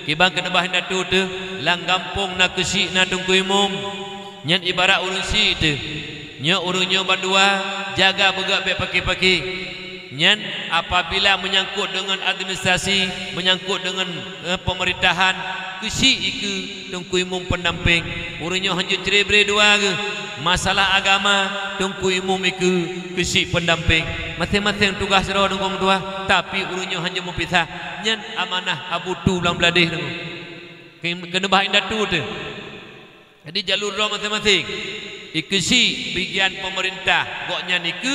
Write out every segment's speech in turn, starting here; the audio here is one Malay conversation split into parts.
kibang kena bahan datu tu lang kampung nak kesik na tungku imum nyan ibarat urun si tu nya urunnya bandua jaga begak baik paki-paki nyan apabila menyangkut dengan administrasi menyangkut dengan pemerintahan kesik iku tungku imum pendamping urunnya hanya cerebre dua ke masalah agama tungku imum iku kesik pendamping masing-masing tugas roh dengkong dua tapi urunnya hanya mempisah nyan amanah abu tu ulang beladih kena bahain datu tu jadi jalur roh masing-masing ikesi bagian pemerintah goknya niku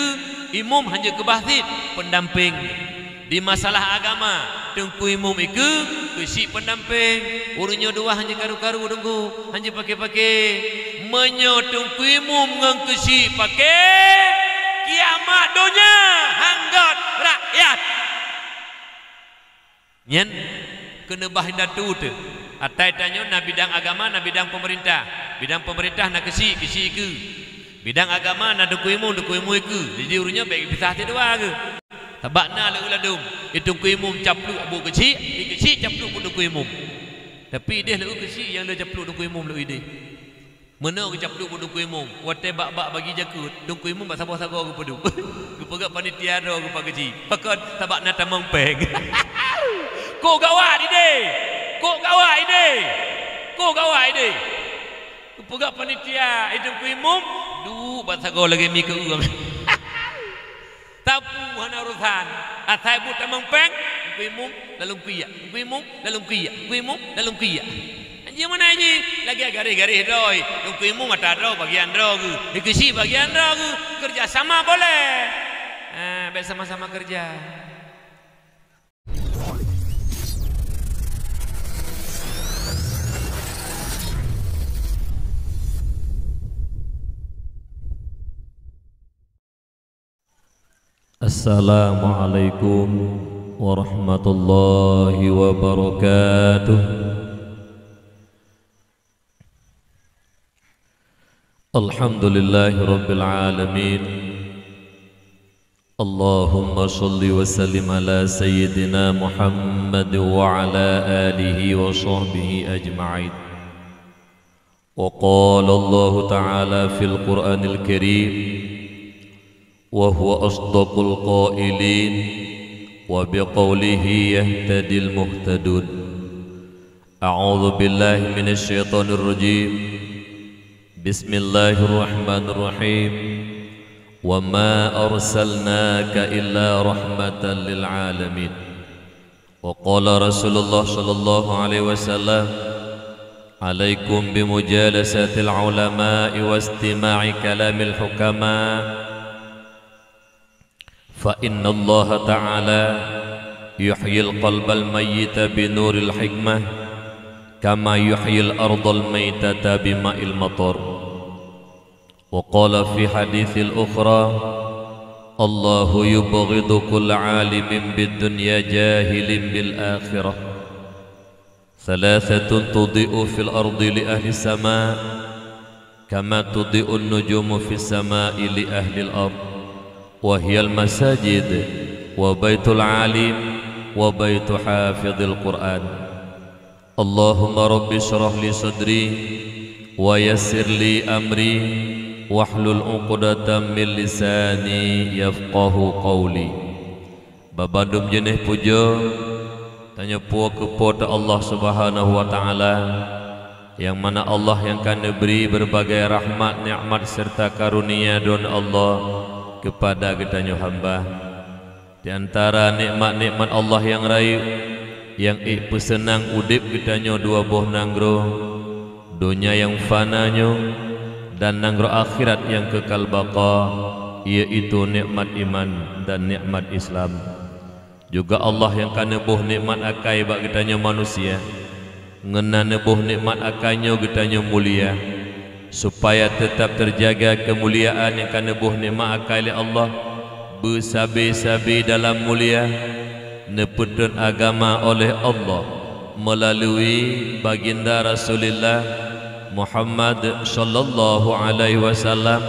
imum hanya kebasit pendamping di masalah agama tungku imum iku kesi pendamping urunnya dua hanya karu-karu dengku hanya pakai-pakai menyo tungku imum ngang kesi pakai kiamat dunia hanggat rakyat nyen kena bahin datu tu atai tanya na bidang agama na bidang pemerintah na kesi iku bidang agama na duku imu iku jadi urunnya baik pisah ti dua ke tabakna ladum itu duku imum capluk abu kesi capluk duku imum tapi dia lu kesi yang dia capluk duku imum lu ide mana ke capluk duku imum wate bak bagi jakut duku imum bak sabar-sabar ke pedu ke pegak panitia ro ke pak kesi pakon tabakna tamang peng ko gawat ide kok gawai ide pegak panitia itu imum du bahasa kau lagi mi ke uang tapu hana urusan atai but tamang peng imum dalam kuya imum dalam kuya anjing mana ni lagi garis doi imum ada ro bagian ro ke dikisi bagian ro ke kerja sama boleh bersama-sama kerja. Assalamualaikum warahmatullahi wabarakatuh. Alhamdulillahi rabbil alamin. Allahumma salli wa sallim ala sayyidina Muhammad wa ala alihi wa sahbihi ajma'in. Wa qala Allah ta'ala fil Qur'anil Karim وهو أصدق القائلين وبقوله يهتدي المهتدون أعوذ بالله من الشيطان الرجيم بسم الله الرحمن الرحيم وما أرسلناك إلا رحمة للعالمين وقال رسول الله صلى الله عليه وسلم عليكم بمجالسة العلماء واستماع كلام الحكماء فإن الله تعالى يحيي القلب الميت بنور الحكمة كما يحيي الأرض الميتة بماء المطر وقال في حديث الأخرى الله يبغض كل عالم بالدنيا جاهل بالآخرة ثلاثة تضيء في الأرض لأهل السماء كما تضيء النجوم في السماء لأهل الأرض وهي المساجد وبيت العالم وبيت حافظ القرآن اللهم رب اشرح لي صدري ويسر لي أمري واحلل عقدة من lisani yafqahu qawli. Babadum jenih puja tanya puak kepada Allah Subhanahu wa taala yang mana Allah yang kan beri berbagai rahmat, nikmat serta karunia don Allah kepada ketanya hamba. Di antara nikmat-nikmat Allah yang rayu yang pesenang udip ketanya dua buah nanggro dunia yang fananya dan nanggro akhirat yang kekal baqa, yaitu nikmat iman dan nikmat Islam. Juga Allah yang kana buh nikmat akai bak ketanya manusia ngena nebuh nikmat akainya ketanya mulia supaya tetap terjaga kemuliaan yang kana buh nikmat akai oleh Allah bersabi-sabi dalam mulia neputun agama oleh Allah melalui baginda Rasulullah Muhammad sallallahu alaihi wasallam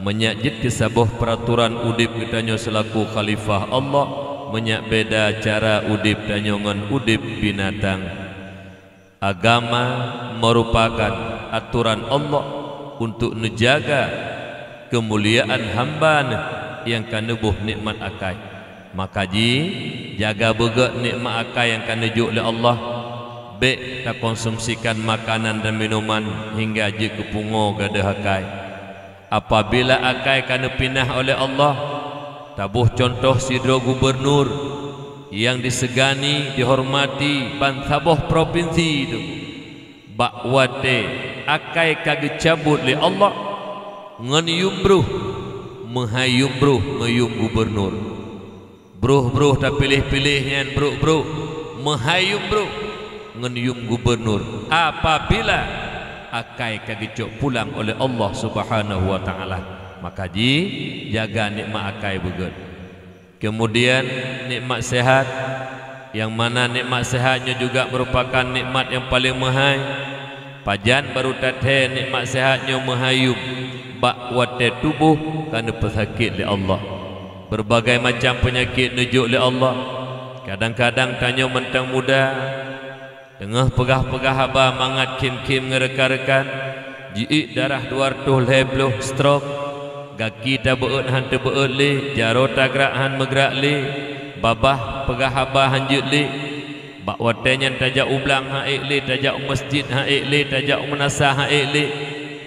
menyajid kesabuh peraturan udip ketanya selaku khalifah Allah menyak beda cara udip dan ngan udip binatang Agama merupakan aturan Allah untuk menjaga kemuliaan hamba yang kana buh nikmat akai. Maka jaga bega nikmat akai yang kana juk oleh Allah. Baik tak konsumsikan makanan dan minuman hingga je ke pungo gada akai. Apabila akai kana pindah oleh Allah, tabuh contoh sidro gubernur yang disegani, dihormati ban sabuh provinsi itu. Bakwate akai kage cabut li Allah ngan yumbruh mahayumbruh ngayum gubernur. Bruh tak pilih-pilih ngan bruh mahayumbruh ngan yum gubernur. Apabila akai kage cok pulang oleh Allah Subhanahu wa taala, maka jaga nikmat akai beget. Kemudian nikmat sehat, yang mana nikmat sehatnya juga merupakan nikmat yang paling mahal. Pajan baru tathe nikmat sehatnya mahayum bak wate tubuh kerana pesakit li Allah. Berbagai macam penyakit nujuk li Allah. Kadang-kadang tanya mentang muda, tengah pegah-pegah haba mangat kim-kim ngereka-rekan, jiik darah 250 stroke, gaki tak beut han te beut li, jaro tak gerak han megrak li, babah pegah haba hanjut li, bak watenya tajak ublang haik li, tajak masjid haik li, tajak menasah haik li,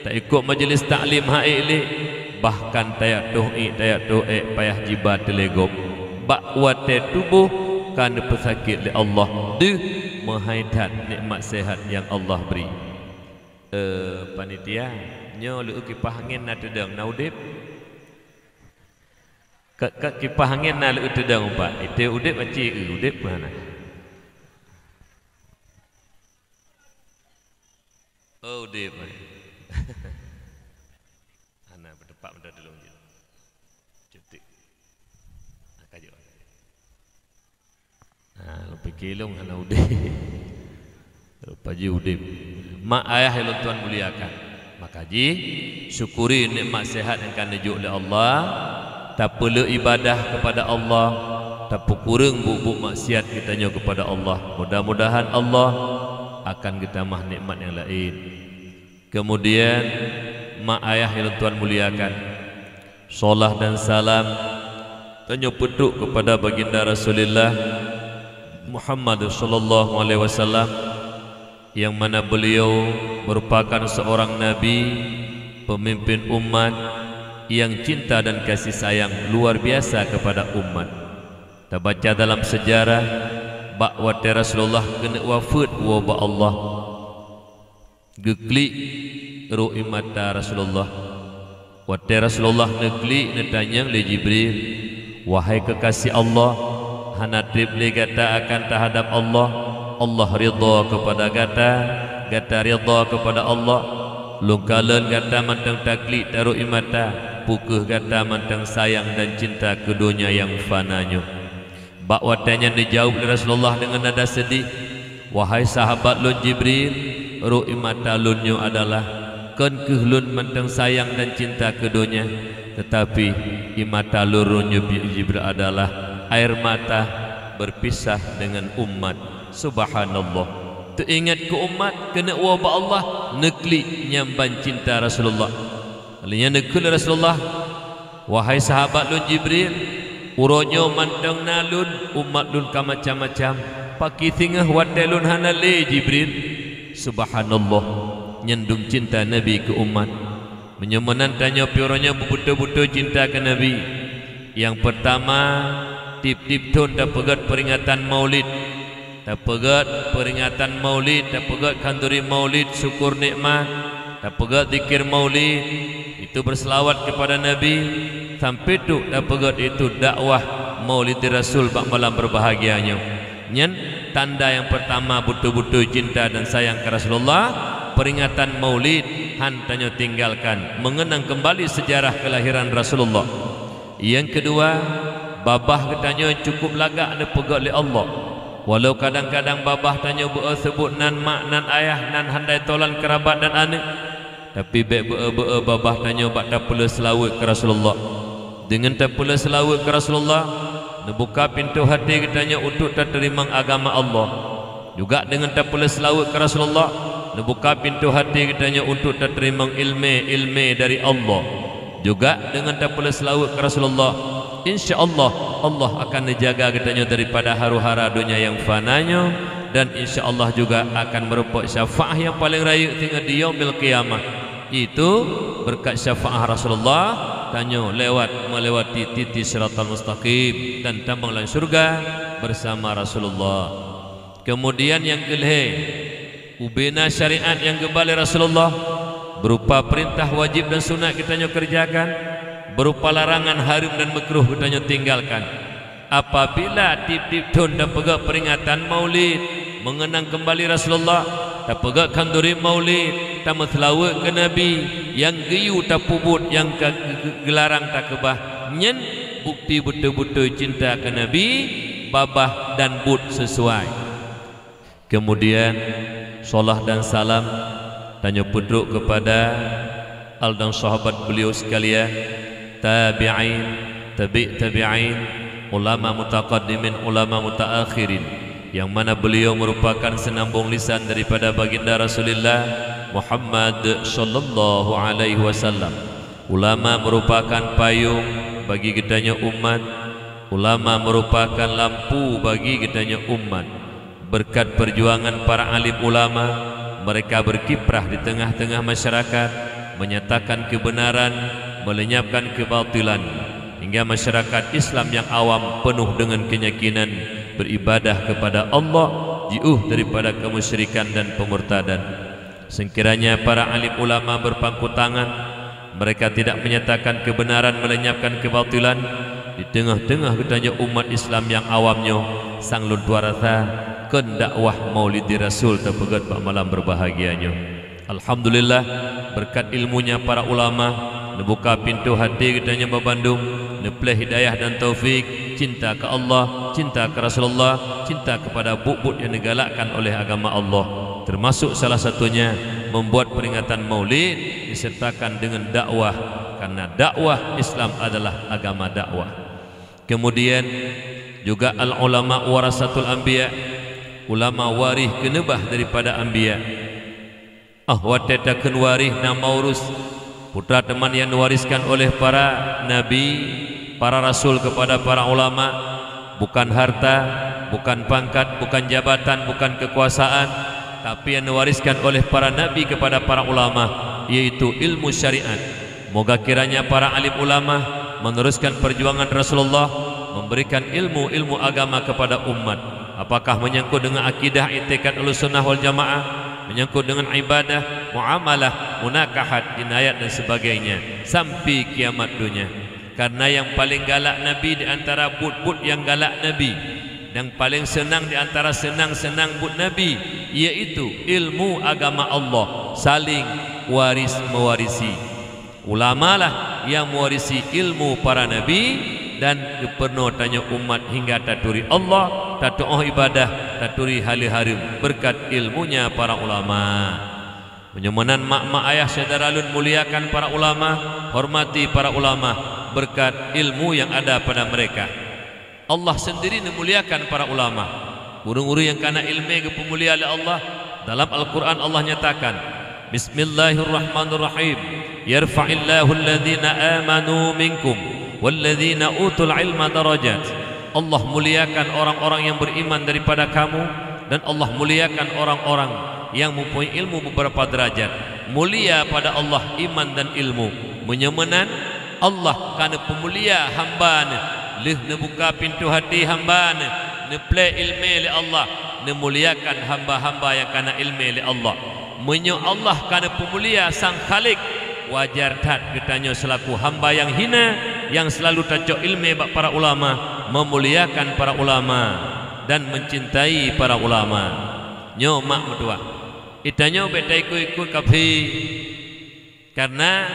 tak ikut majlis taklim haik li, bahkan tayak tuh payah jibat telegop. Bak wate tubuh kan pesakit li Allah. Mahaidat nikmat sehat yang Allah beri. Panitia nyo lu kipas angin na tedang na udip. Kak kipas angin na lu tedang pak. Itu udip aci udip mana? Oh udip. Ana berdepak benda dulu je. Cetik. Akajo. Lu pikir long ana udip. Paji udip. Mak ayah yang Tuhan muliakan. Maka syukuri nikmat sehat yang kan dijuk oleh Allah. Tak perlu ibadah kepada Allah, tak kurang bubuk maksiat kitanya kepada Allah. Mudah-mudahan Allah akan kita mah nikmat yang lain. Kemudian mak ayah yang Tuhan muliakan, salat dan salam tanya peduk kepada baginda Rasulullah Muhammad sallallahu alaihi wasallam, yang mana beliau merupakan seorang nabi, pemimpin umat yang cinta dan kasih sayang luar biasa kepada umat. Kita baca dalam sejarah bahawa Rasulullah kena wafat wabak Allah. Geklik ru'i mata Rasulullah. Waktu Rasulullah neglik netanya le Jibril, wahai kekasih Allah, hana trip le gata akan terhadap Allah. Allah ridha kepada gata ridha kepada Allah. Lungkalan gata mantang taklik taruh imata, pukuh gata mantang sayang dan cinta keduanya yang fananya. Bak watanya dijawab oleh Rasulullah dengan nada sedih, wahai sahabat lun Jibril, ru'i mata lunnya adalah kan kehlun mantang sayang dan cinta keduanya, tetapi imata lurunnya Jibril adalah air mata berpisah dengan umat. Subhanallah. Teringat ke umat kena wabak Allah, neklik nyamban cinta Rasulullah. Kalinya nekul Rasulullah, wahai sahabat lun Jibril, uronyo mantang nalun umat lun ka macam-macam, paki tingah wadelun hanale Jibril. Subhanallah, nyendung cinta Nabi ke umat. Menyemenan tanya pioranya betul-betul cinta ke Nabi. Yang pertama, tip-tip tun dah pegat peringatan Maulid. Tak pegat peringatan Maulid, tak pegat kanduri Maulid, syukur nikmat, tak pegat zikir Maulid, itu berselawat kepada Nabi. Sampai tu tak pegat itu dakwah Maulid Rasul bak malam berbahagianya. Nyen tanda yang pertama betul-betul cinta dan sayang ke Rasulullah, peringatan Maulid hantanya tinggalkan, mengenang kembali sejarah kelahiran Rasulullah. Yang kedua, babah katanya cukup lagak ada pegat oleh Allah. Walau kadang-kadang babah tanya sebut nan mak, nan ayah, nan handai tolan kerabat dan anak, tapi babah tanya bak tak perlu selawat ke Rasulullah. Dengan tak perlu selawat ke Rasulullah, membuka pintu hati katanya untuk tak terima agama Allah. juga dengan tak pula selawat ke Rasulullah, membuka pintu hati kitanya untuk terima ilmu dari Allah. Juga dengan tak pula selawat ke Rasulullah, insya-Allah Allah akan menjaga kitanya daripada haru-hara dunia yang fananya, dan insya-Allah juga akan merupakan syafaat yang paling raya tinggal di yaumil qiyamah. Itu berkat syafaat Rasulullah tanya melewati titik siratal mustaqim dan tambanglah surga bersama Rasulullah. Kemudian yang kelih ubena syariat yang kembali Rasulullah berupa perintah wajib dan sunat kitanya kerjakan, berupa larangan haram dan makruh kitanya tinggalkan. Apabila tip-tip tun dan pegak peringatan maulid mengenang kembali Rasulullah, tak pegak kanduri maulid, tak selawat ke Nabi, yang geyu tak pubut, yang gelarang tak kebah, nyen bukti betul-betul cinta ke Nabi, babah dan but sesuai. Kemudian solah dan salam tanya pudruk kepada al dan sahabat beliau sekalian, tabi'in, tabi'in, ulama mutaqaddimin, ulama mutaakhirin, yang mana beliau merupakan senambung lisan daripada baginda Rasulullah Muhammad sallallahu alaihi wasallam. Ulama merupakan payung bagi kitanya umat, ulama merupakan lampu bagi kitanya umat. Berkat perjuangan para alim ulama, mereka berkiprah di tengah-tengah masyarakat, menyatakan kebenaran, melenyapkan kebatilan, hingga masyarakat Islam yang awam penuh dengan keyakinan beribadah kepada Allah, jauh daripada kemusyrikan dan pemurtadan. Sekiranya para alim ulama berpangku tangan, mereka tidak menyatakan kebenaran, melenyapkan kebatilan di tengah-tengah kitanya umat Islam yang awamnya, sang luntuarasa ken dakwah maulid Rasul terpegat pada malam berbahagianya. Alhamdulillah berkat ilmunya para ulama, membuka pintu hati kitanya Bandung, nepeleh hidayah dan taufik, cinta ke Allah, cinta ke Rasulullah, cinta kepada buk-buk yang digalakkan oleh agama Allah. Termasuk salah satunya membuat peringatan maulid disertakan dengan dakwah, karena dakwah Islam adalah agama dakwah. Kemudian juga al ulama warasatul anbiya, ulama warih kenebah daripada anbiya. Watetakeun warih na maurus, putra teman yang diwariskan oleh para nabi, para rasul kepada para ulama, bukan harta, bukan pangkat, bukan jabatan, bukan kekuasaan, tapi yang diwariskan oleh para nabi kepada para ulama, yaitu ilmu syariat. Moga kiranya para alim ulama meneruskan perjuangan Rasulullah, memberikan ilmu-ilmu agama kepada umat. Apakah menyangkut dengan akidah, i'tikad Ahlussunnah wal Jamaah, menyangkut dengan ibadah, muamalah, munakahat, jinayat dan sebagainya sampai kiamat dunia. Karena yang paling galak Nabi di antara but-but yang galak Nabi, yang paling senang di antara senang-senang but Nabi, yaitu ilmu agama Allah, saling waris mewarisi. Ulama lah yang mewarisi ilmu para nabi, dan keperno tanya umat hingga taturi Allah, tatu'ah ibadah, taturi hari-hari berkat ilmunya para ulama. Penyemanan mak-mak ayah saudara-lun muliakan para ulama, hormati para ulama berkat ilmu yang ada pada mereka. Allah sendiri memuliakan para ulama. Urung-urung yang kana ilmu kepemuliaan oleh Allah. Dalam Al-Quran Allah nyatakan, Bismillahirrahmanirrahim, yarfa'illahu alladhina amanu minkum walladzina utul ilma darajat. Allah muliakan orang-orang yang beriman daripada kamu, dan Allah muliakan orang-orang yang mempunyai ilmu beberapa derajat. Mulia pada Allah iman dan ilmu. Menyemenan Allah karena pemulia hamba-Nya, leh nebuka pintu hati hamba-Nya, neple ilmu oleh Allah, nemuliakan hamba-hamba yang karena ilmu oleh Allah. Menyo Allah karena pemulia sang Khalik, wajar tak kitanya selaku hamba yang hina, yang selalu tajok ilmu bak para ulama, memuliakan para ulama dan mencintai para ulama. Nyo mak medua itanya beta ikut kafi, karena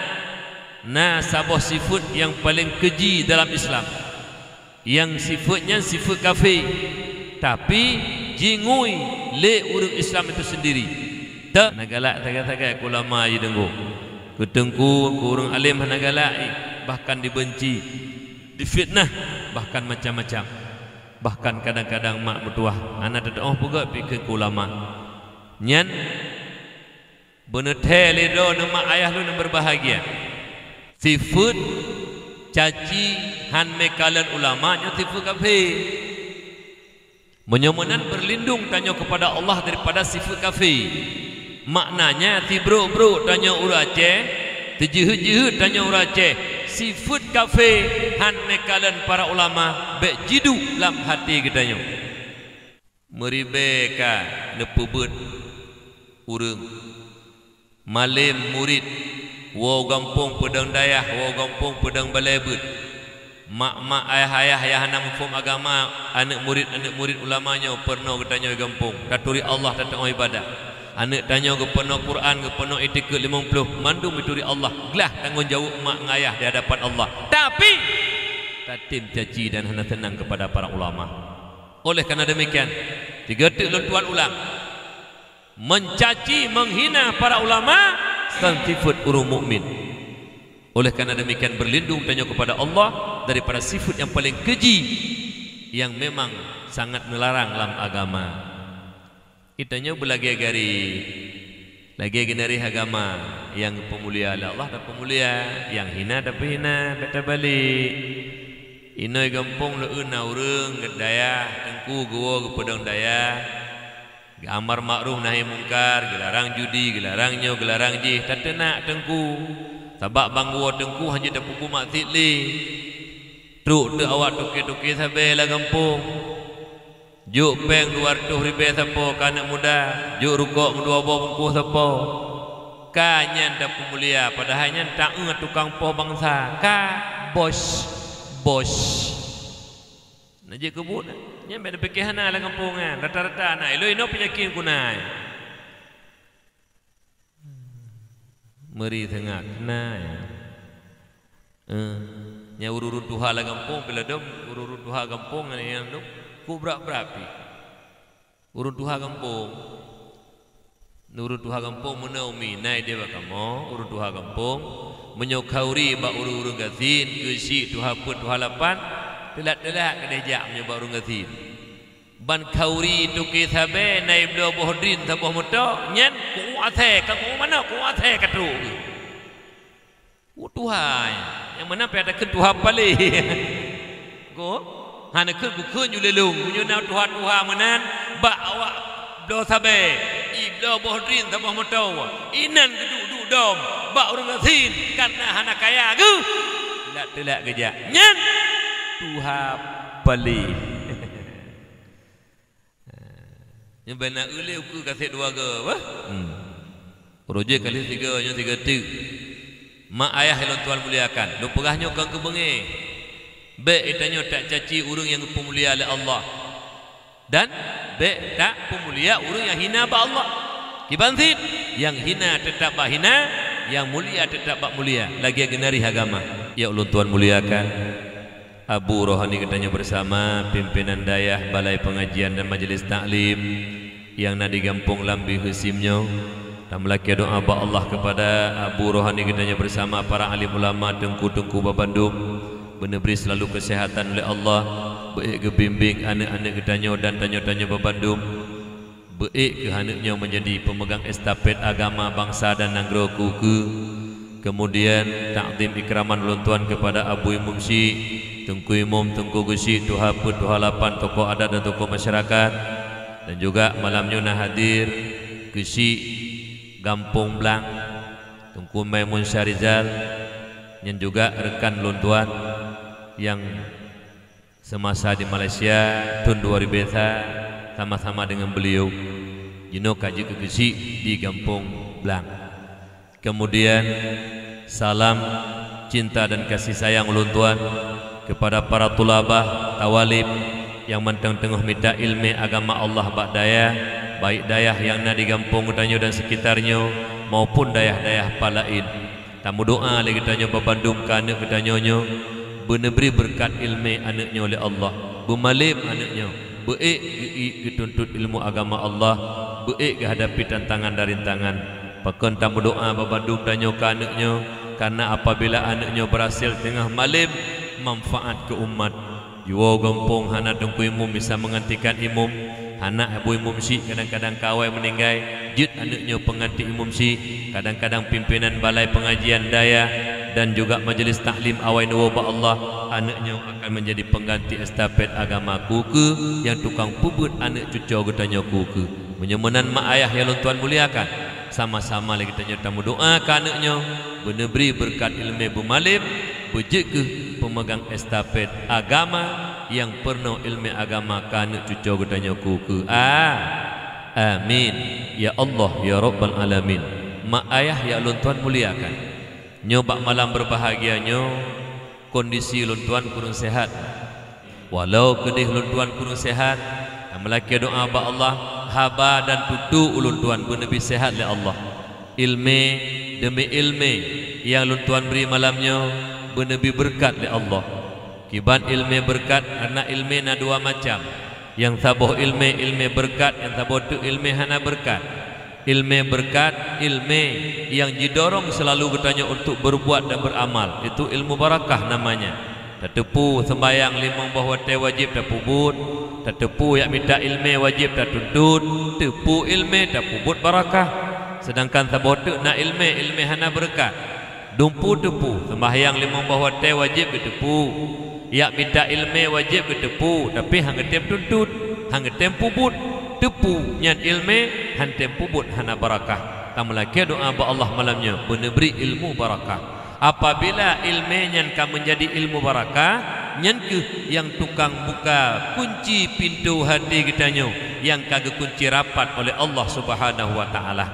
sabah sifat yang paling keji dalam Islam, yang sifatnya sifat kafi, tapi jingui le urang Islam itu sendiri. Tak nagalak tagak-tagak ulama je dengku, ketengku urang alim nagalak, bahkan dibenci, difitnah, bahkan macam-macam. Bahkan kadang-kadang mak bertuah anak tak juga pergi ke ulama. Nyan bener ledo nama ayah lu berbahagia. Sifat caci han mekalan ulamanya sifat kafir. Menyomanan berlindung tanya kepada Allah daripada sifat kafir. Maknanya ti bro tanya urace, ti jihud tanya urace. Sifat kafir han mekalan para ulama be jidu dalam hati kitanya. Meribeka nepubut urang malim murid wo gampung pedang dayah wo gampung pedang balebut mak ayah yang mufum agama anak murid ulamanya pernah ketanya gampung katuri Allah datang ibadah anak tanya ke penuh Quran ke penuh etika 50 mandum dituri Allah gelah tanggungjawab mak ngayah di hadapan Allah tapi tatim caci dan hana tenang kepada para ulama. Oleh karena demikian tiga tuan ulang mencaci menghina para ulama dan sifat orang mukmin. Oleh karena demikian berlindung tanya kepada Allah daripada sifat yang paling keji yang memang sangat melarang dalam agama. Itanya belagi-gari lagi dari agama yang pemulia Allah dan pemulia yang hina dan hina kata balik. Inoi gampung leuna urang gedaya tengku gowo ke pedang daya. Amar makruf nahi mungkar, gelarang judi, gelarang nyo, gelarang jih, tak tenak tengku. Sabak bangguo tengku hanya tak puku maksud li. Truk tu awak tuki-tuki sabai lah kampung. Juk peng luar tuh ribe sapo kanak muda. Juk rukuk mendua bawa bungku sapo. Kanyan tak pemulia, padahalnya tak tukang poh bangsa. Ka bos. Najik kebut. Nya beda fikih hana lah kampungan rata-rata anak elo ino penyakin kunai meri tengah kunai nya ururun tuha lah kampung bila dom ururun tuha kampung yang dom ku berapi urun tuha kampung menaumi nai dia bakamo urun tuha kampung menyokhauri ba ururun gasin gesi tuha put tuha lapan telat-telat kedejak menyoba urung gasin ban kauri tuki sabe naib do bohdrin sabuh moto nyen ku athe kamu mana ku athe katu tuhan yang mana pe ada ketuha pali go hana ke ku kun yulelung nyuna tuha menan ba awak do sabe ibdo bohdrin sabuh moto inan kedu dom ba urung gasin karena hana kaya ge telat-telat gejak nyen Tuhan balik. Yang benar uliu ku kasih dua ke apa? Projek kali tiga, yang tiga tu. Mak ayah yang tuan muliakan. Lu perahnya kau kebengi. Baik itanya tak caci urang yang pemulia oleh Allah. Dan baik tak pemulia urang yang hina ba Allah. Kibansit yang hina tetap ba hina, yang mulia tetap ba mulia. Lagi genari agama. Ya Allah tuan muliakan. Abu Rohani katanya bersama pimpinan dayah balai pengajian dan majlis taklim yang nak digampung lambi husimnya dan melaki doa ba Allah kepada Abu Rohani katanya bersama para alim ulama tengku-tengku Babandung beri selalu kesehatan oleh Allah baik kebimbing anak-anak katanya dan tanya-tanya Babandung baik ke anaknya menjadi pemegang estafet agama bangsa dan Nanggro Kuku. Kemudian takdim ikraman luntuan kepada Abu Imam Syih, Tengku Imam, Tengku Gusi, Tuha Put, Tuha Lapan, tokoh adat dan tokoh masyarakat. Dan juga malamnya nak hadir Gusi Gampung Blang, Tengku Maimun Syarizal, yang juga rekan luntuan yang semasa di Malaysia tahun 2000 sama-sama dengan beliau. Jino kaji ke Gusi di Gampung Blang. Kemudian salam cinta dan kasih sayang uluntuan kepada para tulabah tawalib yang menteng-tengah minta ilmu agama Allah bak daya baik dayah yang nak digampung tanyo dan sekitarnya maupun dayah-dayah palain. Tamu doa lagi tanya Babandung ke anak ketanyonyo beri berkat ilmu anaknya oleh Allah bumalib anaknya baik dituntut ilmu agama Allah baik hadapi tantangan dan rintangan. Pakon tamu doa Babandung tanya ke anaknya karena apabila anaknya berhasil tengah malim manfaat ke umat Jual gampung hana dengku imum bisa mengantikan imum. Anak abu imum si kadang-kadang kawai meninggal. Jut anaknya pengganti imum si. Kadang-kadang pimpinan balai pengajian daya dan juga majlis taklim awai nuwabah Allah. Anaknya akan menjadi pengganti estafet agama kuku yang tukang pubut anak cucu getanya kuku. Menyemenan mak ayah yang Tuan muliakan. Sama-sama lagi tanya tamu doa ke anaknya. Beneberi berkat ilmu bumalim. Berjeke pemegang estafet agama yang penuh ilmu agama ke anak cucu getanya kuku. Amin. Ya Allah ya Rabbal Alamin. Mak ayah yang Tuan muliakan. Nyobak malam berbahagianya. Kondisi luntuan kurang sehat. Walau kedih luntuan kurang sehat, melaki doa ba Allah, haba dan tutu luntuan benabi sehat le Allah. Ilmu demi ilmu yang luntuan beri malamnya benabi berkat le Allah. Kiban ilmu berkat karena ilmu na dua macam. Yang tabuh ilmu berkat, yang tabuh tu ilmu hana berkat. Ilmu berkat, ilmu yang didorong selalu bertanya untuk berbuat dan beramal. Itu ilmu barakah namanya. Tak tepu sembayang limang bahwa te wajib tak pubut. Tak tepu yang minta ilmu wajib tak tuntut. Tepu ilmu tak pubut barakah. Sedangkan tabotuk nak ilmu hana berkat. Dumpu tepu sembayang limang bahwa te wajib tepu. Yang minta ilmu wajib tepu. Tapi hang tem tuntut, hang tem pubut. Tepu nyan ilmu hantem pubut hana barakah. Kamu lagi doa ba Allah malamnya meneberi ilmu barakah. Apabila ilmu nyan kamu menjadi ilmu barakah, nyan ke yang tukang buka kunci pintu hati kitanya yang kagak kunci rapat oleh Allah Subhanahu wa taala.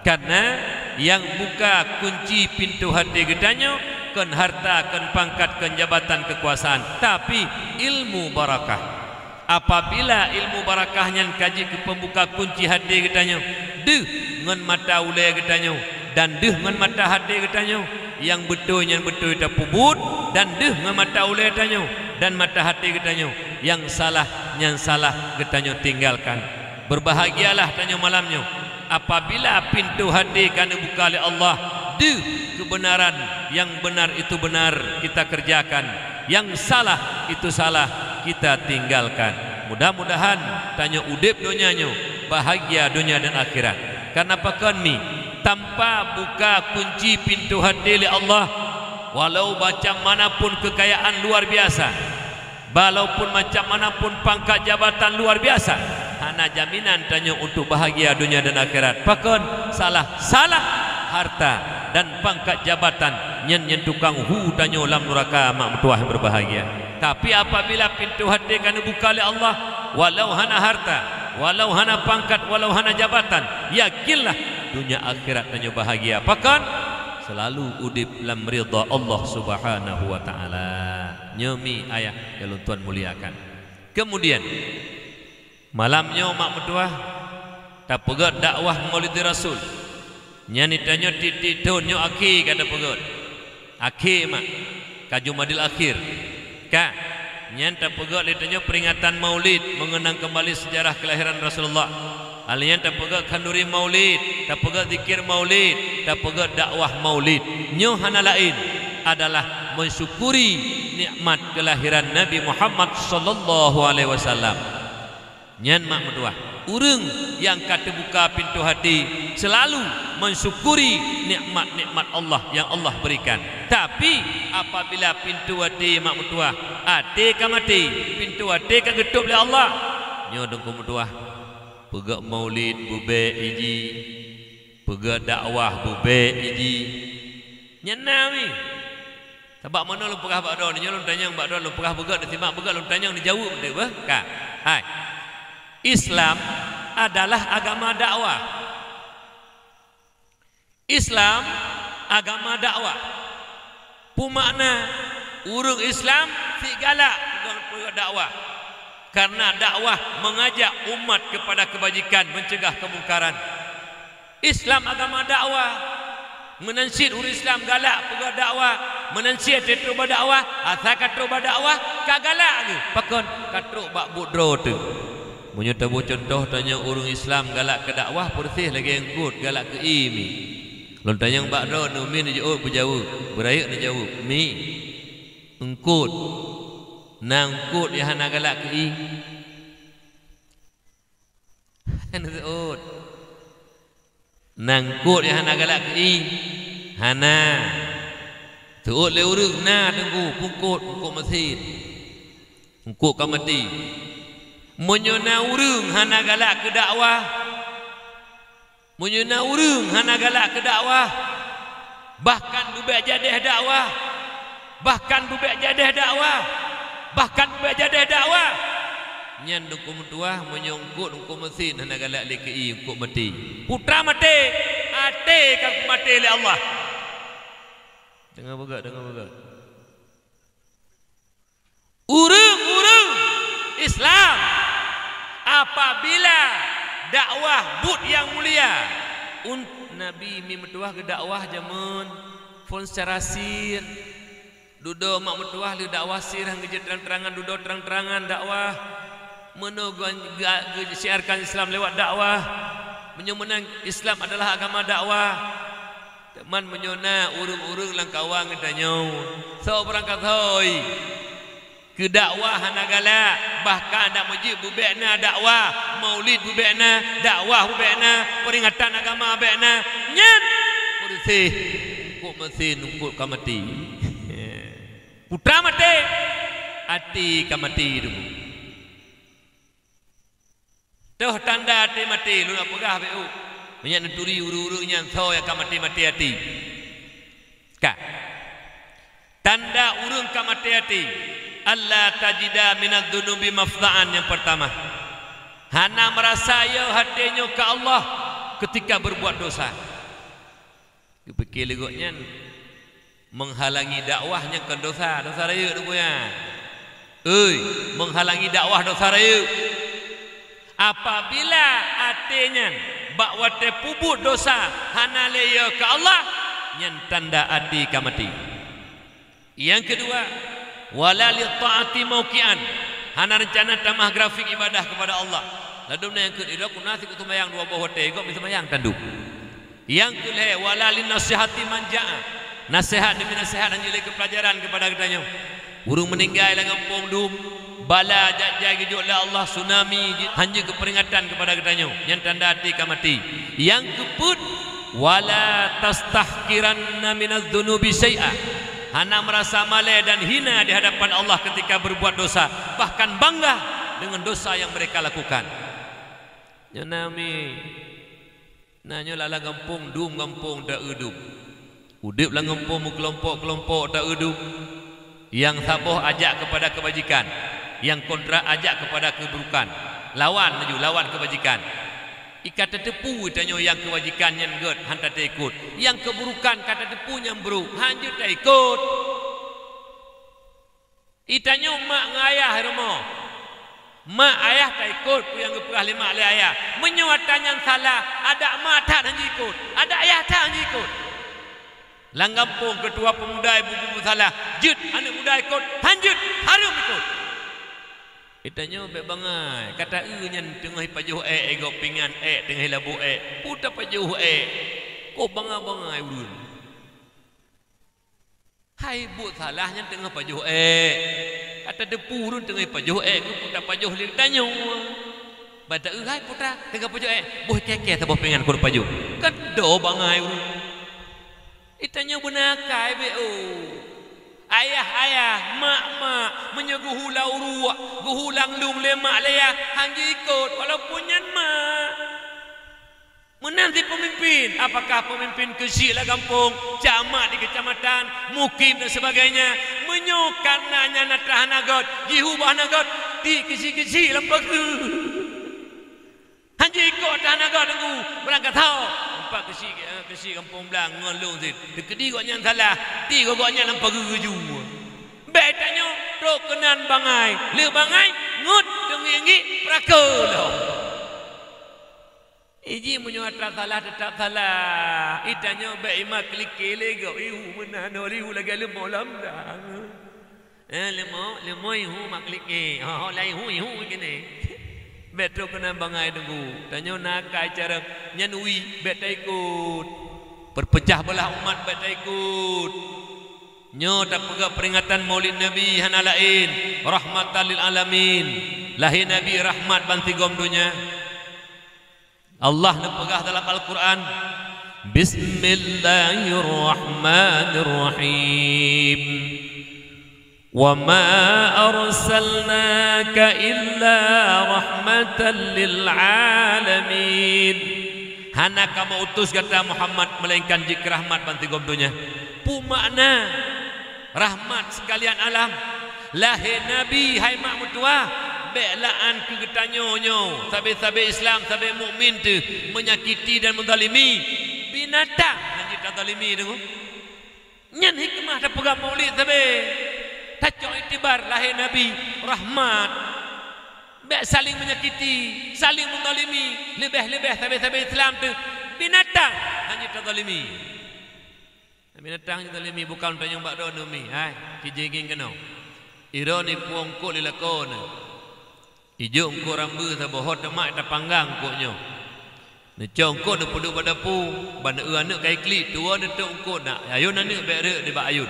Karena yang buka kunci pintu hati kitanya kan harta, kan pangkat, kan jabatan kekuasaan, tapi ilmu barakah. Apabila ilmu barakahnya kaji ke pembuka kunci hati kitanya, deh ngan mata ulai kitanya dan deh ngan mata hati kitanya yang betul tak pubut dan deh ngan mata ulai kitanya dan mata hati kitanya yang salah kitanya tinggalkan. Berbahagialah tanya malamnya apabila pintu hati kana buka oleh Allah, deh kebenaran yang benar itu benar kita kerjakan, yang salah itu salah kita tinggalkan. Mudah-mudahan tanya udip dunianya bahagia dunia dan akhirat. Karena pakan mi tanpa buka kunci pintu hati oleh Allah, walau macam manapun kekayaan luar biasa, walaupun macam manapun pangkat jabatan luar biasa, hana jaminan tanya untuk bahagia dunia dan akhirat. Pakan salah harta dan pangkat jabatan nyen tukang tanya lam neraka mak mertua yang berbahagia. Tapi apabila pintu hati kana buka oleh Allah, walau hana harta, walau hana pangkat, walau hana jabatan, yakinlah dunia akhirat tanya bahagia. Pakan selalu udip lam ridha Allah Subhanahu wa taala. Nyemi ayah yang Tuan muliakan. Kemudian malamnya mak mertua tak pegat dakwah Maulid Rasul. Nyani tanya titik tahunnya akhir kada pegat. Akhir mak kaju madil akhir. Kak, nyan tak pegat ditanya peringatan Maulid mengenang kembali sejarah kelahiran Rasulullah. Alian tak pegat kanduri Maulid, tak pegat zikir Maulid, tak pegat dakwah Maulid. Nyo hana lain adalah mensyukuri nikmat kelahiran Nabi Muhammad sallallahu alaihi wasallam. Nyan mak mertua, urang yang kata buka pintu hati selalu mensyukuri nikmat-nikmat Allah yang Allah berikan. Tapi apabila pintu hati mak mertua hati ka mati, pintu hati ka getup oleh Allah, nyo dengku mertua pegak Maulid bube iji, pegak dakwah bube iji. Nyenawi sebab mana lu pegah bak do, nyo lu tanya bak do lu pegah begat ditimak begat lu tanya dijawab de bah. Ka. Hai. Islam adalah agama dakwah. Islam agama dakwah. Pumakna urung Islam segala dakwah. Karena dakwah mengajak umat kepada kebajikan, mencegah kemungkaran. Islam agama dakwah. Menansid urang Islam galak pegah dakwah, menansid tetru berdakwah, asal katru berdakwah kagalak ni. Pakon katru bak budro tu. Punya tabu contoh tanya urang Islam galak ke dakwah bersih lagi engkut galak ke imi. Lalu tanya bak do nu mi ni jawab berjawab, berayak ni jawab mi engkut. nangkut ya hana galak ke i nangkut ya hana galak ke i hana tuut le urang na tengku pungkut mesin pungkut kamati menyona urang hana galak ke dakwah menyona urang hana galak ke dakwah bahkan bubek jadah dakwah bahkan bubek jadah dakwah nyan dukung tuah menyongkut dukung mesin hana galak le ke i pungkut mati putra mati ate kang mati le Allah. Dengar begat. Urang Islam apabila dakwah but yang mulia Nabi memetuah ke dakwah zaman pun secara sir duduk mak metuah li dakwah sir hang terang-terangan duduk terang-terangan dakwah menogon siarkan Islam lewat dakwah menyemenang Islam adalah agama dakwah. Teman menyona urung-urung langkawang tanya so berangkat hoi ke dakwah hana galak bahkan ada masjid bubekna dakwah maulid bubekna dakwah bubekna peringatan agama bubekna nyen bersih kok mesin kok kamati putra mati ati kamati dulu tuh tanda ati mati lu nak pegah bu banyak nenturi uru-urunya so yang kamati-mati hati kak tanda urung kamati hati Allah tajida minad dunubi mafda'an yang pertama hana merasa ya hatinya ke Allah ketika berbuat dosa kepikir legoknya menghalangi dakwahnya ke dosa raya dukunya menghalangi dakwah dosa raya apabila hatinya bakwa te puput dosa hana leya ke Allah nyen tanda ati kamati. Yang kedua wala li taati mauqian hana rencana tamah grafik ibadah kepada Allah ladumna yang kedua kunasi kutumayang dua boh te go misamayang tandu. Yang kelih wala li nasihati manjaa nasihat demi nasihat dan jelek pelajaran kepada kitanya urung meninggal dalam kampung dum bala jajai gejok la Allah tsunami hanya keperingatan kepada kitanya yang tanda hati kamati. Yang keput wala tastahkiranna minadz dzunubi syai'a hana merasa malu dan hina di hadapan Allah ketika berbuat dosa bahkan bangga dengan dosa yang mereka lakukan. Nami nanya lala kampung dum kampung dak uduk udip lang kampung kelompok-kelompok dak uduk yang saboh ajak kepada kebajikan yang kontra ajak kepada keburukan lawan kebajikan ikat tepu tanya yang kewajikan yang god hantar tak ikut yang keburukan kata tepu yang buruk hanjut tak ikut itanya mak ngayah rumah mak ayah tak ikut yang keperah lima oleh ayah menyuatan yang salah ada mak tak hanjut ikut ada ayah tak hanjut ikut langgampung ketua pemuda ibu-ibu salah jut anak muda ikut hanjut harum ikut. Itanya baik bangai kata nyan tengah pajuh ego pingan tengah labu puta pajuh ko bangai urun hai bu salahnya tengah pajuh kata depu urun tengah pajuh ko puta pajuh li tanya bata hai putra tengah pajuh boh keke tabah pingan ko pajuh kedo bangai urun itanya benakai beo ayah mak menyeguhula urua guhulang lung lemak leya hanggi ikut walaupun nyan mak menanti pemimpin apakah pemimpin kecil lah kampung camat di kecamatan mukim dan sebagainya menyokan nanya natah nagot jihubah nagot di kecil-kecil lempak hanggi ikut dah nagot tunggu berangkat tau empat kesi kampung belang ngelung sih dekedi kok nyan salah ti kok nyan lampa geju betanya rokenan bangai le bangai ngut dengi prakolo iji menyuat salah tetap salah itanya be imak klik lego ihu menano lihu lagi lemo lamdang lemo ihu mak klik lai hu gini betro kena bangai tunggu tanya nak acara nyanui beta ikut berpecah belah umat beta ikut Nyo tak pegak peringatan Maulid Nabi hana lain rahmatan lil alamin. Lahir Nabi rahmat banti gom dunia. Allah nak pegah dalam Al-Quran. Bismillahirrahmanirrahim. Wa ma arsalnaka illa rahmatan lil alamin. Hana kamu utus kata Muhammad melainkan jik rahmat banti gom dunia. Pu makna rahmat sekalian alam. Lahir Nabi hai mak mutua belaan ke getanyo-nyo sabe-sabe Islam sabe mukmin tu menyakiti dan menzalimi binatang lanjut zalimi tu nyan hikmah dah pegang maulid sabe tacok itibar lahir Nabi rahmat be saling menyakiti saling menzalimi lebih-lebih sabe-sabe Islam tu binatang lanjut zalimi binatang zalimi bukan tanya mbak do numi hai kijing kena ironi puong ko lilakon ijo engko rambu sa bohot mak ta panggang koknyo ne congko ne pudu pada pu ban anak kai kli tua ne tok engko nak ayun ane bere de ba ayun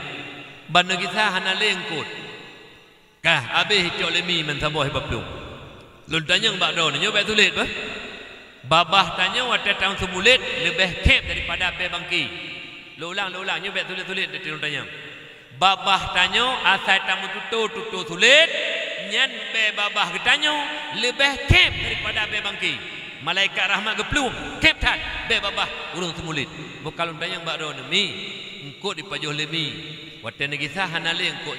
ban kita hana lengkut kah habis cok lemi men saboh babdu lun tanya mbak do ne nyo ba tulit ba babah tanya wata tahun semulit lebih kep daripada be bangki lu ulang nyo ba tulit de tanya babah tanyo asal tamu tutu sulit nyan be babah getanyo lebih kep daripada be bangki malaikat rahmat geplum kep tat be babah urung semulit bukan tanya mbak do mi engko dipajuh lemi wate negisa hanale engko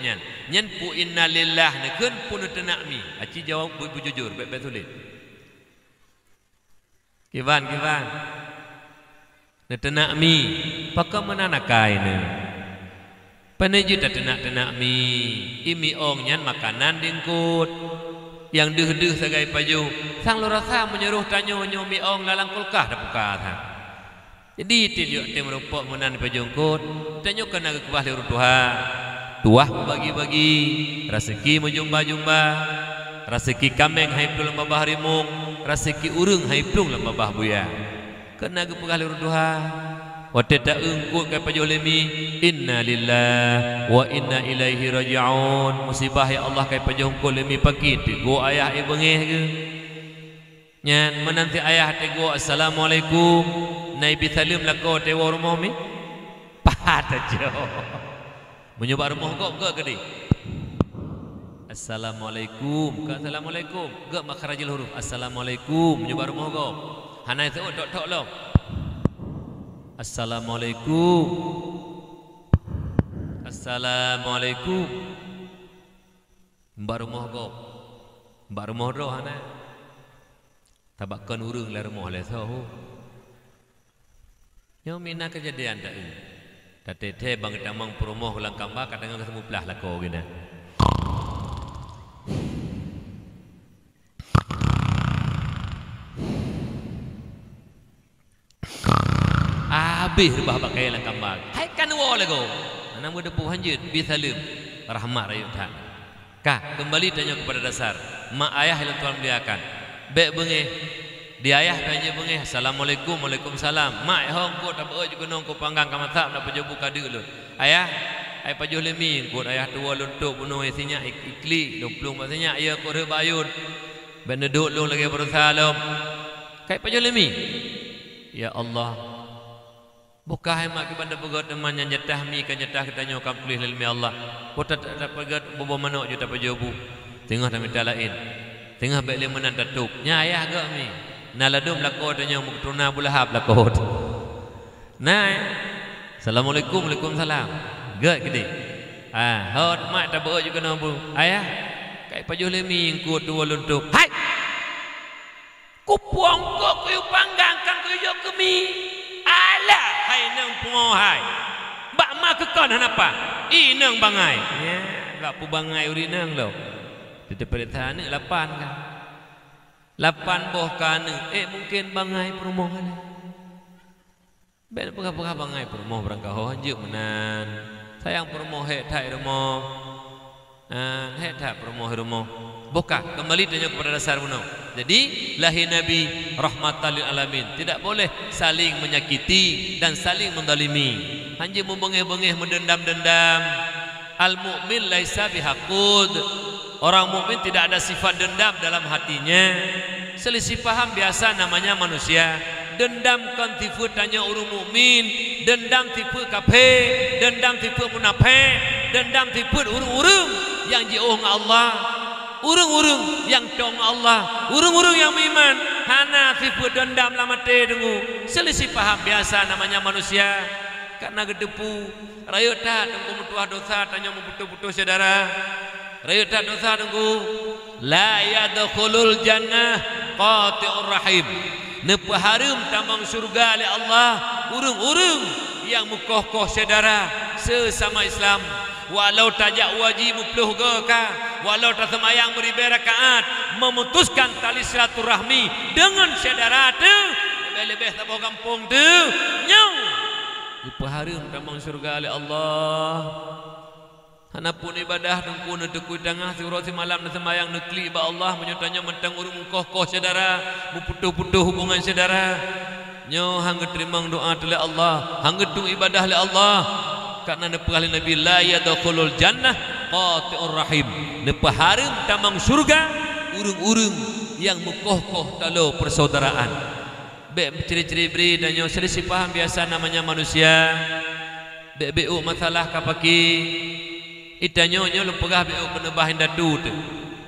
nyan pu innalillah ne keun pun tenak mi aci jawab bu jujur be sulit kivan ne tenak mi pakamana kai ne paneju tak tenak mi imi ong nyan makanan dingkut yang deh segai paju sang lo rasa menyuruh tanyo nyo mi ong lalang kulkah dah buka tha jadi tidiok te merupok menan pajungkut tanyo kena ke kubah liru tuah bagi-bagi rezeki menjumba-jumba rezeki kameng haipul lembah harimung rezeki urung haipul lembah buya kena ke kubah liru wate tak engkut kai pajuh lemi inna lillah wa inna ilaihi raji'un musibah ya Allah kai pajuh engkut lemi pakit go ayah bengeh ke nyan menanti ayah te go assalamualaikum nai bisalim lako te wa rumah mi pahat aja menyubak rumah kau ke di assalamualaikum ke assalamualaikum ke makhrajul huruf assalamualaikum menyubak rumah kau hanai tu tok lo assalamualaikum assalamualaikum mbak rumah kau mbak rumah roh hana tabakkan urung le rumah le sahu nyo mina kejadian tak ini tate bang tamang promoh ulang kamba kadang ketemu belah lah kau gini habis rebah pakai lang kambang hai kan wo le go anam gede pu hanjut bi salim rahmat rayut tak kah kembali tanya kepada dasar mak ayah yang tuan muliakan be bengeh di ayah tanya bengeh assalamualaikum waalaikumsalam mak hong ko tak beut juga nong ko panggang kamatap nak pejobu kadu lu ayah ai pajuh lemi ko ayah tua luntuk bunuh isinya ikli 20 maksudnya ya ko re bayun ben duduk lu lagi bersalam kai pajuh lemi ya Allah buka hemat kepada pegat teman yang jatah mi kan jatah kita nyokam tulis ilmi Allah kota tak pegat bobo manok juta pejobu tengah tak minta lain tengah baik lemenan tatuk nya ayah gak mi naladum lako tanya muktuna bulahab lako nah assalamualaikum waalaikumsalam gak gede hot mak tak beut juga nabu ayah kai pajuh lemi engko tua luntuk hai kupuang kok kuyu panggang kan kuyu kemi alah hai nang pengohai bak mak ke kon hanapa i nang bangai ya gak pu bangai uri nang lo di perintah ni 8 kan 8 boh kan mungkin bangai perumahan ben pegah bangai perumahan berangkah hanjuk menan sayang perumahan hek thai rumah hek thai perumahan rumah buka kembali tanya kepada dasar bunuh jadi lahir Nabi rahmatan lil alamin tidak boleh saling menyakiti dan saling mendalimi hanya membengeh-bengeh mendendam-dendam Al-mu'min laisa bihaqud. Orang mukmin tidak ada sifat dendam dalam hatinya. Selisih paham biasa namanya manusia. Dendam kan tipu tanya orang mukmin, dendam tipu kafir, dendam tipu munafik, dendam tipu urung-urung yang jauh dengan Allah, urung-urung yang dong Allah, urung-urung yang beriman. Hana tipu dendam lama dengu. Selisih paham biasa namanya manusia. Karena gedepu rayu tak tunggu mutuah dosa tanya membutuh-butuh saudara. Rayu tak dosa tunggu la yadkhulul jannah qati'ur rahim. Nepa harum tambang surga oleh Allah urung-urung yang mukoh-koh saudara sesama Islam. Walau tajak wajib puluh ka, walau tak semayang beribu rakaat, memutuskan tali silaturahmi dengan saudara tu lebih-lebih tabah kampung tu nyau dipaharum tambang surga oleh Allah. Hanapun ibadah tengku netekui tengah surau si malam dan semayang nekli ba Allah menyutanya mentang urung koh-koh saudara memputuh-putuh hubungan saudara nyo hang terima doa oleh Allah hang tung ibadah oleh Allah karena nepah oleh Nabi la yadkhulul jannah qati'ur rahim. Nepah harum tambang surga urung-urung yang mukoh-koh talo persaudaraan. Bek ciri-ciri beri dan nyo selisih paham biasa namanya manusia. Bek beu masalah kapaki itanyo nyo lempegah beu penebah indadu tu.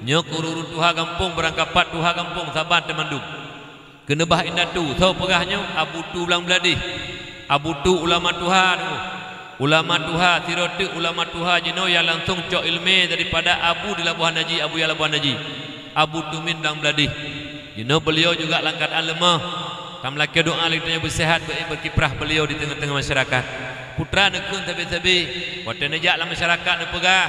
Nyo kururun tuha kampung berangkapat tuha kampung Saban Temandung. Kenebah indadu tau pegahnya Abu Tu ulang beladih. Abu Tu ulama tuha tu. Ulama tuha tirote ulama tuha jeno yang langsung cok ilmu daripada Abu di Labuhan Haji, Abu ya Labuhan Haji. Abu Tumin ulang beladih. Jeno beliau juga langkat alemah. Kam laki doa litanya bersehat berkiprah beliau di tengah-tengah masyarakat. Putra nekun tabi-tabi waktu nejak dalam masyarakat nepegah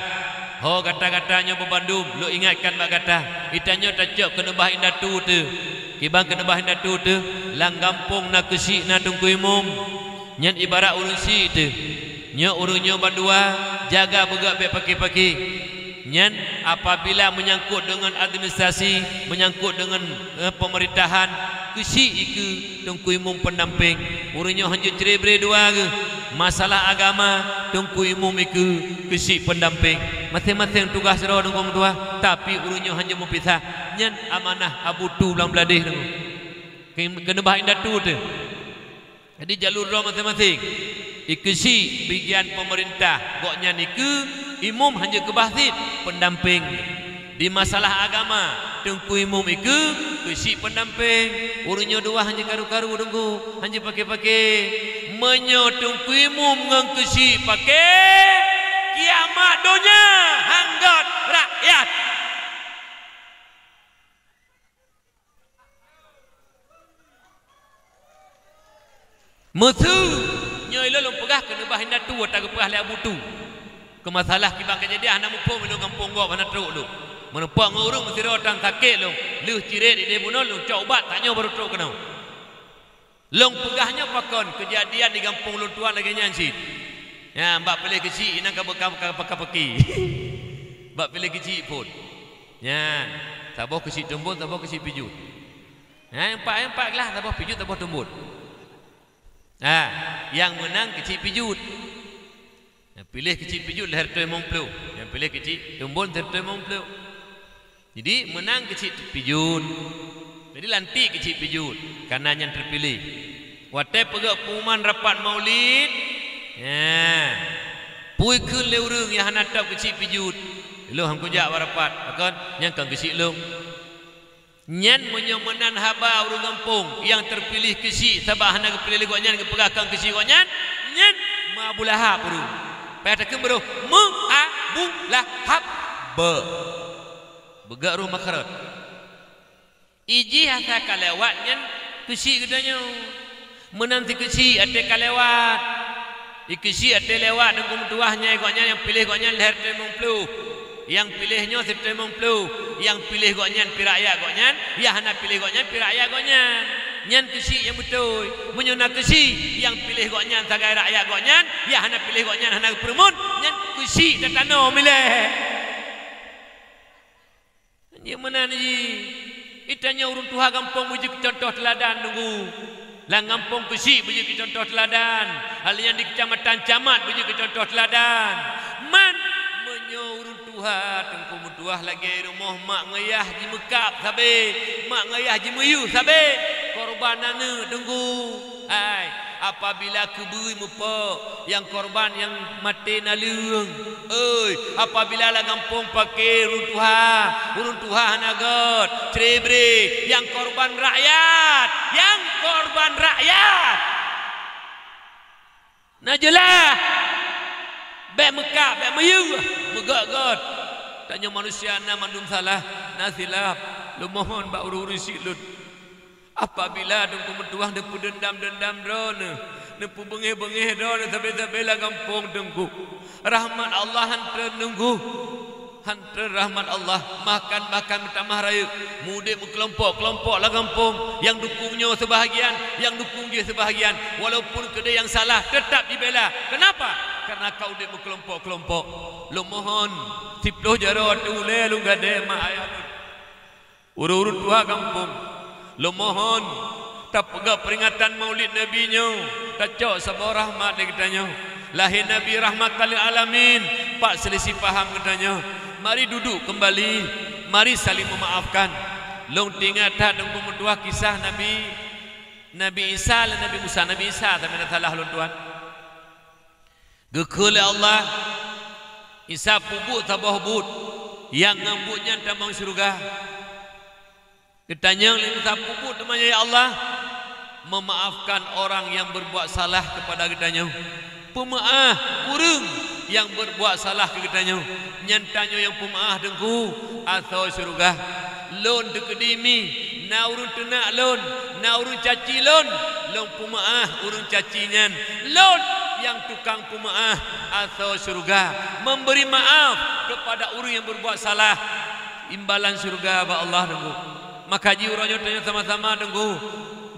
ho kata-katanya berbandum lu ingatkan bak kata itanyo tajak kenebah indatu tu kibang kenebah indatu tu lang kampung nak kesik na tungku imum nyan ibarat urusi tu nyo urunyo bandua jaga begak be pagi-pagi nyan apabila menyangkut dengan administrasi menyangkut dengan pemerintahan kesik iku tungku imum pendamping urunyo hanjut cerebre dua ke masalah agama tungku imum iku kesik pendamping masing-masing tugas roh dengkong dua tapi urunyo hanya mempisah nyan amanah Abu Tu ulang beladih kena bahain datu tu jadi jalur roh masing-masing ikesi bagian pemerintah goknya niku imum hanya kebasit pendamping di masalah agama tungku imum iku kesik pendamping urunyo dua hanya karu-karu dengku hanya pakai-pakai menyo tungku imum ngang kesik pakai kiamat dunia hanggat rakyat mutu nyoi lo pegah kena bahin datu tak pegah le Abu Tu ke masalah kibang kejadian nak mumpung lu kampung gua mana teruk lu menepang urung mesti rotang sakit lu lu cirit di bunuh lu cok ubat tanya baru teruk kena long pegahnya pakon kejadian di kampung lu tuan lagi nyansi ya mbak pilih kecil inang kapaki mbak pilih kecil pun ya tabah kecil tumbut tabah kecil pijut ya empat lah tabah pijut tabah tumbut yang menang kecil pijut yang pilih kecil pijut leher tu emang peluk yang pilih kecil tumbut leher tu emang peluk jadi menang kecil pijut jadi lantik kecil pijut karena yang terpilih watai pegak pengumuman rapat maulid ya pui kun le urang yang hanatap kecil pijut lu hang kujak warapat akan yang kang kecil lu nyan menyomanan haba urang kampung yang terpilih kecil sabah hana kepilih gua nyan kepegakang kecil gua nyan ma Abu Lahab urang patakeun bro mu Abu Lahab begak rumah karat iji hasa kalewat nyan kecil gedanya menanti kecil ate kalewat ikisi ate lewat dengan tuahnya goknya yang pilih goknya leher temong pelu yang pilihnya temong pelu yang pilih goknya pirakyat goknya ya hana pilih goknya pirakyat goknya nyan kesi yang betul menyuna kesi yang pilih goknya sebagai rakyat goknya ya hana pilih goknya hana permun nyan kesi tetano milih yang mana ni itanya urun tuha kampung muji contoh teladan tunggu lang kampung kesi begitu contoh teladan hal yang di kecamatan Camat begitu contoh teladan man nyo urun Tuhan tengku mutuah lagi rumah mak ngayah di Mekap sabe, mak ngayah di Meyu sabe, korbanane tengku. Hai, apabila kebui mupo yang korban yang mati nalung. Apabila la gampung pakai urun Tuhan agot, cerebre yang korban rakyat, Najelah Bek Mekah, bek Meyu, megak-got. Tanya manusia na mandum salah, na silap. Lu mohon bak urus silud. Apabila dengku mentuah depu dendam-dendam drone, depu bengih-bengih drone sampai-sampai lah kampung dengku. Rahmat Allah hantar nunggu. Hantar rahmat Allah makan minta mahraya mudik berkelompok-kelompok lah kampung yang dukungnya sebahagian, yang dukung dia sebahagian, walaupun kedai yang salah tetap dibela. Kenapa? Karena kau dia berkelompok-kelompok. Lu mohon 10 jara tu le lu gade mak ayah urut tua kampung. Lu mohon tak pegak peringatan Maulid Nabi nyo, tak cok sabar rahmat dia katanya. Lahir Nabi rahmatan lil alamin, pak selisih faham katanya. Mari duduk kembali, mari saling memaafkan. Long tingat tak dengku mendua kisah Nabi Isa dan Nabi Musa. Nabi Isa tapi nak salah lon tuan. Gekul Allah Isa pubut tabah but yang ngambutnya tamang surga. Ketanya oleh Isa pubut namanya ya Allah memaafkan orang yang berbuat salah kepada kitanya. Pemaaf urang yang berbuat salah ke kitanya. Nyantanya yang pemaaf dengku atau surga. Lon dekedimi na urun tenak lon, na urun caci lon, lon pemaaf urun cacinyan. Lon yang tukang pemaaf atau surga. Memberi maaf kepada orang yang berbuat salah, imbalan surga ba Allah dengku. Maka ji urangnya tanya sama-sama dengku.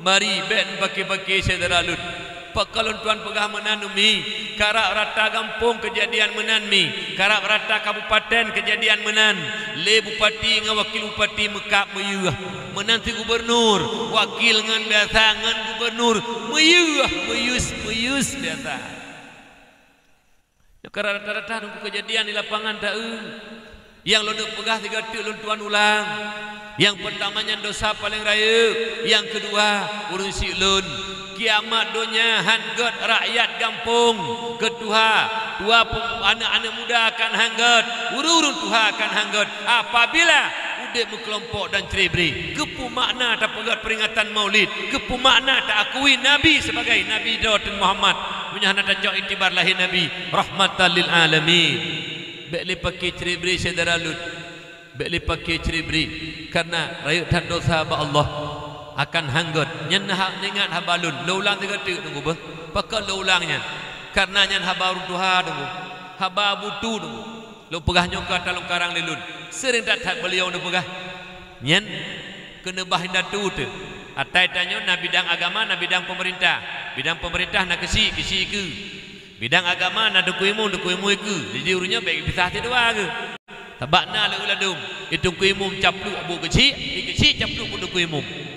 Mari ben pakai-pakai saudara lut. Pakalon tuan pegah menanumi karak rata kampung kejadian menanmi, karak rata kabupaten kejadian menan. Le bupati dengan wakil bupati Mekap Meyu menanti gubernur, wakil dengan biasa dengan gubernur Meyus biasa. Karak rata-rata nunggu kejadian di lapangan tak yang lo nak pegah 3 tik lo tuan ulang. Yang pertamanya dosa paling raya, yang kedua urun silun. Kiamat dunia hanggat rakyat kampung. Kedua, anak-anak muda akan hanggat, urun Tuhan akan hanggat. Apabila udah berkelompok dan cerebri, kepu makna tak pegat peringatan Maulid, kepu makna tak akui Nabi sebagai Nabi Dawud Muhammad. Punya anak tak jauh itibar lahir Nabi rahmatan lil alamin. Baiklah pakai cerebri saudara lut. Baiklah pakai cerebri karena rakyat tak dosa ba Allah akan hanggot nyen ingat habalun lo ulang 3 tik tunggu bah pakal lo ulangnya karena nyen habaru Tuhan tunggu haba butu tunggu lo pegah nyoka dalam karang lelun sering tak beliau no pegah nyen kena bahinda tu tu atai tanyo na bidang agama na bidang pemerintah na kesi ke bidang agama na dukuimu ke jadi urunya baik pisah ti dua ke tabakna le uladum itu kuimu capluk bu kecil capluk bu dukuimu.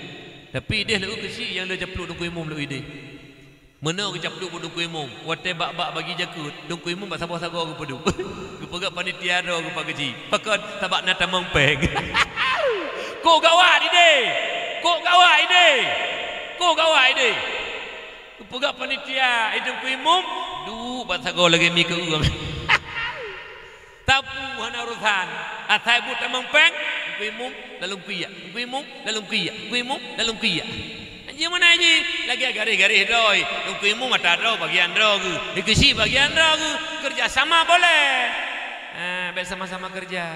Tapi dia lalu kecil yang dia capluk dengku imum lalu ide. Mana ke capluk dengku imum? Watai bak-bak bagi jakut dengku imum bak sabah-sabah ke pedu. Ke pegak panitia ro ke pak kecil. Pakon tabak na tamang peng. Ko gawat ide. Ke pegak panitia dengku imum du bak sago lagi mi ke urang. Tapu hana urusan. Atai but tamang peng kuimum dalam kuiya anjing mana anjing lagi garis-garis doi kuimum mata ro bagian ro ke dikisi bagian ro kerja sama boleh baik sama-sama kerja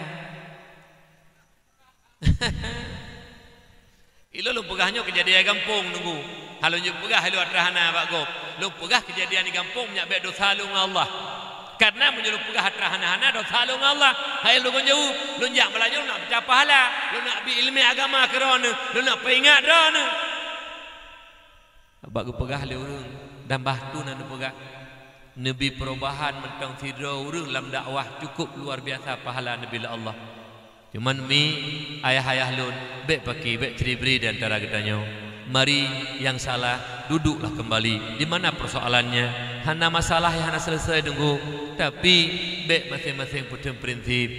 ilo lu pegahnya kejadian kampung nunggu halu nyu pegah halu atrahana pak gop lu pegah kejadian di kampung nyak baik dosa lu Allah. Karena menyuruh pegah hatra-hana dosa lu Allah. Hai lu jauh, lu jak belajar nak baca pahala, lu nak bi ilmu agama kerana, lu nak peringat kerana. Abak pegah le urang dan bahtu nan pegah. Nabi perubahan mentang tidro urang dalam dakwah cukup luar biasa pahala Nabi Allah. Cuman mi ayah-ayah lu baik pakai baik ceribri di antara kitanya. Mari yang salah duduklah kembali. Di mana persoalannya? hana masalah yang hana selesai tunggu. Tapi bek masing-masing punya prinsip.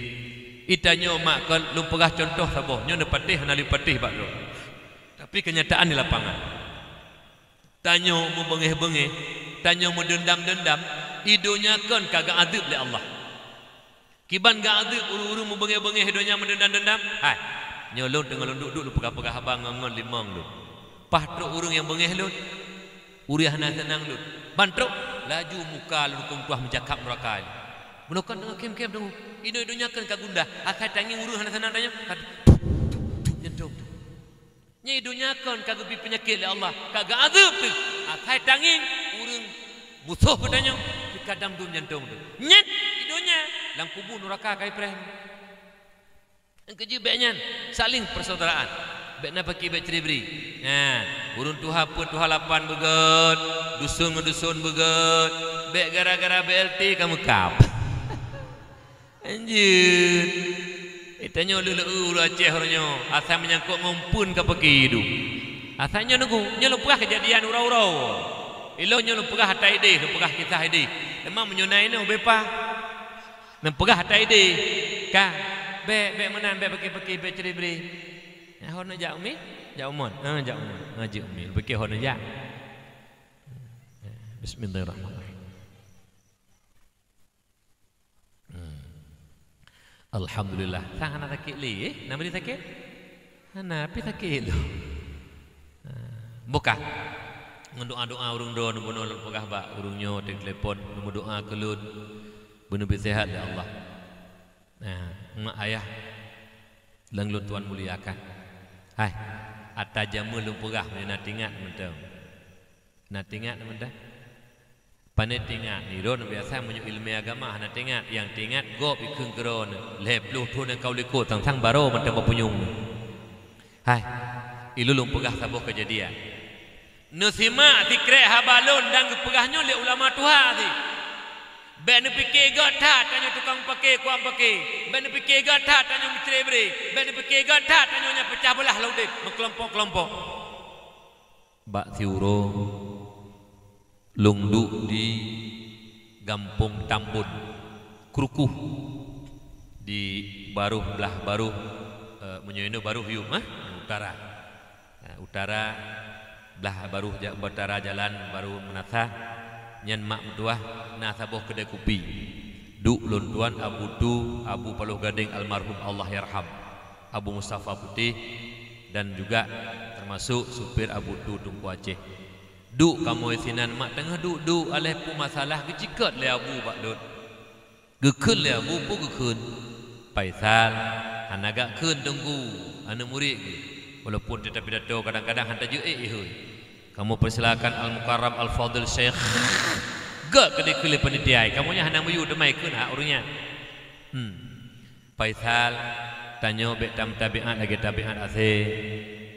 Itanya mak kan lumpagah contoh saboh. Nyo nepatih hana lipatih bak do. Tapi kenyataan di lapangan. Tanyo mu bengeh-bengeh, tanyo mu dendam-dendam, idonya kan kagak adib oleh Allah. Kiban gak adib uru-uru mu bengeh-bengeh idonya mendendam-dendam. Hai, nyolong tengah duduk lu pegah-pegah abang ngon limang lu. Patruk urung yang bengeh lu. Uriah na tenang lu. Bantruk laju muka lu kum tuah menjakap neraka. Menukan dengan kem-kem tunggu. Ido-idonya kan kagundah. Akai tangi urung hana tenang tanya. Nyentuh. Nya idonya kan kagak penyakit oleh Allah. Kagak azab tu. Akai tangi urung musuh katanya. Kadang tu nyentuh tu. Nyet idonya lang kubur neraka kai preh. Engkeje beknya saling persaudaraan. Bekna pakai bek ceribri. Nah, urun tuha pun tuha lapan beget, dusun beget. Bek gara-gara BLT kamu kap. Anjir. Itanya lulu Aceh orangnya. Asal menyangkut ngumpun ke pakai hidup. Asalnya nunggu, nyelupah kejadian urau-urau. Ilo nyelupah hatai deh, nyelupah kisah deh. Emang menyunai ni bepa. Nyelupah hatai deh. Kah, bek menan bek pakai bek ceribri. Hon ajak umi, ajak umon. Ajak umon, ngajak umi. Pakai hon ajak. Bismillahirrahmanirrahim. Alhamdulillah. Sang anak sakit li, nama dia sakit? Anak pi sakit lu. Buka. Mendoa-doa urung do nu bono pegah bak urungnya teng telefon nu doa kelut. Bener sehat ya Allah. Nah, mak ayah lang lu tuan muliakan. Hai, ata jamu lu pegah na tingat mentem. Na tingat mentem. Pane tingat ni ron biasa menyu ilmu agama hana tingat yang tingat gop ikeng keron lep lu tu nang kau liko tang baro mentem bapunyung. Hai, ilu lu pegah sabuh kejadian. Nusima tikrek habalon dan pegahnya le ulama tuha si. Ben fikir gatha tanya tukang pakai kuam pakai. Ben fikir gatha tanya mitrebre. Ben fikir gatha tanya pecah belah laudik berkelompok-kelompok. Bak Tiuro lungdu di Gampung Tambun Krukuh di Baruh belah Baruh menyoino Baruh Yum utara. Utara belah Baruh utara jalan Baruh Menatah. Nyan mak mentua nah sabuh kedai kopi duk lun tuan Abu Paluh Gading almarhum Allah yarham Abu Mustafa Putih dan juga termasuk supir Abu Tu Tungku Aceh duk kamu isinan mak tengah duk alih pu masalah kecikat le Abu bak dut gekun le Abu pu gekun Faisal anaga kun tunggu anu murid walaupun tetapi dato kadang-kadang hantar je heuy. Kamu persilakan Al-Mukarram Al-Fadil Syekh. Gak kedai kulit panitia. Kamu nya hendak mayu demai kun hak urungnya. Faisal tanya bek tam tabiat lagi tabiat ase.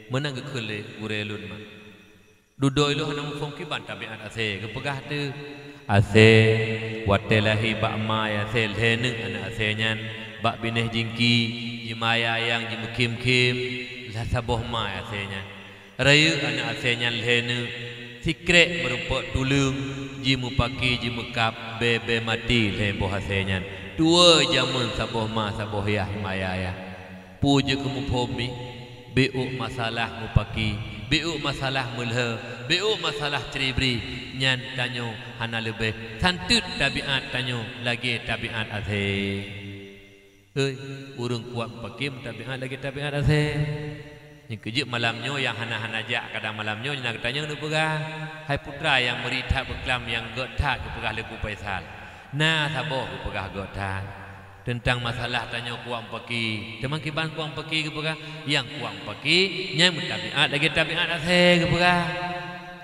Menang ke kulit urelun mak. Dudoi lu hendak mufong kiban tabiat ase. Kepegah tu ase watelahi bak ma ya sel heneng anak ase nyan bak bineh jingki jimaya yang jimukim-kim la saboh ma ya ase nyan. Raya anak asalnya lehena sikret merupakan tulung jimu paki jimu kap bebe mati lemboh hasilnya dua jaman saboh ma saboh yah maya ya puja kamu pomi beuk masalah mu paki beuk masalah mulha beuk masalah ceribri nyan tanyo hana lebih santut tabiat tanyo lagi tabiat azhe urung kuat paki tabiat lagi tabiat azhe. Yang kejip malamnya yang hana-hana jak kadang malamnya nak tanya nu pegah hai putra yang merita beklam yang gotha ke pegah leku Faisal nah saboh ke pegah gotha tentang masalah tanya kuang peki teman kiban kuang peki ke pegah yang kuang peki nya mutabiat lagi tabiat ase ke pegah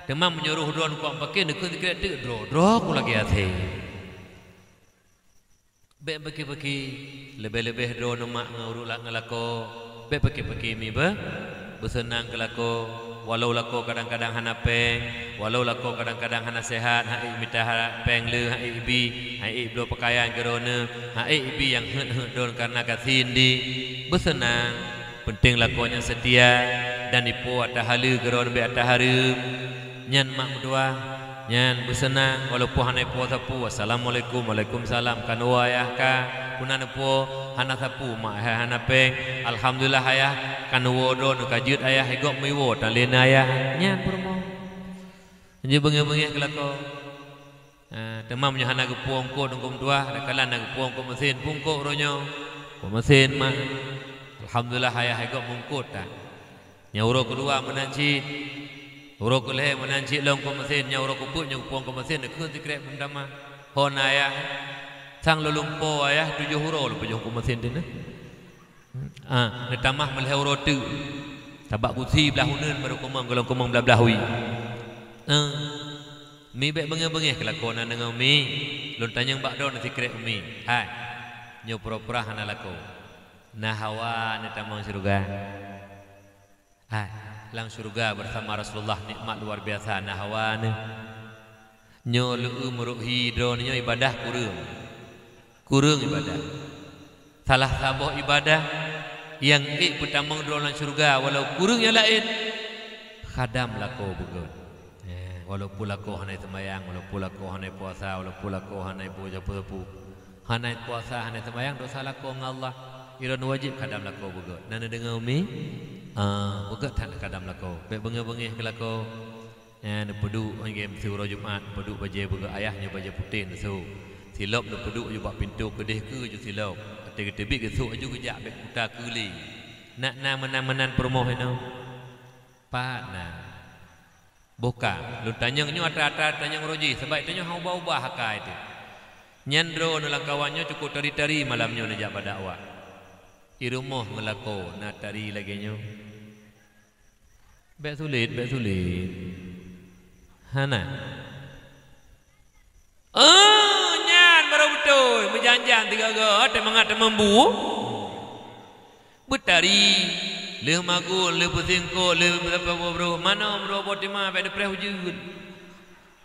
teman menyuruh don kuang peki nekun tikret tu dro ku lagi ase be peki lebih-lebih do mak nguruk ngalako be peki mi ba bersenang kelako walau lako kadang-kadang hana peng walau lako kadang-kadang hana sehat hai minta peng le hai ibi hai iblo pakaian kerona hai ibi yang don karena kasin di bersenang penting lakonya setia dan ipo atahalu kerona be ataharu nyan mak dua Nyan bersenang walaupun hanai po sapu assalamualaikum waalaikumsalam kan ayah ka kunan po hana sapu mak hana peng alhamdulillah ayah kan wodo nu kajut ayah igok miwo tan len ayah nyan permo je bengi-bengi kelako temam nya hana gepuong ko dengkom tua dakalan na gepuong ko mesin pungko ronyo ko mesin mak alhamdulillah ayah igok mungkut ta nyauro kedua menanci urok leh menanci long ko mesin nya urok kuput nya puang ko mesin de kun tikrek pendama hon ayah sang lolumpo ayah 7 huro lu pejong ko mesin din ne tamah meleh uro tu tabak kusi belah huneun baru komang golong komang belah hui mi bek bengeh-bengeh kelakonan dengan mi lon tanyang bak don tikrek mi hai nyo pura-pura hana lako nah hawa ne tamang surga hai lang surga bersama Rasulullah nikmat luar biasa nah hawan nyo leu muruk hidro nyo ibadah kurang ibadah salah saboh ibadah yang pertama dalam surga walau kurang yang lain khadam lako begon walaupun lako hanai sembahyang walaupun lako hanai puasa walaupun lako hanai puja-puja hanai puasa hanai sembahyang dosa lako ngallah iron wajib khadam lako begon nana dengar umi begat tak kadam lako baik bengah-bengah ke lako ne pedu ngem suro Jumaat pedu baje begat ayahnya baje putih so silop ne pedu ju bak pintu kedih ke ju silop tebik ke so ju gejak bek kuta kuli nak na menan permoh eno pat na boka lu tanyang nyo ata-ata tanyang roji sebab tanya hau ubah hakai tu nyandro ne langkawannya cukup tari-tari malamnya nejak pada awak di rumah ngelako nak tari lagi nyo bek sulit hana nyan baru betul berjanjang 3 ga temangat membu betari leh magul leh pesingko leh berapa bro mana bro botima bek depreh wujud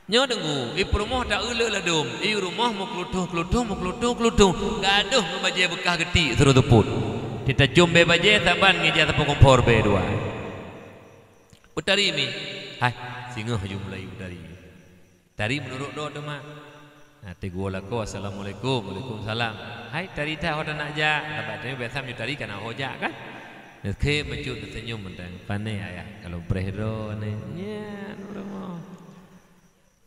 nyo dengu i perumoh tak ule ladum i rumah mau kelutuh gaduh membaje bekah getik suruh teput kita jumbe baje taban ngeja tepung kompor be dua utari mi hai singoh jumlai utari tari menurut do mak teguh lako assalamualaikum waalaikumsalam hai tari ta hoda nak ja dapat tanya biasa mi tari kana hoja kan ke mecut senyum mentang pane ayah kalau brehdo ne nya nurmo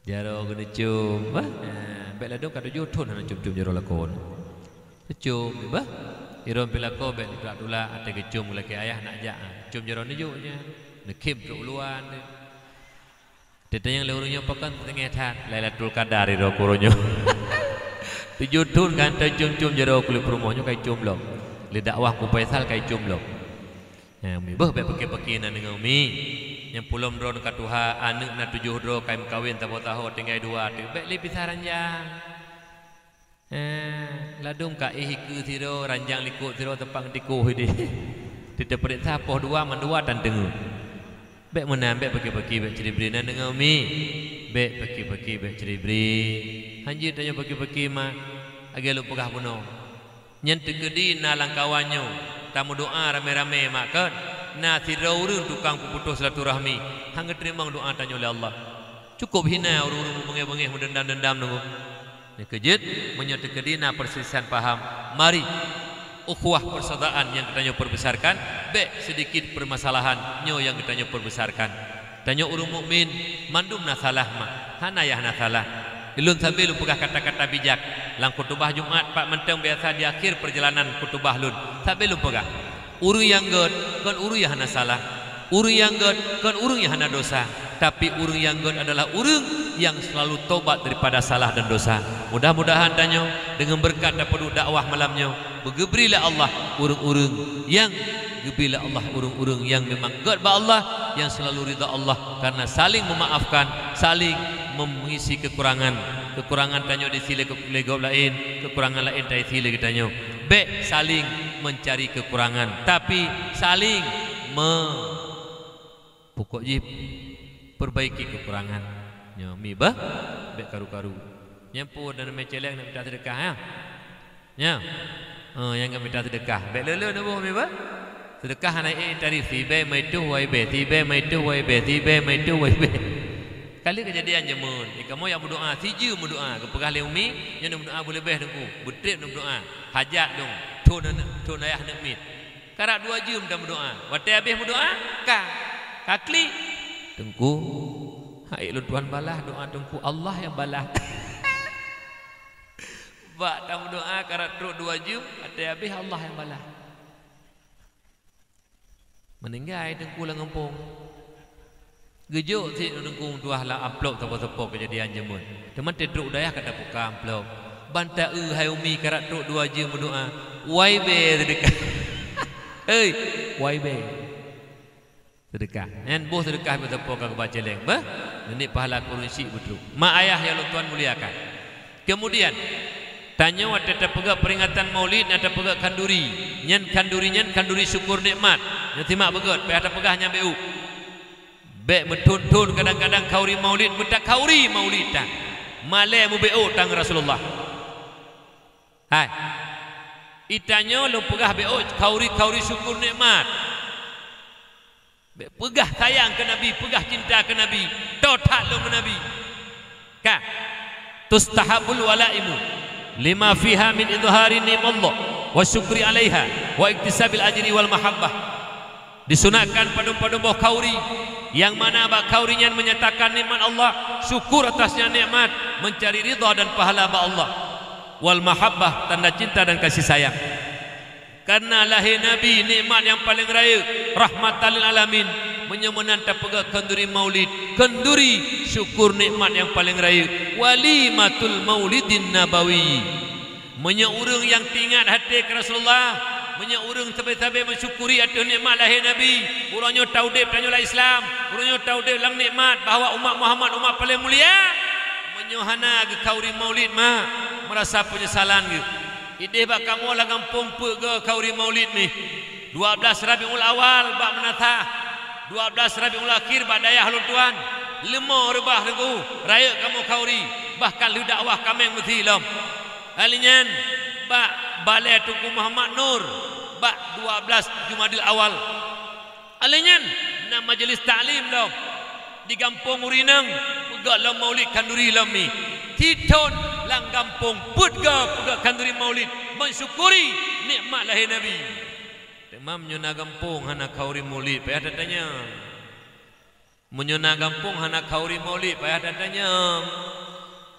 jaro gede cum bah bek ladung kado jutun hana cum-cum jaro lakon cum bah iron pilako bek dula ate ke cum laki ayah nak ja cum jaro ni juk nya nekim ke uluan dia yang leurunya pakan tengah tan Lailatul Qadar ro kuronyo tujutun kan cum-cum jaro kulit rumahnya kai cum lom li dakwah ku Faisal kai cum lom mi beh bek peke-peke na dengan mi yang pulom dron katuha anak na 7 dro kai kawin tahu tinggal 2 bek li pisah ranjang ladung ka ihiku siro ranjang likut siro tepang tiku hidi tidak perintah poh 2 mendua dan dengu bek menam bek peke-peke bek ceribri na dengan mi bek peke-peke bek ceribri hanji tanya peke-peke mak age lu pegah puno nyen tegedi na langkawannya tamu doa rame-rame mak kan na siro urun tukang putus silaturahmi hang terima doa tanya oleh Allah cukup hina urun bengeh-bengeh mendendam-dendam nunggu ni kejut menyatu kedina persisian paham mari ukhuwah persaudaraan yang kita perbesarkan be sedikit permasalahan nyo yang kita perbesarkan tanya urung mukmin mandum na salah mak hanayah na salah ilun sambil pegah kata-kata bijak lang khutbah Jumat pak menteng biasa di akhir perjalanan khutbah lun sambil pegah uru yang god kan uru yang hana salah uru yang god kan uru yang hana dosa tapi urung yang god adalah urung yang selalu tobat daripada salah dan dosa. Mudah-mudahan danyo dengan berkat dapat dakwah malamnya bergebrilah Allah urung-urung yang gebrilah Allah urung-urung yang memang god ba Allah yang selalu ridha Allah karena saling memaafkan, saling mengisi kekurangan danyo di sila legop lain, kekurangan lain tai sila danyo. Be saling mencari kekurangan tapi saling pokok jip perbaiki kekurangan nya mibah bek karu-karu nyampu dan meceleng nak minta sedekah ya nya yang nak minta sedekah bek lele nabo mibah sedekah naik tarif tibe maitu wai be tibe maitu wai be tibe maitu wai be Kali kejadian jemun, kamu yang berdoa, tiju berdoa, kepegah leumi, yang berdoa boleh lebih dengku, betrip berdoa, hajat dong, tun ayah nak mit. Karak 2 jam dah berdoa, waktu habis berdoa, kakli, dengku, hai lu Tuhan balah doa dengku, Allah yang balah. Bak dah berdoa, karak teruk 2 jam, waktu habis Allah yang balah. Meninggal dengku lah ngempung. Gejuk si dengku tuah lah upload tepuk-tepuk kejadian jemun. Teman teruk dayah kata buka upload. Banta hai umi karat teruk 2 jam berdoa. YB sedekah. Hei, YB. Sedekah. Nen boh sedekah bertepuk ke baca leng. Bah, ini pahala kurunsi betul. Mak ayah yang Tuhan muliakan. Kemudian tanya waktu terpegak peringatan Maulid ada pegak kanduri. Nyen kanduri syukur nikmat. Yang timak begut, pihak terpegahnya BU. Bek bertun-tun kadang-kadang kauri Maulid, betak kauri Maulid tang. Malai mu BU tang Rasulullah. Hai. Itanya lu pegah BU kauri syukur nikmat. Bek pegah sayang ke Nabi, pegah cinta ke Nabi. Total lu ke Nabi. Ka. Tustahabul walaimu lima fiha min idhari ni'mallah wa syukri 'alaiha wa iktisabil ajri wal mahabbah. Disunatkan padu-padu boh kauri yang mana bak kaurinya menyatakan nikmat Allah, syukur atasnya nikmat, mencari ridha dan pahala ba Allah, wal mahabbah tanda cinta dan kasih sayang. Karena lahir Nabi nikmat yang paling raya, rahmatan lil alamin, menyemenan terpegak kenduri Maulid, kenduri syukur nikmat yang paling raya, walimatul maulidin nabawi, menyeurung yang tingat hati ke Rasulullah, menyeurung tabe-tabe mensyukuri atas nikmat lahir Nabi. Urangnya tahu dia tanyalah Islam, urangnya tahu dia lang nikmat bahawa umat Muhammad umat paling mulia. Menyohana ke kauri Maulid mah merasa penyesalan ke. Ide bak kamu lah kampung pe ke kauri Maulid ni. 12 Rabiul Awal bak menatah. 12 Rabiul Akhir bak dayah lu Tuan. Lemo rebah deku raya kamu kauri. Bahkan lu dakwah kameng mesti lam. Alinyan bak balai Tuku Muhammad Nur bak 12 Jumadil Awal. Alinyan na majlis ta'lim lam di kampung Urinang pegak lam Maulid kanduri lam ni. Titon lang kampung pegak kanduri Maulid mensyukuri nikmat lahir Nabi. Temam nyona kampung hana kauri Maulid payah datanya. Menyona kampung hana kauri Maulid payah datanya.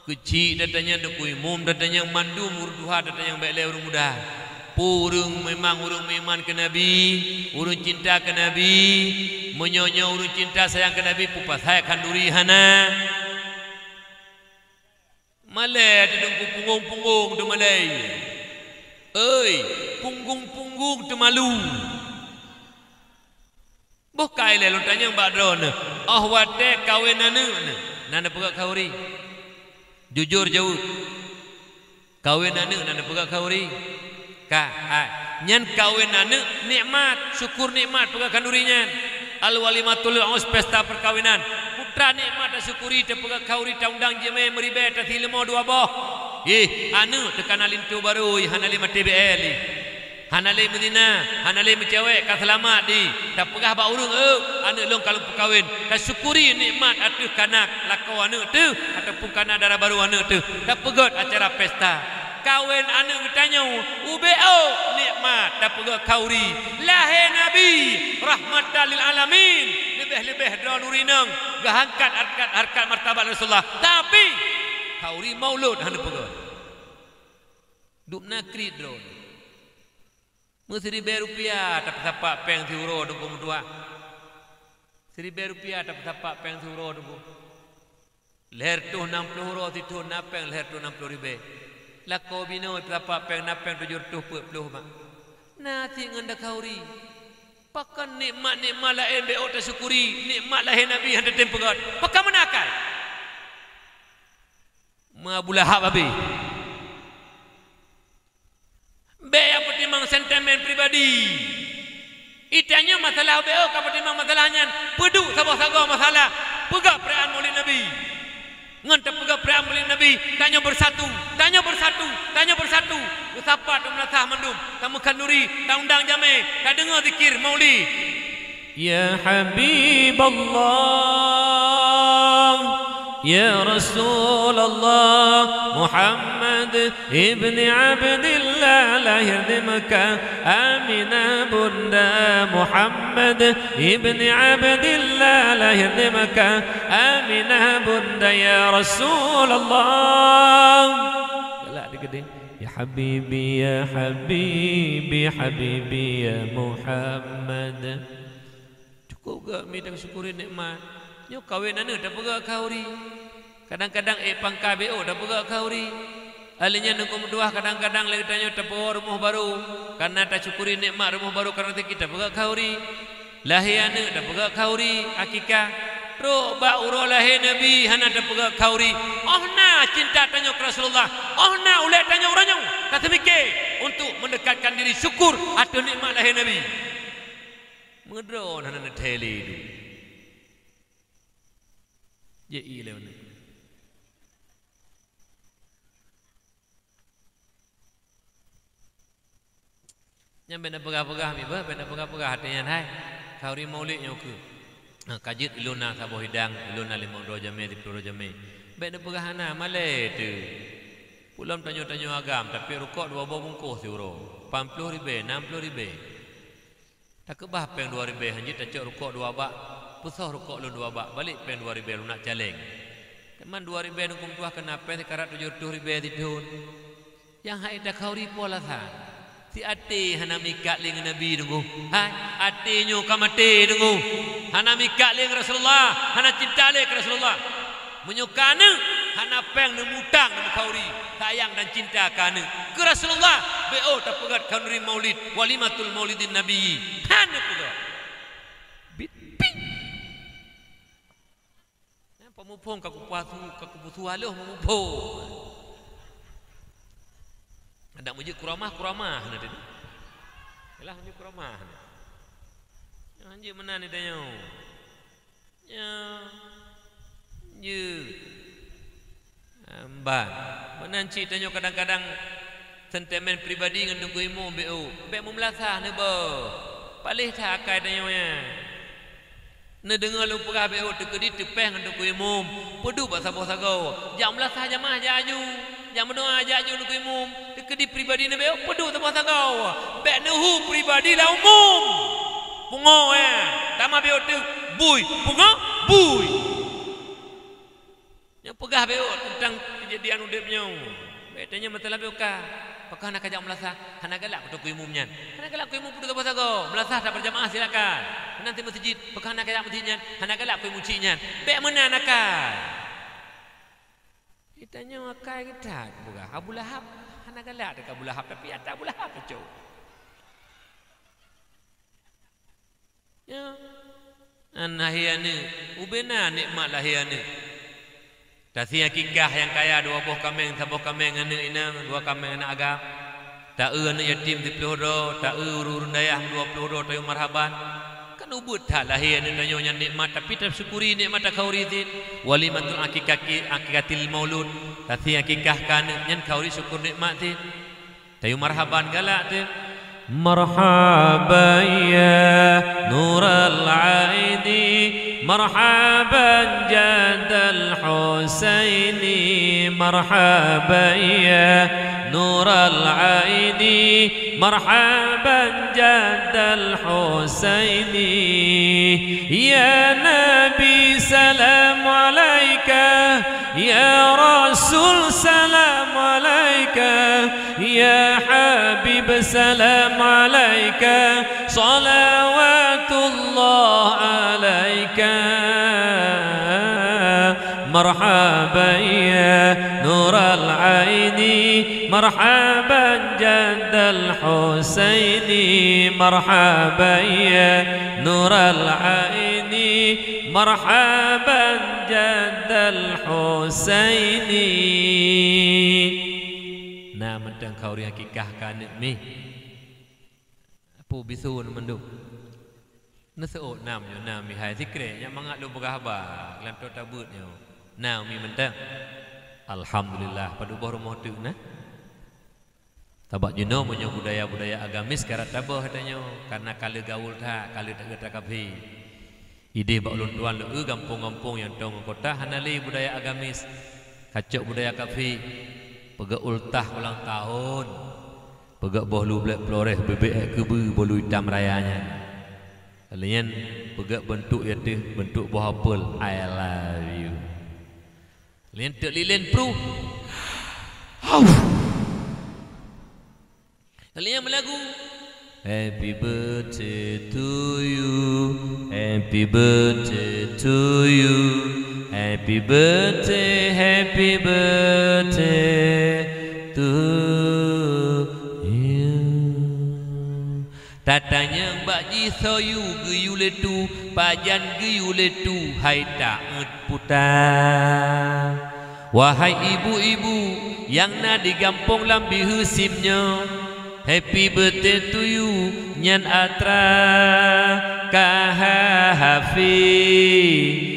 Kecil datanya dekui mum datanya mandum urduha datanya baik le urang muda. Urang memang urang meman ke Nabi, urang cinta ke Nabi, menyonya urang cinta sayang ke Nabi pupas hai kanduri hana. Malai di dengku punggung-punggung tu malai. Oi, punggung-punggung tu malu. Boh kai le lontanya mbak dron. Wate kawin nana pegak kauri. Jujur jauh. Kawin nana pegak kauri. Nyan kawin nikmat, syukur nikmat pegak kandurinya. Al walimatul aus pesta perkawinan. Putra nikmat dan syukuri tepegak kauri taundang jeme meribe tathilmo 2 boh. Tekan alim tu baru hanali mati BL. Hanali Medina, hanali mencewek ka selamat di. Tak pegah ba urang long kalau perkawin. Tak syukuri nikmat atuh kanak lakau anak tu ataupun kana darah baru anak tu. Tak pegot acara pesta. Kawin anak bertanya UBO nikmat tak pegak kauri lahir Nabi rahmatan lil alamin lebih-lebih dra nurinang gahangkat harkat martabat Rasulullah tapi kauri maulud hana pegak duk nakri dra mesti rupiah tak tapak peng tiuro duk mudua Rp1,000 tak tapak peng tiuro duk leher tu 60 euro titu napeng leher tu 60 ribu lakau bino tapak peng napeng 700 mak nati nganda kauri pakan nikmat-nikmat lain BO tersyukuri nikmat lahir Nabi yang tetap pegat pakan menakai mabulahab habis be yang pertimbang sentimen pribadi itanya masalah BO kau pertimbang masalahnya peduk sabah-sabah masalah pegak perayaan Maulid Nabi ngantar pegak perayaan Maulid Nabi tanya bersatu siapa tu menasah mandum kamu kanduri tak undang jame tak dengar zikir Maulid ya Habib Allah يا رسول الله محمد ابن عبد الله لا يهدمك آمنة بندا محمد ابن عبد الله لا يهدمك آمنة بندا يا رسول الله يا حبيبي يا حبيبي حبيبي يا محمد. Cukup ke minta syukuri nikmat? Nyo kawin anu dah pegak kauri. Kadang-kadang pangka BO dah pegak kauri. Alinya nunggu dua kadang-kadang lagi tanya tepo rumah baru karena tak syukuri nikmat rumah baru karena kita pegak kauri. Lahir anu dah pegak kauri akikah. Ro ba uro lahir Nabi hana dah pegak kauri. Oh na cinta tanya ke Rasulullah. Oh na ulai tanya orangnya. Kata mikir untuk mendekatkan diri syukur atau nikmat lahir Nabi. Mengedron hana teli itu. Ya iya lewat. Yang benar pegah-pegah mi bah, benar pegah-pegah hatinya hai. Kauri maulid nyoku. Kajit iluna saboh hidang, iluna 5 jame, 10 jame. Benar pegahana malai tu. Pulang tanyo-tanyo agam tapi rukuk 2 bungkus euro. 40 ribu, 60 ribu. Tak kebah peng 2 ribu, hanya tak cok rukuk 2 bak. Pusah rukuk lu 2 bak balik pen 2000 lu nak caleng. Teman 2000 nukum tuah kenapa sekarat 70.000 tidun. Yang hai dah kauri pola than. Si ati hana mikat ling Nabi nunggu. Hai ati nyu kamati nunggu. Hana mikat ling Rasulullah, hana cinta ling Rasulullah. Menyukana hana peng nemutang nemu kauri. Sayang dan cinta kana ke Rasulullah. BO tak pegat kauri maulid, walimatul maulidin Nabi. Hana pegat. Pemupung kakuputu aluh memupung. Ada muji kuramah nanti. Yalah muji kuramah. Anji mana ni tanya? Ya. Amban. Menanci tanya kadang-kadang sentimen pribadi dengan tunggu imu BO. Bek memelasah ni bo. Palih tak akai tanya ya. Ne dengar lu pegah BO tekedi tepeh dengan tunggu imum. Pedu bahasa bosago. Jam melasah jamah jaju. Jam mendoa jaju tunggu imum. Tekedi pribadi ne BO pedu bahasa bosago. Bek nehu pribadi lah umum. Pungo Tama BO tu bui, pungo bui. Yang pegah BO tentang kejadian udipnya. Bek tanya masalah BO ka. Apakah nak ajak melasah? Hana galak untuk imumnya. Hana galak imum pedu bahasa bosago. Melasah tak berjamaah silakan. Nanti masjid, apakah nak ajak masjidnya? Hana galak imucinya. Bek mana nakal? Kita nyo akai kita buka Abu Lahab. Hana galak dekat Abu Lahab tapi ada Abu Lahab kecau. Ya. Anahiane ubena nikmat lahiane. Tasi akikah yang kaya 2 buah kambing, 3 buah kambing anak ina, 2 kambing anak agam. Tak anak yatim 10 ro, tak urun dayah 20 ro tayu marhaban. Kan ubud tak lahir ni tanyonya nikmat tapi tak syukuri nikmat tak kauri tin. Walimatul akikatil maulud. Tasi akikah kan nyen kauri syukur nikmat tin. Tayu marhaban galak tin. مرحبا يا نور العين مرحبا جد الحسين مرحبا يا نور العين مرحبا جد الحسين يا نبي سلام عليك يا رسول سلام عليك يا حبيب سلام عليك صلوات الله عليك مرحبا يا نور العين مرحبا جد الحسين مرحبا يا نور العين مرحبا جد الحسين. Nah mentang kau yang kikahkan mi apa bisu menduk nasoo nam yo nam mi hai zikre yang mangat lu berahaba lan to tabut yo nah mi mentang alhamdulillah pada rumah tu nah tabak jenuh punya budaya-budaya agamis karat tabah katanya karena kala gaul tak kala tak kapi Ide bak ulun tuan le kampung-kampung yang tong kota hanali budaya agamis. Kacok budaya kafi. Pegak ultah ulang tahun. Pegak bohlu black flores bebek kebu bolu hitam rayanya. Kalian pegak bentuk ya tu bentuk buah apel. I love you. Kalian tak lilin pru. Kalian melagu. Happy birthday to you. Happy birthday to you. Happy birthday, happy birthday to you. Tatanya Mbak Ji soyu geyu letu, pajan geyu letu, hai taat puta. Wahai ibu-ibu yang na di kampung lambi husimnya, happy birthday to you, nyan atra kahafi.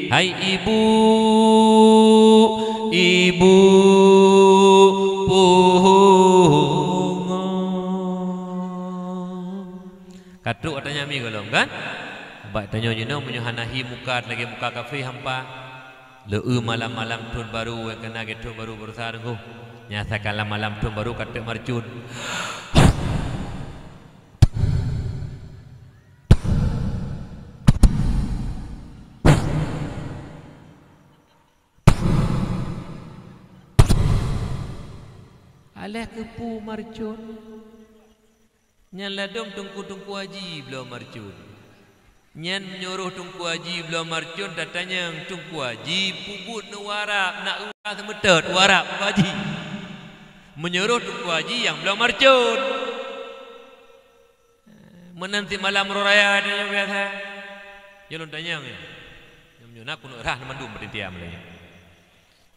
Hai ibu, ibu pungo. Katruk katanya mi golong kan? Bak tanya nyena menyuhanahi muka lagi muka kafe hampa. Leu malam-malam tahun baru kena ke tahun baru berusaha dengu. Nyatakan malam tahun baru kata marcun. Alah kepu marcun. Nyan ladong tungku-tungku haji belum marcun. Nyan menyuruh tungku haji belum marcun datanya tungku haji pubut na warap nak urah semetet warap haji. Menyuruh tungku haji yang belum marcun. Menanti malam raya dia biasa. Jalan tanya ya. Nyuna kuno rah mandum beritiam lagi.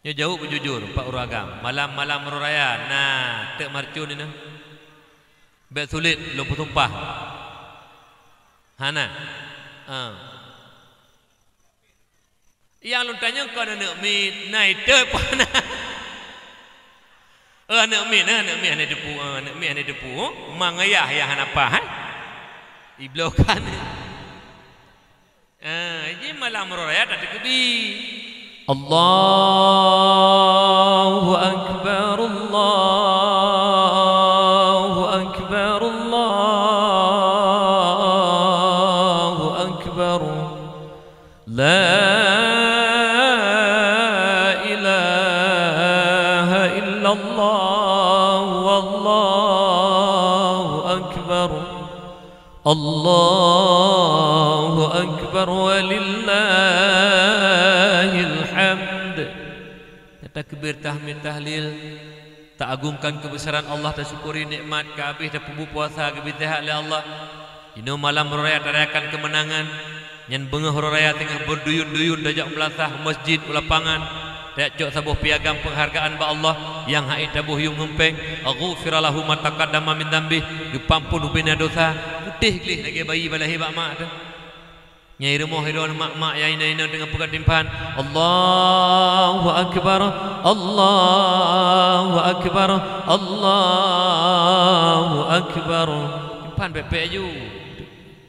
Ya jauh berjujur Pak Uragam. Malam-malam raya nah tek marcun ini. Bet sulit lumpur tumpah. Hana. Yang lu tanya kau nak mi naik tek pana. Nak mi ane depu, nak mi ane depu. Mangayah ya hanapa han? Iblokan. Ini malam raya tak terkebi. Allahu Akbar, Allahu Akbar, Allahu Akbar. La ilaha illallah, wallahu akbar. Allahu Akbar walillahil hamd. Takbir, tahmid, tahlil, tak agungkan kebesaran Allah, tak syukuri nikmat kabeh, tak pubu puasa kebitahan oleh Allah. Ino malam raya terayakan kemenangan. Yang bengah raya tengah berduyun-duyun dajak melasah masjid lapangan. Tak cok sabuh piagam penghargaan ba Allah yang haid tabuh yung ngempeng. Aghfiralahu ma taqaddama min dambih, dipampun ubina dosa. Putih glih lagi bayi balahi bak mak tu. Nyai rumah hidon mak-mak yang ina dengan pekat timpan. Allahu Akbar, Allahu Akbar, Allahu Akbar. Timpan bebek ju.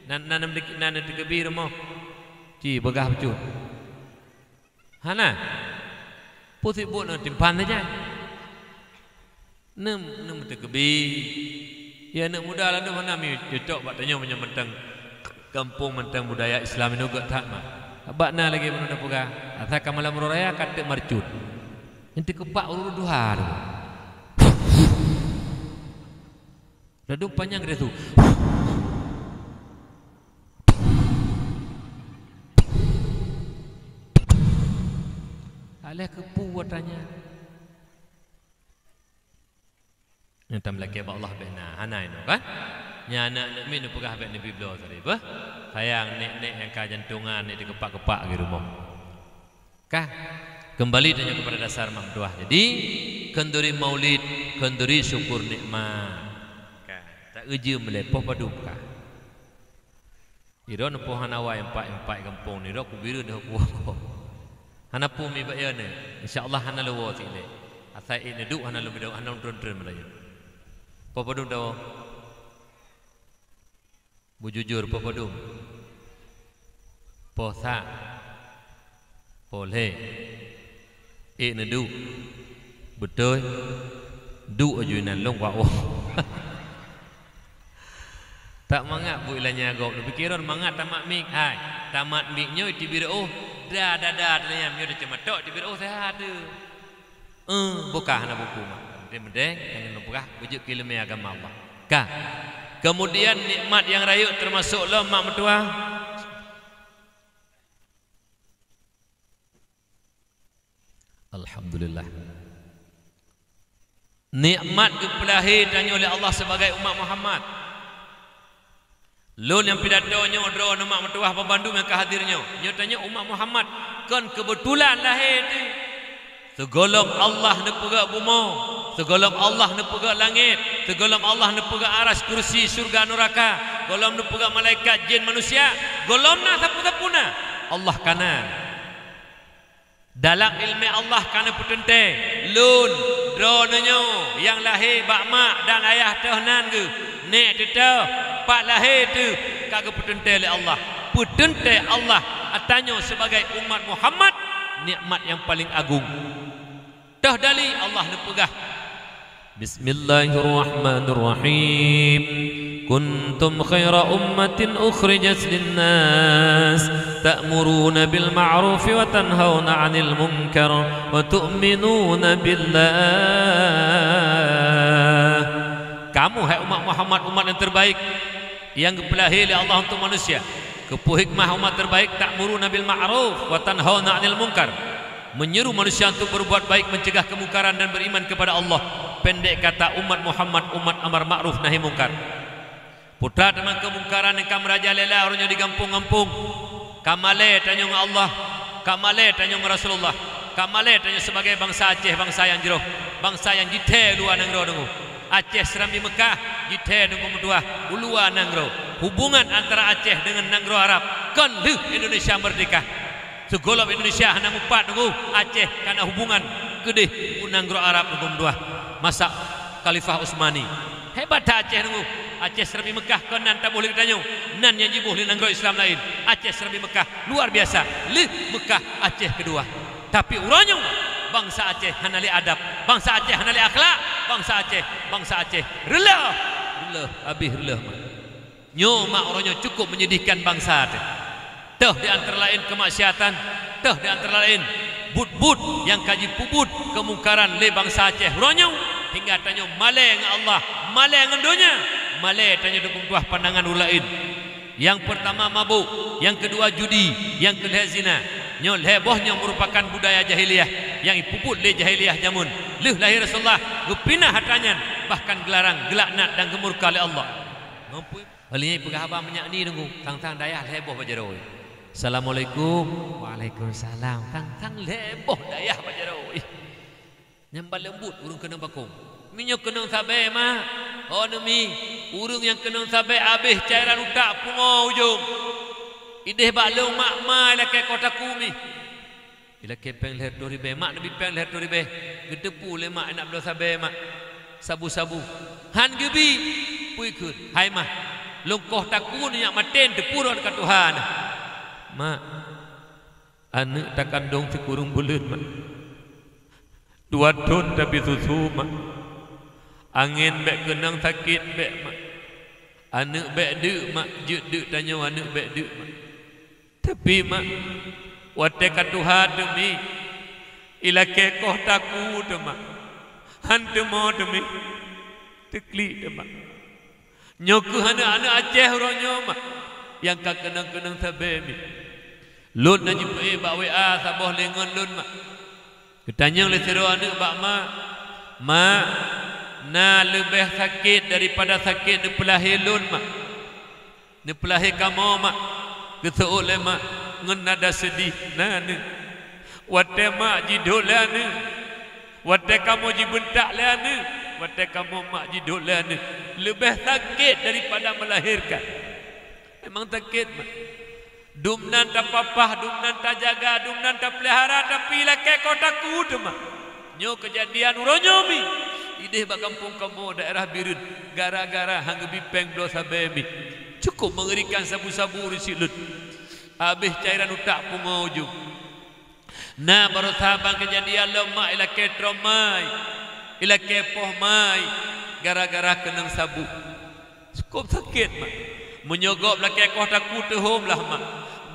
Nanam terkebir rumah. Ci begah becut. Hana. Putih buat nak timpan saja. Nem terkebir. Ya nak muda lah tu mana mi cocok buat tanya macam mentang kampung mentang budaya Islam ini juga tak mah. Abakna lagi menunda puga. Asal malam raya kata marcut. Nanti kepak urut duha tu. Lalu panjang dia tu. Alah kepu watanya. Nanti lagi Allah bena hana itu kan? Nya anak min pegah habis Nabi beliau tadi bah. Sayang nek yang kajantungan ni dikepak-kepak di rumah. Kah? Kembali tanya kepada dasar mamduah. Jadi kenduri maulid, kenduri syukur nikmat. Kah? Tak uji melepoh padu kah? Iro nempuh hanawa empat kampung ni ro kubiru dah ku. Hana pu mi ba ne. Insya-Allah hana lewo sile. Asai ini duk hana lebih hana turun-turun melayu. Papadum dah. Bujujur papadum. Posa boleh nedu betul du ajunan long wa oh tak mangat bu ilanya gop pikiran mangat tamat mik hai tamat mik nyo ti biro dah tanya nyo dah cuma tok ti biro sehat tu buka na buku mah mendeng yang buka bujuk kilome agama Allah kah kemudian nikmat yang rayu termasuk lo mak mertua. Alhamdulillah. Nikmat kepelahi tanya oleh Allah sebagai umat Muhammad. Lun yang pidatonyo dro nama mertua pembantu yang kehadirnya. Nyo tanya umat Muhammad kan kebetulan lahir tu. Segolong Allah nepegak bumi, segolong Allah nepegak langit, segolong Allah nepegak aras kursi surga neraka, golong nepegak malaikat jin manusia, golongna sapu-sapuna Allah kanan. Dalam ilmu Allah kana petente lun drononyo yang lahir bak mak dan ayah tehnan ke nek tetau pak lahir tu kagak petente oleh Allah petente Allah atanyo sebagai umat Muhammad nikmat yang paling agung dah dali Allah nepegah. Bismillahirrahmanirrahim. Kuntum khaira ummatin ukhrijat linnas ta'muruna bil ma'ruf wa tanhauna 'anil munkar wa tu'minuna billah. Kamu hai umat Muhammad umat yang terbaik yang dipilih oleh Allah untuk manusia. Kepu hikmah umat terbaik ta'muruna bil ma'ruf wa tanhauna 'anil munkar. Menyeru manusia untuk berbuat baik, mencegah kemungkaran dan beriman kepada Allah. Pendek kata umat Muhammad umat amar ma'ruf nahi mungkar. Putra teman kemungkaran yang kamerajalela orangnya di kampung-kampung. Kamale tanya dengan Allah, kamale tanya dengan Rasulullah, kamale tanya sebagai bangsa Aceh, bangsa yang jeroh, bangsa yang jite luar nangro dengu. Aceh serambi Mekah, jite dengu medua, ulua nangro. Hubungan antara Aceh dengan nangro Arab, kan Indonesia merdeka. Segolong Indonesia hanya empat dengu Aceh karena hubungan gede nangro Arab dengu medua. Masa Khalifah Utsmani. Hebat tak Aceh dengu. Aceh serambi Mekah konan tak boleh ditanya. Nan yang jibuh li nangro Islam lain. Aceh serambi Mekah luar biasa. Li Mekah Aceh kedua. Tapi urangnya bangsa Aceh hanali adab, bangsa Aceh hanali akhlak, bangsa Aceh rela habis rela. Nyo mak orangnya cukup menyedihkan bangsa tu. Tuh di antara lain kemaksiatan, tuh di antara lain but-but yang kaji pubut kemungkaran le bangsa Aceh urangnya hingga tanya malai dengan Allah, malai dengan dunia, malai tanya dukung tuah pandangan ulain. Yang pertama mabuk, yang kedua judi, yang kedua zina. Nyol hebohnya merupakan budaya jahiliyah yang ipuput le jahiliyah jamun. Leh lahir Rasulullah gepinah hatanyan bahkan gelarang, gelaknat dan gemurka oleh Allah. Mampu alinya pegahaba minyak ni tunggu tang-tang dayah heboh bajaroi. Assalamualaikum. Waalaikumsalam. Tang-tang heboh dayah bajaroi. Nyambal lembut urung kena bakung. Minyak kena sabai mah. Oh demi urung yang kena sabai habis cairan utak pungo ujung. Ideh balung mak mai lah ke kota kumi. Bila ke peng leher 2000 mak nabi peng leher 2000. Gedepu le mak nak bela sabai mak. Sabu-sabu. Han gebi puikut. Hai mah. Lungkoh takun yang maten depuron ke Tuhan. Mak. Anak tak kandung sekurung bulan mak. 2 tahun tapi susu mak. Angin bek kenang sakit bek mak. Anak bek dek mak. Juk dek tanya anak bek dek mak. Tapi mak wateka Tuhan demi ilake koh taku demi hantu mau demi tekli demi nyoku hana anak Aceh ronyo mak yang kak kenang sabemi lun naji bak WA saboh lengon lun mak ketanya oleh siro anak bak mak na lebih sakit daripada sakit nepelahi lun mak nepelahi kamu mak ketuk le mak ngenada sedih nane wate mak jidolane wate kamu jibentak lane wate kamu mak jidolane lebih sakit daripada melahirkan. Memang sakit mak dumnan tak papah dumnan tak jaga dumnan tak pelihara tapi laki kotaku tu mak nyo kejadian uronyomi ideh bak kampung kamu daerah Birun gara-gara hang bipeng dosa bemi cukup mengerikan sabu-sabu risilut habis cairan utak pungo ujung. Nah baru sahabat kejadian lemak ila ketro mai, ila kepoh mai, gara-gara kenang sabu. Cukup sakit mak. Menyogop lah kekoh takut tehum lah mak.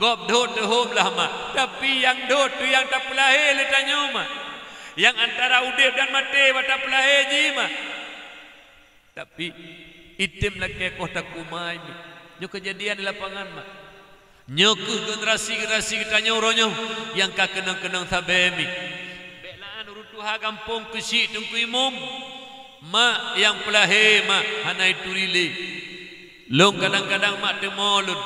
Gop dot tehum lah mak. Tapi yang dot tu yang tak pelahir le tanya mak. Yang antara udip dan mati tak pelahir ji mak. Tapi itim lah kekoh takut mai. Nyo kejadian di lapangan mak. Nyo ke generasi-generasi kita nyoronyo yang ka kenang-kenang sabemi. Belaan urutuha kampung kesik tungku imum. Mak yang pelahir mak hanai turile. Long kadang-kadang mak temolun.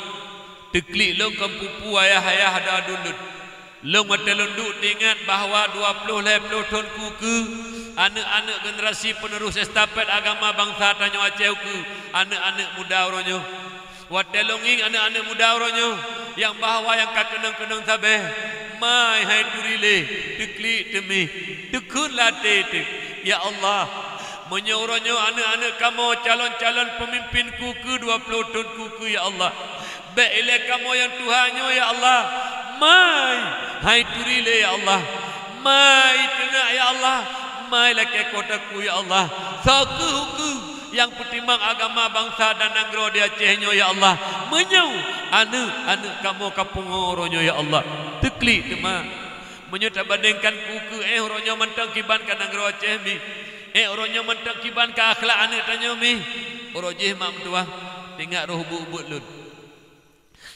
Teklik long kampupu ayah-ayah dah dulut. Long mata lunduk ingat bahawa 20 tahun kuku anak-anak generasi penerus estafet agama bangsa tanyo Aceh ku anak-anak muda oronyo. Watelonging anak-anak muda oronyo yang bahawa yang kakenang-kenang sabeh mai hai turile teklik demi tekun latih ya Allah menyoronyo anak-anak kamu calon-calon pemimpinku ke 20 tahun kuku ya Allah beile kamu yang Tuhannya ya Allah mai hai turile ya Allah mai tengah ya Allah mai laki kotaku ya Allah saku yang pertimbang agama bangsa dan negara di Acehnya ya Allah menyau anak kamu kapungoronyo ya Allah teklik tema menyo tabandingkan kuku oronyo mentang kiban ka negara Aceh mi oronyo mentang kiban ka akhlak anak tanyo mi orojeh mak tua tinggal roh ubut lun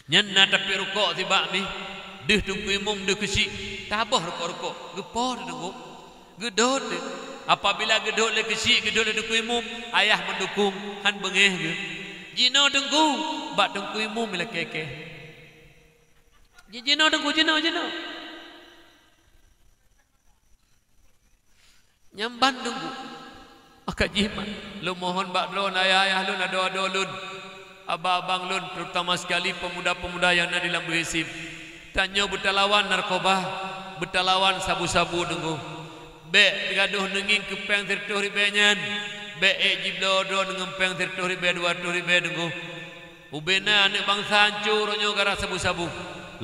nyen na tapi rukuk tiba mi deh tungku imum deh kesik tabah rukuk gepo tunggu gedot apabila gedot le kesik gedot le tungku imum ayah mendukung han bengeh ge jino tunggu bak tungku imum le keke jino tunggu jino nyamban tunggu akak jimat lu mohon bak drone ayah-ayah lun ada lun abang-abang lun terutama sekali pemuda-pemuda yang ada di dalam berisip tanyo betalawan narkoba betalawan sabu-sabu tunggu be gaduh nenging kepeng tertuh ribenyan be jiblodo ngempeng tertuh ribe 200 ribe tunggu ubena anak bangsa hancur nyo gara sabu-sabu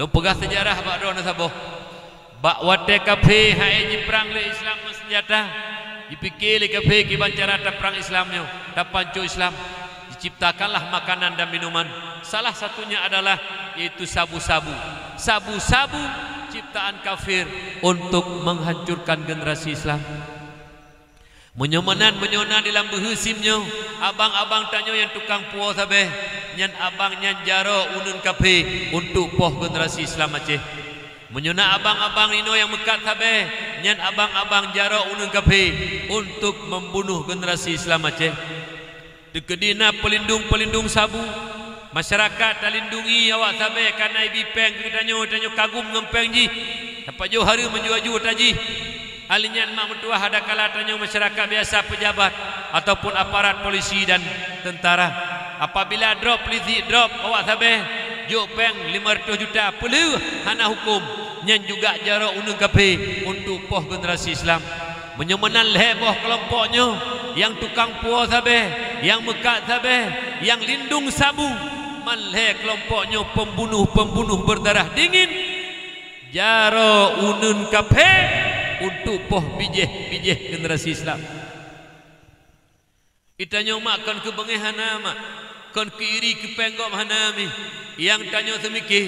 lu pegah sejarah bak do na saboh bak wate kafe hae jiprang le Islam senjata dipikir le kafe ki bancara ta perang Islamnya ta pancu Islam diciptakanlah makanan dan minuman salah satunya adalah yaitu sabu-sabu sabu-sabu ciptaan kafir untuk menghancurkan generasi Islam menyomanan dalam behusimnya abang-abang tanyo yang tukang puas sabeh nyan abang nyan jaro unun kafe untuk poh generasi Islam Aceh menyona abang-abang ino yang mekat sabeh nyan abang-abang jaro unun kafe untuk membunuh generasi Islam Aceh dekedina pelindung sabu masyarakat terlindungi awak sabeh karena ibi peng tanyo kagum ngempeng ji dapat jauh hari menjual taji alinyan mak mentua ada kala tanyo masyarakat biasa pejabat ataupun aparat polisi dan tentara apabila drop awak sabeh jo peng 500 juta perlu hana hukum nyan juga jaro unung kafe untuk poh generasi Islam menyemenan leboh kelompoknya yang tukang puas sabeh yang mekat sabeh yang lindung sabu malhe kelompoknya pembunuh berdarah dingin jaro unun kafe untuk poh bijih generasi Islam itanya mak kon ke bengehana mak kon ke iri ke penggok hanami yang tanya semikir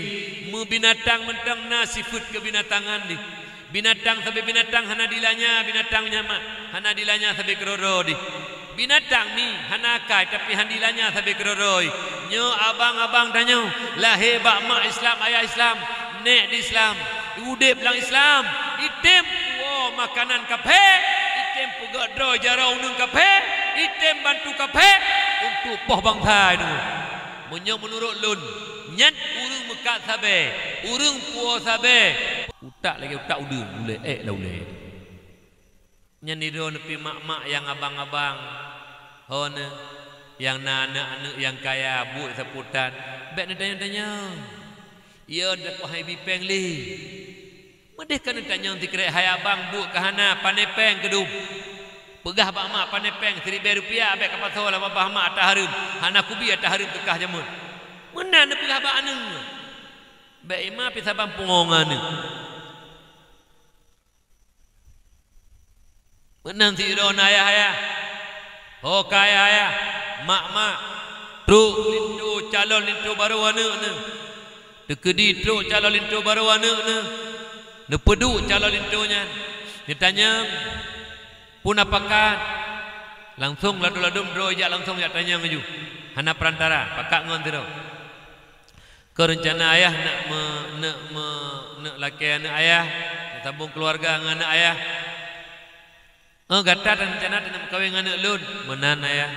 mu binatang mentang nasifut ke binatangan ni binatang sampai binatang hana dilanya binatangnya mak hana dilanya sampai keroro di binatang mi hanakai tapi handilanya sampai keroroi nyo abang-abang tanyo lahir bak mak Islam ayah Islam nek di Islam ude belang Islam item wo makanan kafe item pugot dro jara unung kafe item bantu kafe untuk poh bangsa itu menyo menurut lun nyan urung mekat sabe urung puo sabe utak lagi utak udung ule ule nyan ido nepi mak-mak yang abang-abang hone yang anak-anak yang kaya bu seputan bek tanya ya dak hai bipeng li medeh kan tanya tikrek hai abang bu kahana panepeng kedum pegah bak mak panepeng Rp1,000 bek kapal sola babah mak ataharum hana kubi ataharum tekah jamun mana ne pegah bak anu Be ima pi sabang pungongan ni. Menang si ron ayah. Oh kaya ayah. Mak. Truk lintu calon lintu baru anak ni. Dekedi truk calon lintu baru anak ni. Nepeduk calon lintunya. Dia tanya, pun apakah? Langsung ladu-ladum dro jak langsung jak tanya ngaju. Hana perantara, pakak ngon tiro. Kerencana ayah nak laki anak ayah, sambung keluarga dengan anak ayah. Gata dan rencana nak kawin dengan anak lun, menan ayah.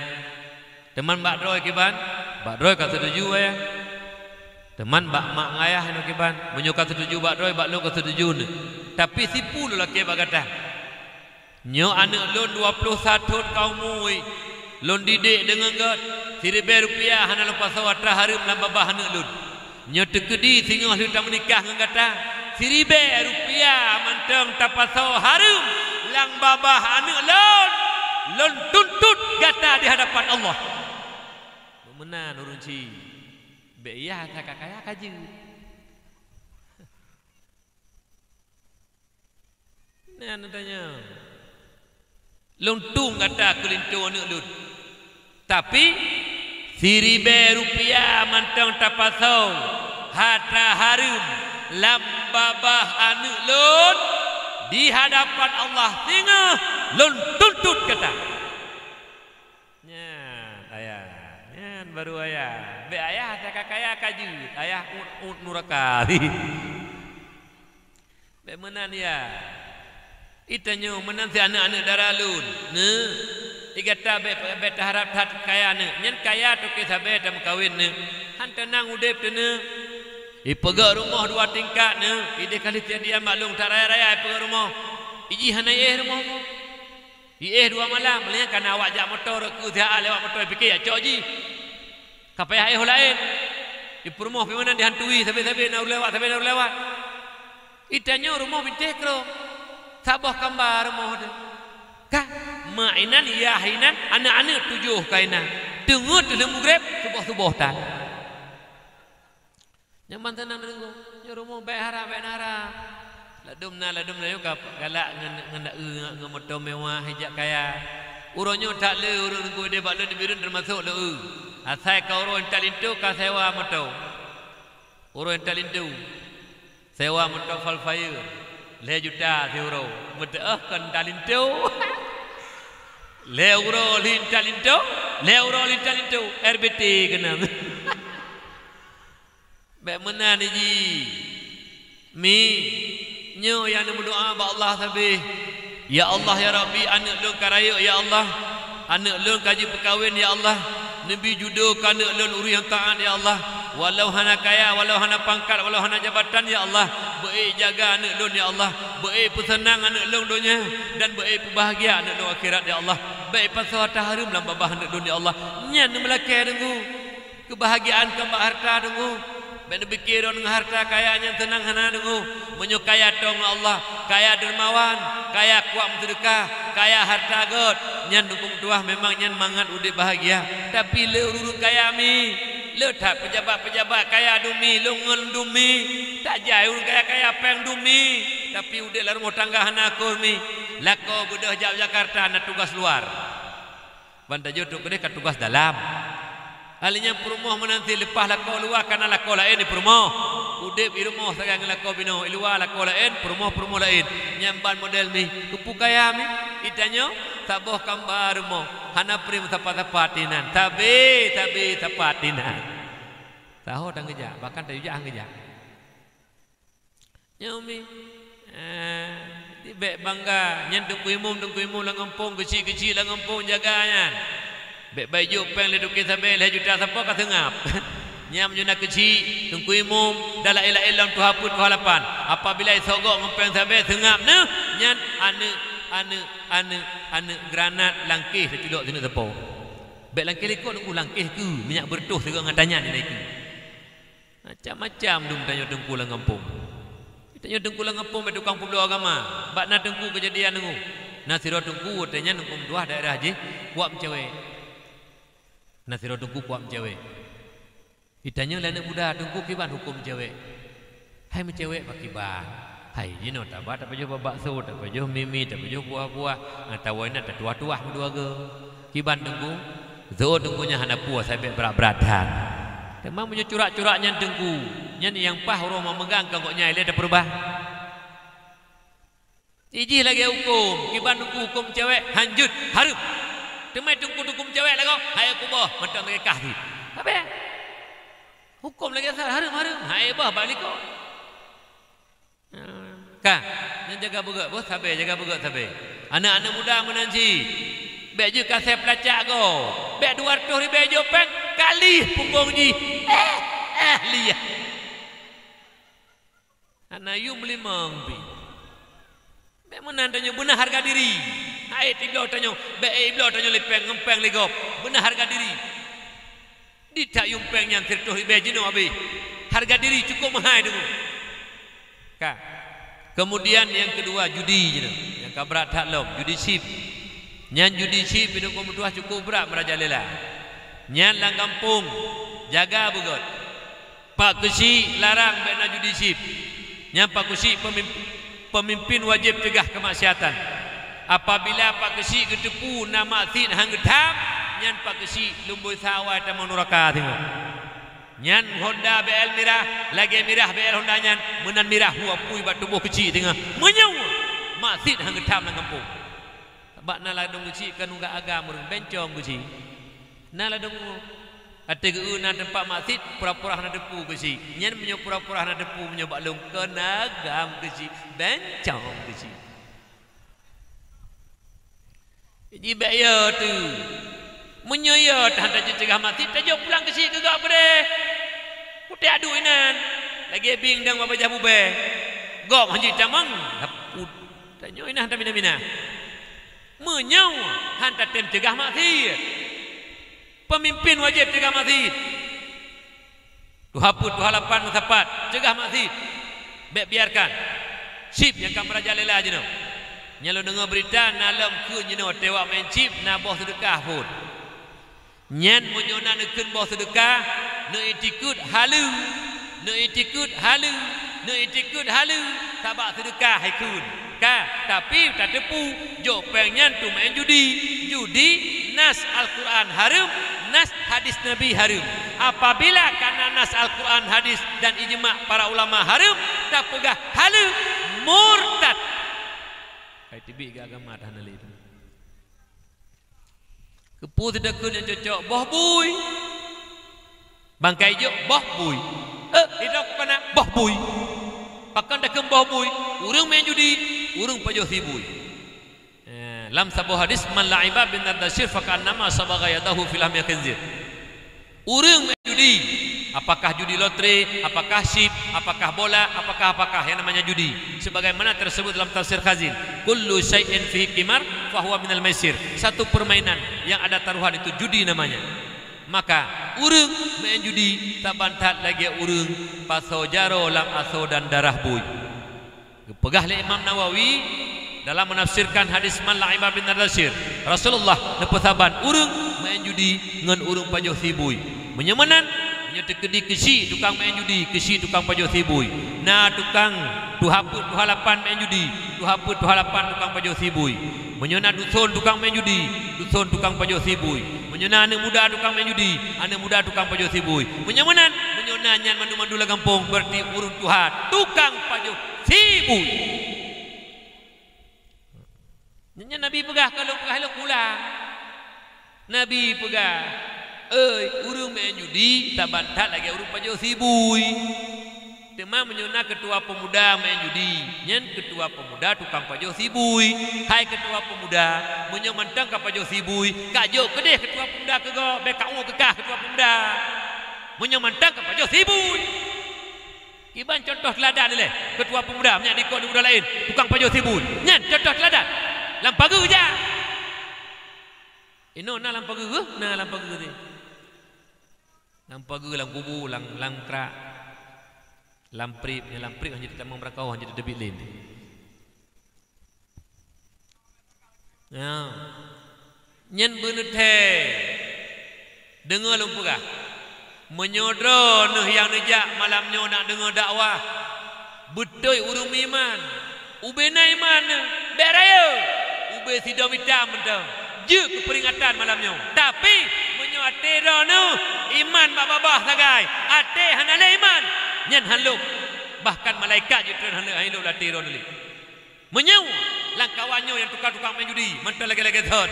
Teman bak droi kiban, bak droi kata setuju ayah. Teman bak mak ayah nak kiban, menyuka setuju bak droi, bak lu kata setuju ni. Tapi sipu lu laki bak kata. Nyo anak lun 21 kau mui, lun didik dengan god. Seribu rupiah hana lepas sawatra harum dalam babah anak lun. Nyo tekedi singah lu tak menikah dengan kata. Seribu rupiah manteng tapasau harum lang babah anak lun tuntut kata di hadapan Allah. Menan urunci. Be iya kakak kaya kaju. Nah tanya. Luntung kata kulintu anak lun. Tapi Seribu rupiah mantang tapasau hata harum lam babah anak lun di hadapan Allah tinggal lun tuntut kata. Nyan ayah, nyan baru ayah. Be ayah tak kaya kaju, ayah nuraka. Be menan ya. Itanya menan si anak-anak darah lun. Ne. Ikata be harap hat kaya ne. Nyen kaya tu kisah be tam kawin ne. Han tenang udep tu ne. Ipegak rumah 2 tingkat ne. Ide kali dia maklum tak raya-raya ipegak rumah. Iji hanai rumah mo. 2 malam melihat kan awak jak motor ku dia lewat motor fikir acok ji. Kapaya lain. Di rumah pi mana dihantui sampai nak lewat. Itanya rumah bintik kro. Sabah gambar rumah tu. Kah mainan yahinan anak-anak 7 kainan. Dengut dalam grab subuh-subuh tak. Nyaman tenang dengu. Nya rumah baik harap. Ladum na yo galak ngan motor mewah hijak kaya. Uronyo tak le urun ku de bak le birun termasuk le. Asai ka urun tak lintu ka sewa motor. Urun tak lintu. Sewa motor Falfire. Le juta euro. Bedah kan tak lintu. Le euro lintal lintu. RBT kena. Baik mana ni ji. Mi nyo yang berdoa ba Allah sabih. Ya Allah ya Rabbi anak lun karaya ya Allah. Anak lun kaji perkahwin ya Allah. Nabi judo anak lun uri yang taat ya Allah. Walau hana kaya, walau hana pangkat, walau hana jabatan ya Allah. Baik jaga anak lun ya Allah. Baik pesenang anak lun dunia dan baik bahagia anak lun akhirat ya Allah. Baik pasal harum dalam babah anak lun ya Allah. Nyan melakir dengu. Kebahagiaan kembang harta dengu. Ben pikir dengan harta kayanya tenang hana dengu. Menyukai tong Allah, kaya dermawan, kaya kuat sedekah, kaya harta god. Nyan dukung tuah memang nyan mangat udah bahagia. Tapi le urut kaya mi, le tak pejabat-pejabat kaya dumi, lungun dumi. Tak jai urut kaya peng dumi. Tapi udah lah rumah tangga hana kur mi. Lako budah jauh Jakarta nak tugas luar. Bantajo tu kene kat tugas dalam. Halinya perumah menanti lepas lako luar karena lako lain di perumah. Udip di rumah sekarang lako bino luar lako lain, perumah lain. Nyamban model ni, kupu kaya mi. Itanya sabah gambar rumah. Hana prim tepat-tepatinan. Tabi tepatinan. Tahu dah ngejak, bahkan tak juga ngejak. Nyomi. Tibek bangga, nyen tungku imum lah ngempung kecil lah ngempung jaganya. Bek baju peng le duki sabe le juta siapa ka tengap. Nyam juna kecil tungku imum dalam ila tu haput tu halapan. Apabila sogok ngempeng sabe tengap ne nyan ane granat langkih tercuduk sini tepo. Bek langkih lekok nunggu langkih ke minyak bertuh segala ngadanya ni naik. Macam-macam dum tanya tungku lah ngempung. Tanya tungku lah ngempung be tukang pembelu agama. Bak na tungku kejadian nunggu. Nasiro tungku tanya nunggu dua daerah je kuat cewek. Nasiro tungku kuat cewek. Ditanya lah anak muda tungku kiban hukum cewek. Hai mencewek pakai ban. Hai jino tak ba tak pajuh bakso, tak pajuh mimi, tak pajuh buah-buah. Ngatawaina tak tua-tua dua ge. Kiban tengku. Zo tengkunya hana puas sampai berat-beratan. Temang punya curak-curaknya tengku. Nyan yang pah orang memegang kau nyai dia dah berubah. Iji lagi hukum. Kiban tengku hukum cewek hanjut harum. Temai tengku hukum cewek lagi. Hai aku boh macam lagi kahdi. Apa? Hukum lagi asal harum-harum. Hai boh balik kau. Kah, yang jaga budak bos sabar, jaga budak sabar. Anak-anak muda menanti, baju kasih pelacak go, beg 200 ribu peng kali punggung ji, lihat. Anak you beli mangpi, beg mana tanya benar harga diri. Hai tiga tanya, beg iblo tanya lepeng ngempeng legop, benar harga diri. Di tak yumpeng yang 300 ribu jino abi, harga diri cukup mahal dulu. Kah. Kemudian yang kedua judi je, yang kabrat tak lom, judi sip. Nyan judi sip hidup kemudian cukup berat merajalela. Nyan lang kampung jaga bugot. Pak Kesi larang bena judi sip. Nyan Pak Kesi pemimpin wajib cegah kemaksiatan. Apabila Pak Kesi ketepu nama tin hang getam, nyan Pak Kesi lumbui sawah dan menuraka tengok. Nyan Honda BL mirah, lagi mirah BL Honda nyan, menan mirah huap pui bat tubuh kecil tengah. Menyau masid hang getam nang kampung. Bak na ladong kecil kan unggah agam urang bencong kecil. Na ladong ate geu na tempat masid pura-pura na depu kecil. Nyan menyo pura-pura na depu menyo bak long kenagam kecil, bencong kecil. Jadi bayar tu. Menyayat hantar cegah mati tajau pulang ke sini gegak bre putih adu inan lagi bing dang bapa jabu be gom hanji tamang haput tajau inan hantar mina-mina menyau hantar tem cegah mati pemimpin wajib cegah mati tu haput tu halapan musapat cegah mati biarkan sip yang kan merajalela je no nyalo dengar berita nalam ke nyeno tewak main chip na boh sedekah pun nyan menyona nekun boh sedekah ne itikut halu tabak sedekah haikun ka tapi tak tepu jo pengen tu main judi nas Al-Quran harum nas hadis Nabi harum apabila karena nas Al-Quran hadis dan ijma' para ulama harum tak pegah halu murtad hai tibi agama dah nali tu kepu sedekun yang cocok boh bui bangkai jo boh bui hidup kana boh bui pakan dak boh bui urang main judi urang pajoh sibui lam sabu hadis man la'iba bin nadashir fa nama sabaga yadahu fil hamya khinzir urang main judi apakah judi lotre apakah sip apakah bola apakah yang namanya judi sebagaimana tersebut dalam tafsir Khazin kullu syai'in fihi qimar fa huwa minal maisir satu permainan yang ada taruhan itu judi namanya maka urang main judi tak bantat lagi urang paso jaro lam aso dan darah bui pegah oleh Imam Nawawi dalam menafsirkan hadis man la'iba bin nadashir Rasulullah nepesaban urang main judi ngan urang pajoh sibui menyemanan tekedi kesi tukang main judi kesi tukang pajoh sibui na tukang tuhaput tuhalapan main judi tuhaput tuhalapan tukang pajoh sibui menyona dusun tukang main judi dusun tukang pajoh sibui menyona anak muda tukang main judi anak muda tukang pajoh sibui menyamanan menyona nyan mandu-mandu la kampung berarti urun tuhan tukang pajoh sibui nyan Nabi pegah kalau pegah pulang Nabi pegah urang main judi tak bantat lagi urang pajoh sibui tema menyona ketua pemuda main judi nyen ketua pemuda tukang pajoh sibui hai ketua pemuda menyo mantang ka pajoh sibui kajo kedeh ketua pemuda kego bekau kekah ketua pemuda menyo mantang ka pajoh sibui iban contoh teladan le ketua pemuda menyak di kod pemuda lain tukang pajoh sibui nyen contoh teladan lampagu ja ino na lampagu na lampagu ni lampagu lang kubu lang krak lamprip hanya tamang berakau hanya debit lain ya nyen beunut he dengar lumpugah menyodro neuh yang nejak malamnya nak dengar dakwah Betul urung iman. Ube na iman beraya. Ube sidom hitam mentang. Je keperingatan malamnya. Tapi menyo ate dono iman babah sagai. Ate hanale iman. Nyen haluk. Bahkan malaikat je tren hanale haluk ate dono li. Menyo langkawannya yang tukar-tukar main judi. Mantan lagi-lagi thon.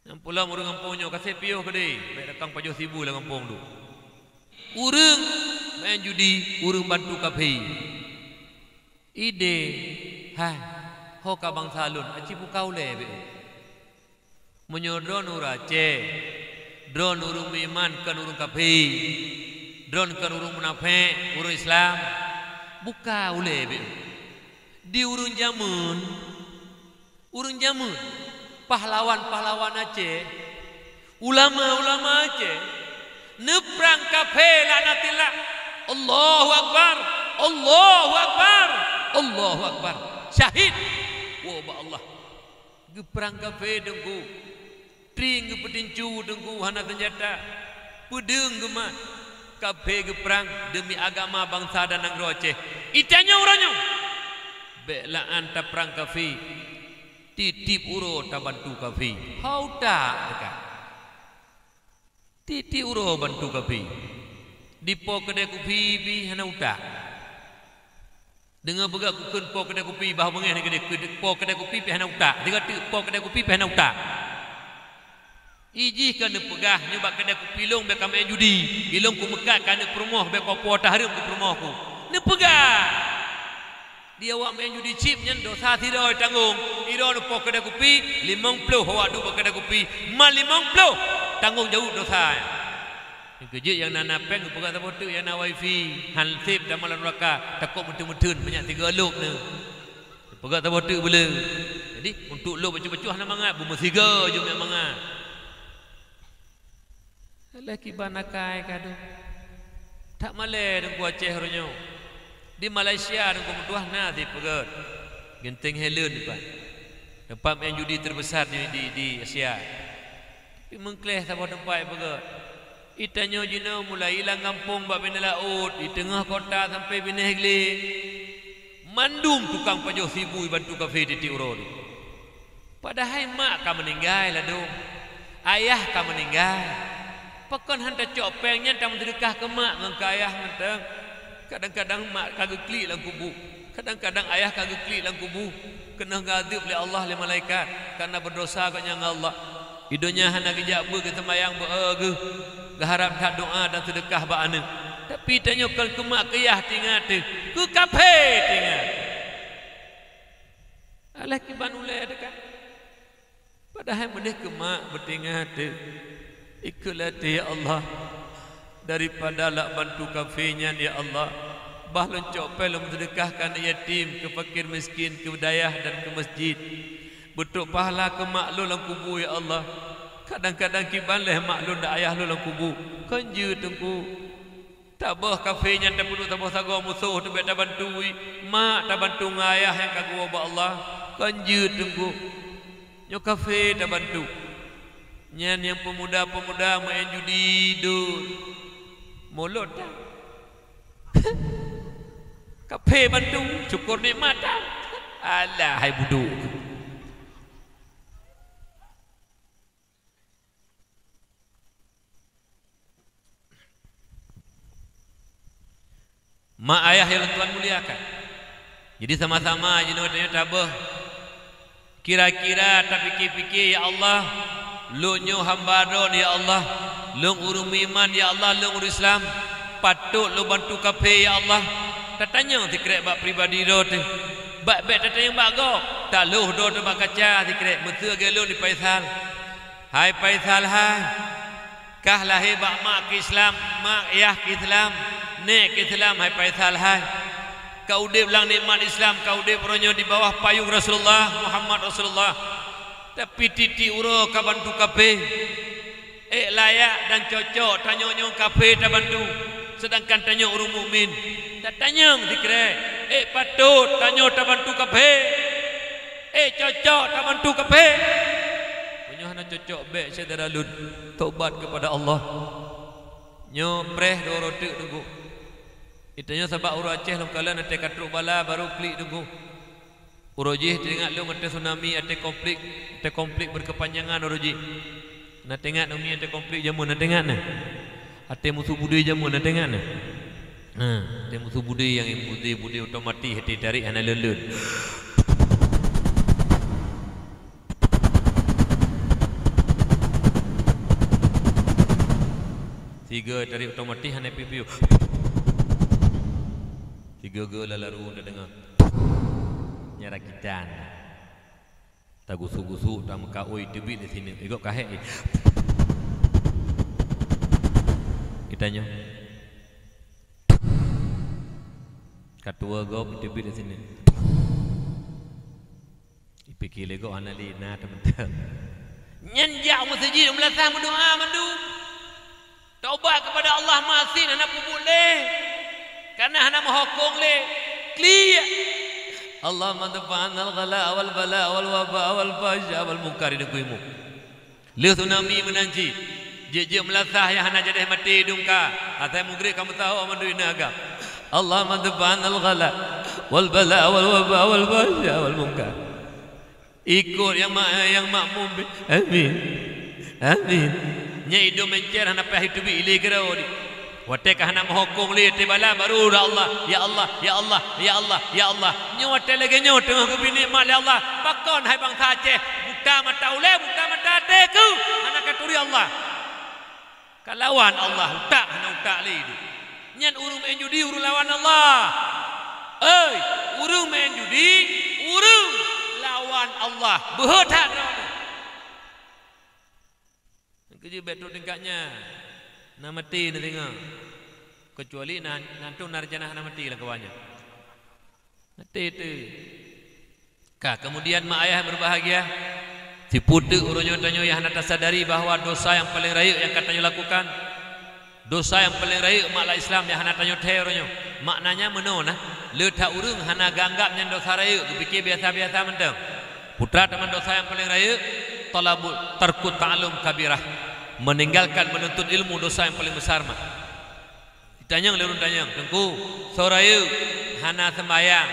Yang pulang urang kampungnya kasih piuh ke dia. Baik datang pajuh sibu lah kampung tu. Urang main judi, urang bantu kafe. Ide, hai, ho ka bang salun, aci pukau le be. Menyodron urace, drone urang iman kan urang kafe, drone kan urang munafik, urang Islam, buka ule be. Di urang jamun, pahlawan Aceh, ulama Aceh, neprang kafe lanatillah. Allahu Akbar, Allahu Akbar, Allahu Akbar. Syahid. Wa Allah. Geprang kafe dengku. Tring gepetincu dengku hana senjata. Pedeng gemat. Kafe geprang demi agama bangsa dan negara Aceh. Itanya orangnya. Belaan ta perang kafe. Titip uro ta bantu kafe. Hau tak dekat. Titip uro bantu kafe. Dipo kedai kopi bi hana utak. Dengar begak kukun po kedai kopi bah bengeh kedai po kedai kopi pi hana utak. Dengar po kedai kopi pi hana utak. Iji kan pegah nyubak kedai kopi long be kami judi. Ilong ku mekat kan perumoh be ko po tahrim ku perumohku. Ne pegah. Dia awak main judi chip nyen dosa tidak tanggung. Iro po kedai kopi 50 awak du kedai kopi mal 50 tanggung jauh dosa. Kerja yang nana peng pegang tabotu yang na wifi hansip dan malam neraka takut mentun-mentun banyak 3 luk ni. Pegang tabotu bela. Jadi untuk luk bacu-bacu hana mangat buma 3 je mek mangat. Laki banakai kadu. Tak male dengku Aceh ronyo. Di Malaysia dengku mentuah na di pegat. Genteng Helen depan. Tempat main judi terbesar di Asia. Tapi mengkleh sabah tempat pegat. Itanya jina mulai hilang kampung bak bina laut di tengah kota sampai bina hegli. Mandum tukang pajuh sibu bantu kafe di Tiuro. Padahal mak ka meninggal lah dong. Ayah ka meninggal. Pakon hantar copengnya tak menderkah ke mak ngangka ayah mentang. Kadang-kadang mak kagak klik lang kubu. Kadang-kadang ayah kagak klik lang kubu. Kena ngadib oleh Allah oleh malaikat karena berdosa katnya Allah. Hidupnya hana kejap ber ke sembahyang ber harap tak doa dan sedekah ba ana. Tapi tanya kal kemak keyah tinggal tu. Ku kafe tinggal. Alah kiban ulai dekat. Padahal meneh kemak bertinggal tu. Ikutlah ya Allah. Daripada lak bantu kafenya ya Allah. Bah loncok pelum sedekahkan yatim, ke fakir miskin, ke dayah dan ke masjid. Betul pahala ke maklum dalam kubur ya Allah. Kadang-kadang kiban leh maklum dak ayah lu dalam kubur. Kanju tengku. Tabah kafenya tak perlu tabah sago musuh tu bet bantui. Mak tak bantu ngayah yang kagum ba Allah. Kanju tengku. Nyo kafe tak bantu. Nyan yang pemuda-pemuda main judi dur. Molot tak. Kafe bantu syukur nikmat tak. Alah hai buduk. Mak ayah yang Tuhan muliakan. Jadi sama-sama jenut-jenut tabah. Kira-kira tak fikir-fikir ya Allah. Lu nyo hamba don ya Allah. Lu urung iman ya Allah, lu urung Islam. Patut lu bantu kafe ya Allah. Tak tanya tikrek bak pribadi do tu. Bak bet tak tanya bak go. Tak lu do tu bak kaca tikrek betul gelo di Faisal. Hai Faisal hai. Kah lahir bak mak ke Islam, mak ayah ke Islam. Nek Islam hai Faisal hai. Kau udip lang nikmat Islam, kau udip ronyo di bawah payung Rasulullah Muhammad Rasulullah. Tapi titi uro ka bantu kafe. Layak dan cocok tanyonyo kafe tak bantu. Sedangkan tanya urung mukmin. Tak tanya dikira. Patut tanya tak bantu kafe. Cocok tak bantu kafe. Punya hana cocok baik saudara lud. Taubat kepada Allah. Nyo preh do rotek tunggu. Itanya sebab uru Aceh lu kala nanti katruk bala baru klik tunggu. Uroji tengok lu ngate tsunami ate konflik berkepanjangan uroji. Na tengok nami ate konflik jamu na tengok na. Ate musuh budi jamu na tengok na. Ate musuh budi yang budi otomatis hati tarik hana lelun. Tiga tarik otomatis hana pipiu. Tiga lalaru na dengar. Nyarakitan tak gusu-gusu tak muka oi tebit di sini ikut kahek kitanya katua go tebit di sini dipikir lego anali na teman-teman nyanjak masjid melasah berdoa mandu taubat kepada Allah masih hana boleh karena hana mahokong le clear Allahumma dafa'anal ghala wal bala wal waba wal fahsya wal munkar dekuimu. Lihat tsunami menanci. Je melasah yang hana jadi mati dungka. Atai mugri kamu tahu amandu inaga. Allahumma dafa'anal ghala wal bala wal waba wal fahsya wal munkar. Ikut yang makmum. Amin. Amin. Nya hidup mencer hana pah hidup ili gerau di. Wate kahana mahokong li tibala baru Allah ya Allah ya Allah ya Allah ya Allah nyote lagi nyote ke bini mak Allah pakon hai bang Aceh buta mata ule buta mata teku anak katuri Allah kalawan Allah utak hana utak li nyan urung main judi urung lawan Allah urung main judi urung lawan Allah behotak kerja betul tingkatnya nak mati nak tengok kecuali nanti narjana nak mati lah kawannya mati tu kemudian mak ayah berbahagia si putu urunyo tanyo yang nak sadari bahawa dosa yang paling raya yang katanya lakukan dosa yang paling raya maklah Islam yang hana tanyo teh urunyo maknanya menona letak urung hana ganggap yang dosa raya fikir biasa-biasa mentang putra teman dosa yang paling raya talabul tarkut ta'alum kabirah meninggalkan menuntut ilmu dosa yang paling besar mah. Ditanya lerun tanya, tengku soraya hana sembayang,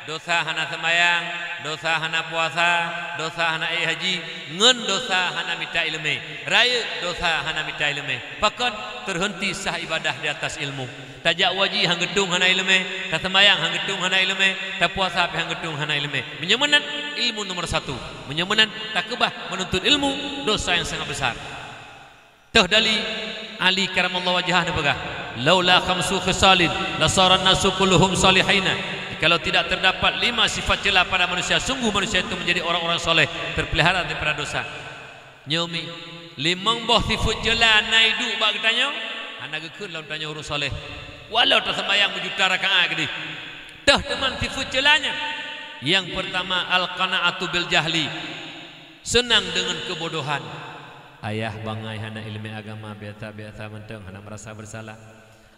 dosa hana sembayang, dosa hana puasa, dosa hana haji, ngen dosa hana minta ilmu, raya dosa hana minta ilmu. Pakon terhenti sah ibadah di atas ilmu. Tajak waji hang gedung hana ilmu, tak sembayang hang gedung hana ilmu, tak puasa hang gedung hana ilmu. Menyemanan ilmu nomor satu, menyemanan takbah menuntut ilmu dosa yang sangat besar. Dali Ali karamallahu wajhah bagah laula khamsu khisalin lasaran nasu kulluhum salihina kalau tidak terdapat 5 sifat celah pada manusia sungguh manusia itu menjadi orang-orang soleh terpelihara daripada dosa nyomi 5 boh sifat celah naidu bak tanya anda gekeun lawan tanya urus soleh walau tak sembahyang berjuta rakaat gede dah teman sifat celahnya yang pertama al-qanaatu bil jahli senang dengan kebodohan. Ayah bangai hana ilmu agama biasa-biasa menteng hana merasa bersalah.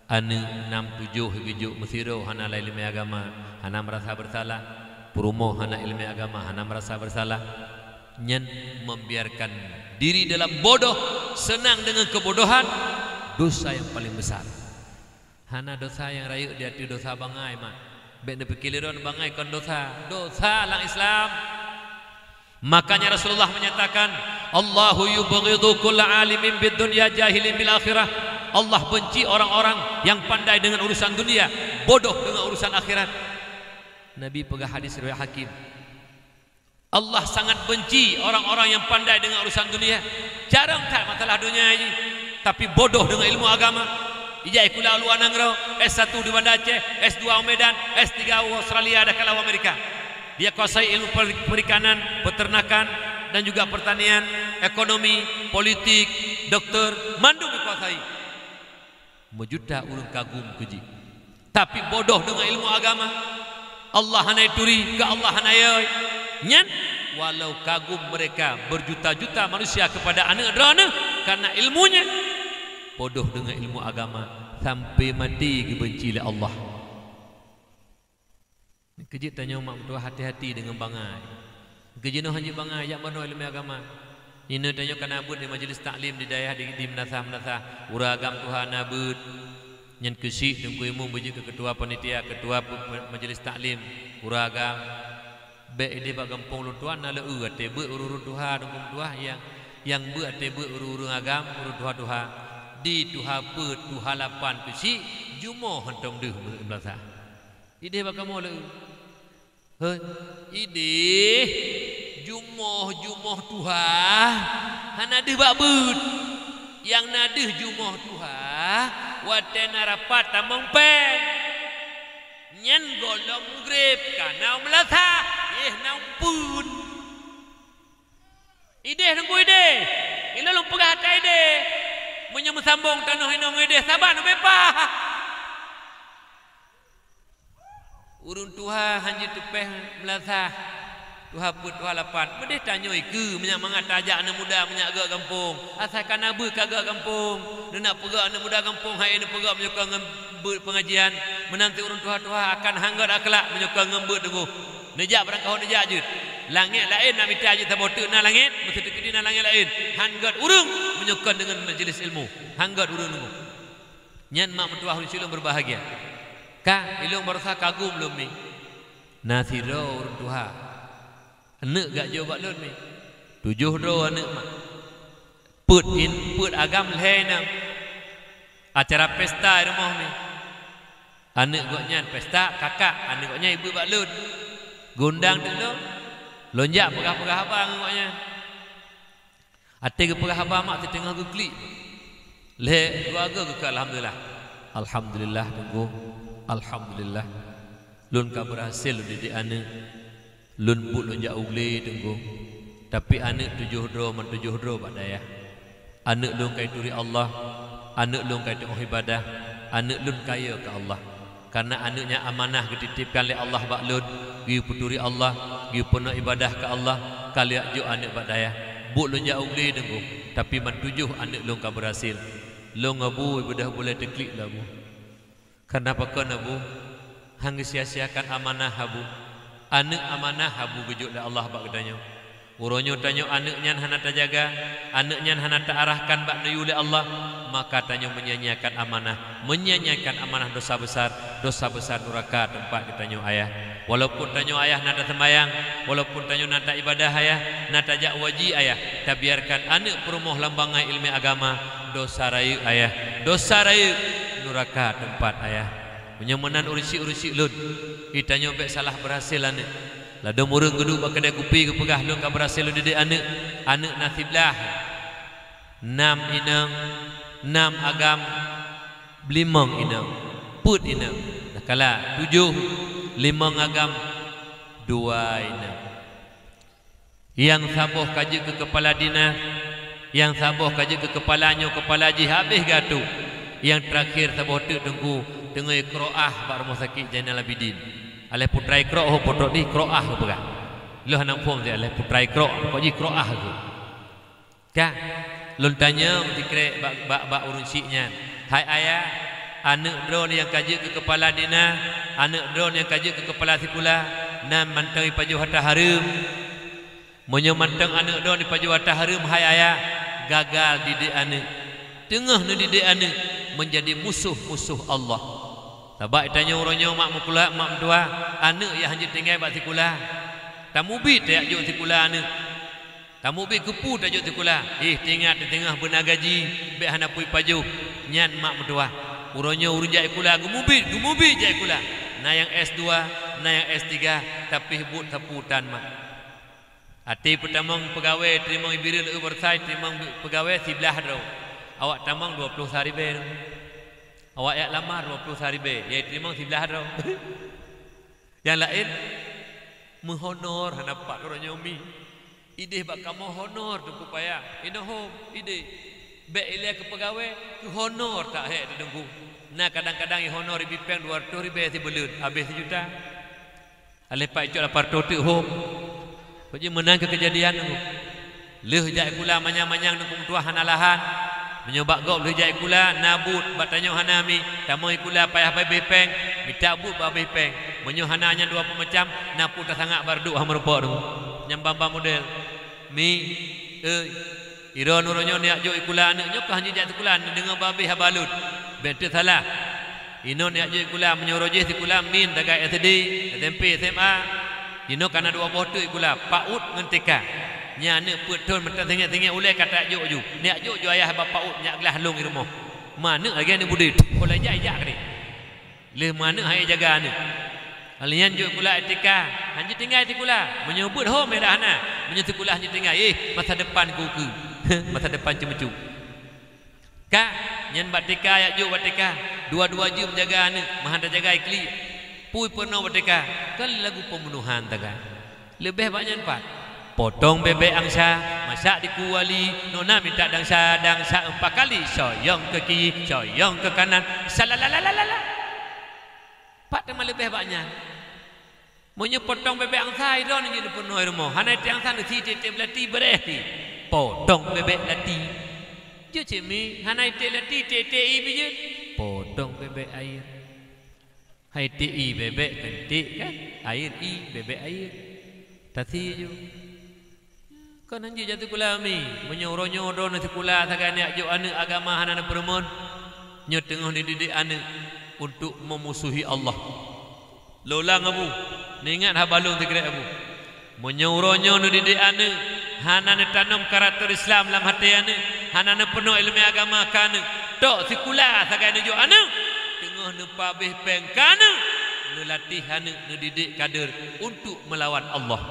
Anu 67 hijau Mesiro hana ilmu agama hana merasa bersalah. Purumo hana ilmu agama hana merasa bersalah. Nyen membiarkan diri dalam bodoh senang dengan kebodohan dosa yang paling besar. Hana dosa yang rayu dia tu dosa bangai mak. Bek ne pikiliron bangai kon dosa lang Islam. Makanya Rasulullah menyatakan Allahu yubghidu kulla alimin bid dunya jahilin bil akhirah. Allah benci orang-orang yang pandai dengan urusan dunia, bodoh dengan urusan akhirat. Nabi pegang hadis riwayat Hakim. Allah sangat benci orang-orang yang pandai dengan urusan dunia. Jarang tak masalah dunia ini, tapi bodoh dengan ilmu agama. Ijai kula luar nangrau, S1 di Banda Aceh, S2 Medan, S3 Australia dan kalau Amerika. Dia kuasai ilmu perikanan, peternakan dan juga pertanian, ekonomi, politik, dokter, mandu dikuasai. Mejuta urang kagum keji. Tapi bodoh dengan ilmu agama. Allah hanai turi, ke Allah hanai nyen. Walau kagum mereka berjuta-juta manusia kepada anak derana karena ilmunya. Bodoh dengan ilmu agama sampai mati dibenci oleh Allah. Kejit tanya mak mertua hati-hati dengan bangai. Kejino hanya bangai yang mana ilmu agama. Ini tanya kan abud di majlis taklim di daerah di menasah-menasah uragam Tuhan abud. nyen kesik tengku imum beji ke ketua panitia, ketua majlis taklim uragam be ide ba gampong lu tuan na leu ate be ururun tuha dengkum tuah yang be ate be ururun agam urun tuha di tuha pe tuha lapan kesik jumo hantong deuh belasa ide ba kamu leu he ide jumoh tuha hana deuh ba beut yang nadeuh jumoh tuha watena rapat tamong peng nyen golong grip kana melata naung pun ide nunggu ide ila lu pegah ta ide munyo mesambung tanah hinong ide sabar nu bepa urun tuha hanji tupeh melata tuha put tuha lapan bedeh tanyo iku menyak mangat tajak anak muda menyak agak kampung asalkan abu kagak kampung nak pegak anak muda kampung hai ni pegak menyokong ngembut pengajian menanti urun tuha akan hanggar akhlak menyokong ngembut tunggu nejak berangkau nejak jut langit lain nak minta jut tabotu na langit mesti tekedi na langit lain hanggar urung menyokong dengan majlis ilmu hanggar urung tunggu nyan mak mentua urun silung berbahagia ka ilung merasa kagum belum ni nasiro urun tuha anak gak jauh bak lun ni 7 ro anak mak put agam lehna acara pesta rumah ni anak goknya pesta kakak anak goknya ibu bak lun gondang dulu lonjak pegah-pegah abang goknya ate ke pegah abang mak di tengah klik le keluarga ke alhamdulillah tunggu alhamdulillah lun ka berhasil didik anak lun put lonjak ugli tunggu tapi anak 7 ro man 7 ro bak daya anak lun kai turi Allah anak lun kai tengok ibadah anak lun kaya ke Allah karena anaknya amanah dititipkan oleh Allah bak lun gi puturi Allah gi penuh ibadah ke Allah kali ajuk anak bak daya buk lonjak ugli tunggu tapi man 7 anak lun ka berhasil lun abu ibadah boleh teklik lah bu kenapa kan abu hang sia-siakan amanah abu anak amanah abu gejuk dah Allah bak kedanya uronyo tanyo anaknya hana terjaga anaknya hana terarahkan bak nayu oleh Allah maka tanyo menyanyiakan amanah dosa besar neraka tempat tanyo ayah walaupun tanyo ayah nada sembayang walaupun tanyo nada ibadah ayah nada jak waji ayah tak biarkan anak perumoh lambangai ilmu agama dosa rayu ayah dosa rayu neraka tempat ayah menyemenan urisi lun itanya bek salah berhasil anak lado murung geduk bak kedai kopi ke pegah lun ka berhasil lun didik anak nasiblah 6 inang 6 agam 5 inang put inang kala 7 5 agam 2 inang yang saboh kaji ke kepala dinas yang saboh kaji ke kepalanya kepala haji habis gatu yang terakhir saboh tu tengku tengah Qiraah Pak Rumah Sakit Zainal Abidin. Aleh putra Qiraah ho potok ni Qiraah ke pegah. Lu hanam pom dia aleh putra Qiraah kok ji Qiraah ke. Ka lun tanya mesti krek bak urun siknya. Hai ayah, anak drone yang kaji ke kepala dinas, anak drone yang kaji ke kepala sekolah, nan mantang paju hatta harum. Monyo mantang anak drone di paju hatta harum hai ayah, gagal didik anak. Tengah nu didik anak menjadi musuh-musuh Allah. Tabak tanya orangnya mak mukula mak mentua anak yang hanya tinggal bak sekolah. Tamu bit tak juk sekolah anak. Tamu bit kepu tak juk sekolah. Tinggal di tengah benar gaji bek hana pui paju nyan mak mentua. Orangnya urun jai sekolah gumubit jai sekolah. Na yang S2, na yang S3 tapi but taputan mak. Ati pertama pegawai terima ibiril oversight terima pegawai 11 ro. Awak tamang 20 hari ber. Awak yak lamar 20 hari be, ya terima 11 ro. Yang lain menghonor hanapak orang nyomi. Ide bak kamu honor tu payah. Inoho ide be ile ke pegawai tu honor tak hek dengku. Nah kadang-kadang i honor ibi peng 200 ribu si belut habis 1 juta. Ale pak icok lapar totik hom. Pokoknya menang ke kejadian tu. Leh jak kula manyang-manyang nunggu tua hanalahan. Menyobak gop leh jak kula nabut batanya hanami tamu kula payah babe peng minta but babe peng menyo hananya 2 macam napu tak sangat bardu hamrupa tu nyambamba model mi iro nuronyo niak jo kula anak nyo kah jak kula dengan babe habalut betul salah ino ni aje kula menyuruh je kula min tagai SD SMP SMA ino kana dua boh tu kula paut ngan TK nya ne putun mentang tinggal ulai kata ajuk ju ni ajuk ju ayah bapa paut nyak gelah long di rumah mana lagi ni budi boleh ajak ni le mana hai jaga ni alian ju kula TK hanya tinggal di kula menyebut ho medahna menyebut kula hanya tinggal masa depan ku masa depan cemecu ka nyen batika ya ju batika dua-dua jum jaga ane mahanda jaga ikli pui penuh batika kan lagu pembunuhan taga lebih banyak empat potong bebek angsa masak di kuali nona minta dangsa 4 kali soyong ke kiri soyong ke kanan salalalalala pak tema lebih banyak monyo potong bebek angsa iron ni di penuh rumah hanai tiang sana si tete belati berehti potong bebek lati je cemi hanai te lati tete bije potong bebek air hai te bebek kentik kan air bebek air tati ju kan anju jatuh kula mi menyoronyo nasi kula sagane ajuk anak agama hanana peremon nyo tengah dididik anak untuk memusuhi Allah lolang abu ningat habalung tikret abu menyoronyo dididik anak hanana tanam karakter Islam dalam hati anak hanana penuh ilmu agama kana tok sikula sagane jo anak tengah nepabeh pengkana nelatih anak dididik kader untuk melawan Allah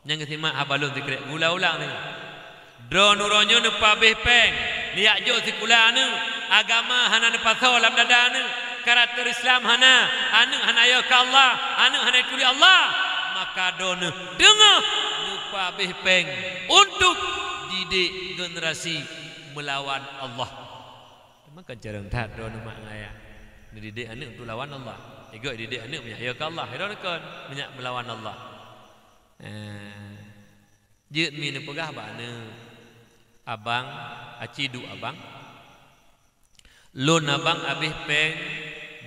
yang kesimak habalun zikir ulang-ulang ni drone uronyo nepabeh peng liak jo sikula anak agama hana nepasol dalam dada anak karakter Islam hana anak hanaya ke Allah anak hana kuli Allah maka dona dengar nepabeh peng untuk didik generasi melawan Allah. Maka jarang tak drone mak ngaya. Didik anak untuk lawan Allah. Ego didik anak punya ke Allah. Hero kan banyak melawan Allah. Jeut mi ne pegah bana. Abang acidu abang. Lun abang abih peng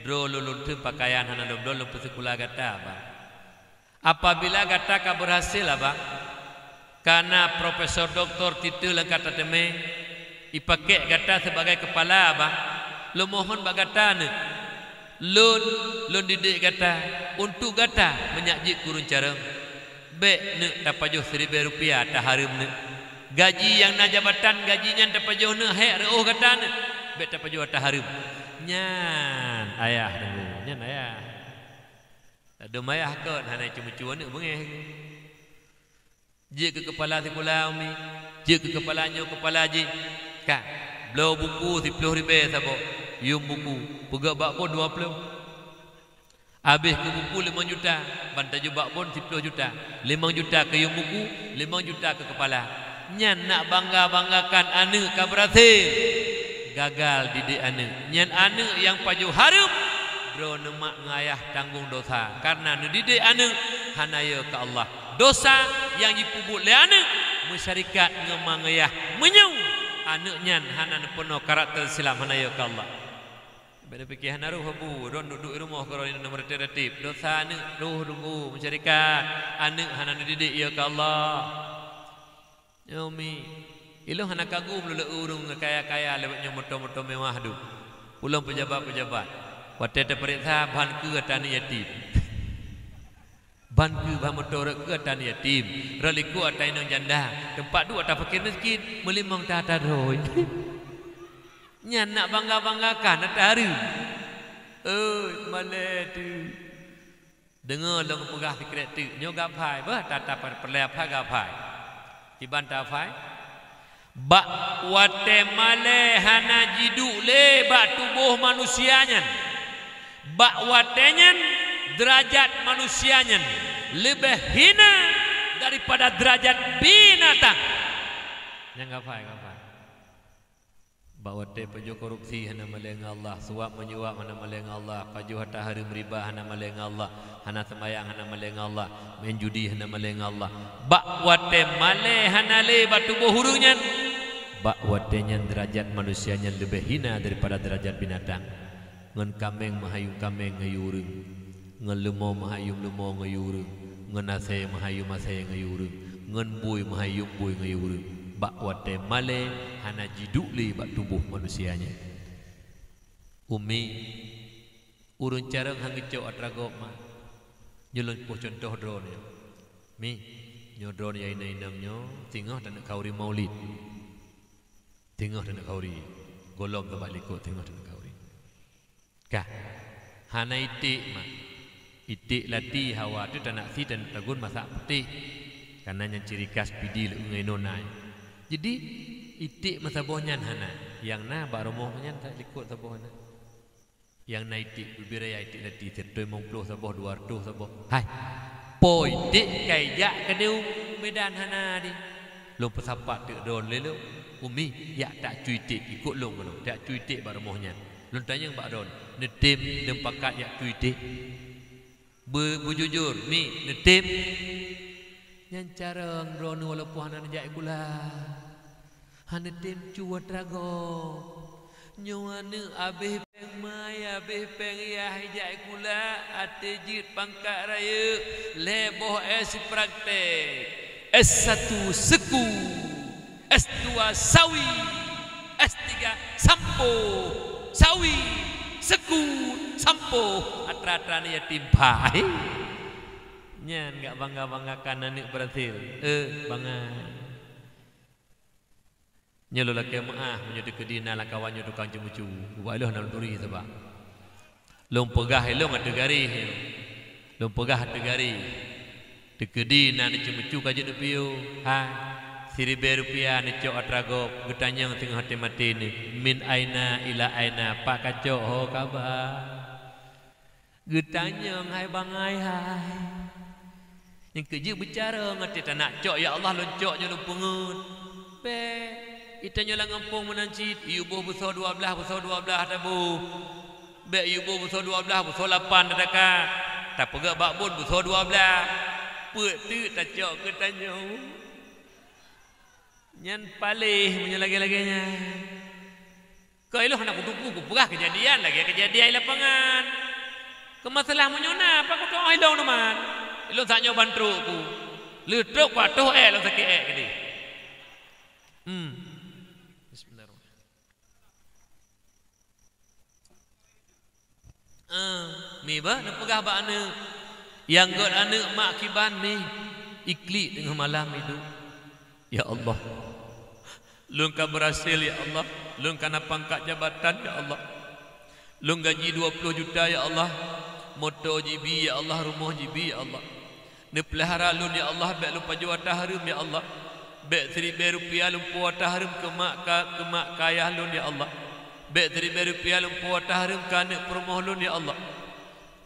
dro lulun tu pakaian hana dom lun pesekula gata abang. Apabila gata ka berhasil abang karena profesor doktor titel kata teme ipakai gata sebagai kepala abang lo mohon bagata ne lun didik gata untuk gata menyakjik kurun cara be ne tapajuh Rp1,000 taharim ne gaji yang na jabatan gajinya tapajuh ne hek reuh gata ne be tapajuh taharim nyan ayah nunggu nyan ayah ada mayah kan hanai cuma-cuma ne bengeh je ke kepala sekolah umi je ke kepalanya kepala je kan belo buku Rp10,000 sabo yum buku pegak bakbon 20 habis ke buku 5 juta bantaju bakbon 10 juta 5 juta ke yum buku 5 juta ke kepala nyan nak bangga-banggakan anak ka berhasil gagal didik anak nyan anak yang paju harum bro nemak ngayah tanggung dosa karena didik anak hanaya ke Allah dosa yang dipubuk le anak masyarakat ngemangayah menyau anaknya hanan penuh karakter Islam hanaya ke Allah beda fikih hanaruh habu ron duduk rumah kalau ini nomor tertib dosa anak ruh tunggu masyarakat anak hanan didik ya ke Allah yomi ilu hana kagum lulu urung kaya-kaya lewatnya motor-motor mewah tu pulang pejabat-pejabat waktu perintah ban ke tani yatim ban ke ban motor ke tani yatim reliku atai nang janda tempat dua tak fakir miskin melimang tak taroy nyan nak bangga-banggakan ada hari mana tu dengar long pegah fikret tu nyo gapai bah tata perlep gapai tiban tafai bak wate male hana jidu le bak tubuh manusianya bak watenya derajat manusianya lebih hina daripada derajat binatang yang gapai bak wate paju korupsi hana maleng Allah suap menyuap hana maleng Allah paju harta haram riba hana maleng Allah hana sembayang hana maleng Allah main judi hana maleng Allah bak wate male hana le bak tubuh hurunya bak watenya derajat manusianya lebih hina daripada derajat binatang ngan kameng mahayung kameng ngayurung ngan lemo mahayung lemo ngayurung ngan ase mahayung ase ngayurung ngan bui mahayung bui ngayurung bak wate male hana jiduk li bak tubuh manusianya umi urun cara hang cok atragop ma nyulun po contoh drone mi nyo drone yai nai nam nyo tingah dan kauri maulid tingah dan kauri golom tabalik ko tingah dan kauri kah hana itik ma itik lati hawa tu tanak si dan tagun masak putih karena yang ciri khas pidi ngai nonai jadi itik masabohnya hana yang na baromohnya tak likut sabohna yang na itik berbiraya itik lati setoi 50 saboh 200 saboh hai poi itik kai jak kadeu medan hana di long pesapat tek don lelu umi ya tak cuy itik ikut long kono tak cuy itik baromohnya long tanya bak don netim dem pakat ya cuy itik bujujur mi netim yang cara ngron walaupun hana jak gula hana tem cuat rago nyuane abih peng mai abih peng ya hijai kula ate jit pangkat raya leboh es praktek S1 seku S2 sawi S3 sampo sawi seku sampo atra-atra ni yatim pai nyan enggak bangga-banggakan anak berhasil bangga nyelo laki maah menyodo kedina la kawannya tukang cemucu wailah nang turi sebab long pegah long ada garis long pegah ada garis dekedina ni cemucu kaje de piu ha seribu rupiah ni cok atragop getanyang tengah hati mati ni min aina ila aina pak kacok ho kabar getanyang hai bangai hai yang kerja bicara ngati tak nak cok ya Allah loncoknya lu pengut pe itanya lang ampung menancit ibu besar 12 tabu be ibu besar 12 besar 8 dekat tak pegak bakbun besar 12 pek tu tak cok ke tanya nyan palih punya lagi-laginya kau iloh nak kutuku perah kejadian lagi kejadian lapangan ke masalah menyona apa kau tahu ilong teman ilong tak nyoban trukku letruk patuh lo sakit gede mi ba nak pegah ba anak yang god anak mak kiban mi iklik dengan malam itu ya Allah lung kan berhasil ya Allah lung kan pangkat jabatan ya Allah lung gaji 20 juta ya Allah motor jibi ya Allah rumah jibi ya Allah ne pelihara lun ya Allah bek lupa jual tahrim ya Allah bek 1000 rupiah lupa tahrim ke mak kaya lun ya Allah bek 1000 rupiah lupa tahrim kan perumahan lun ya Allah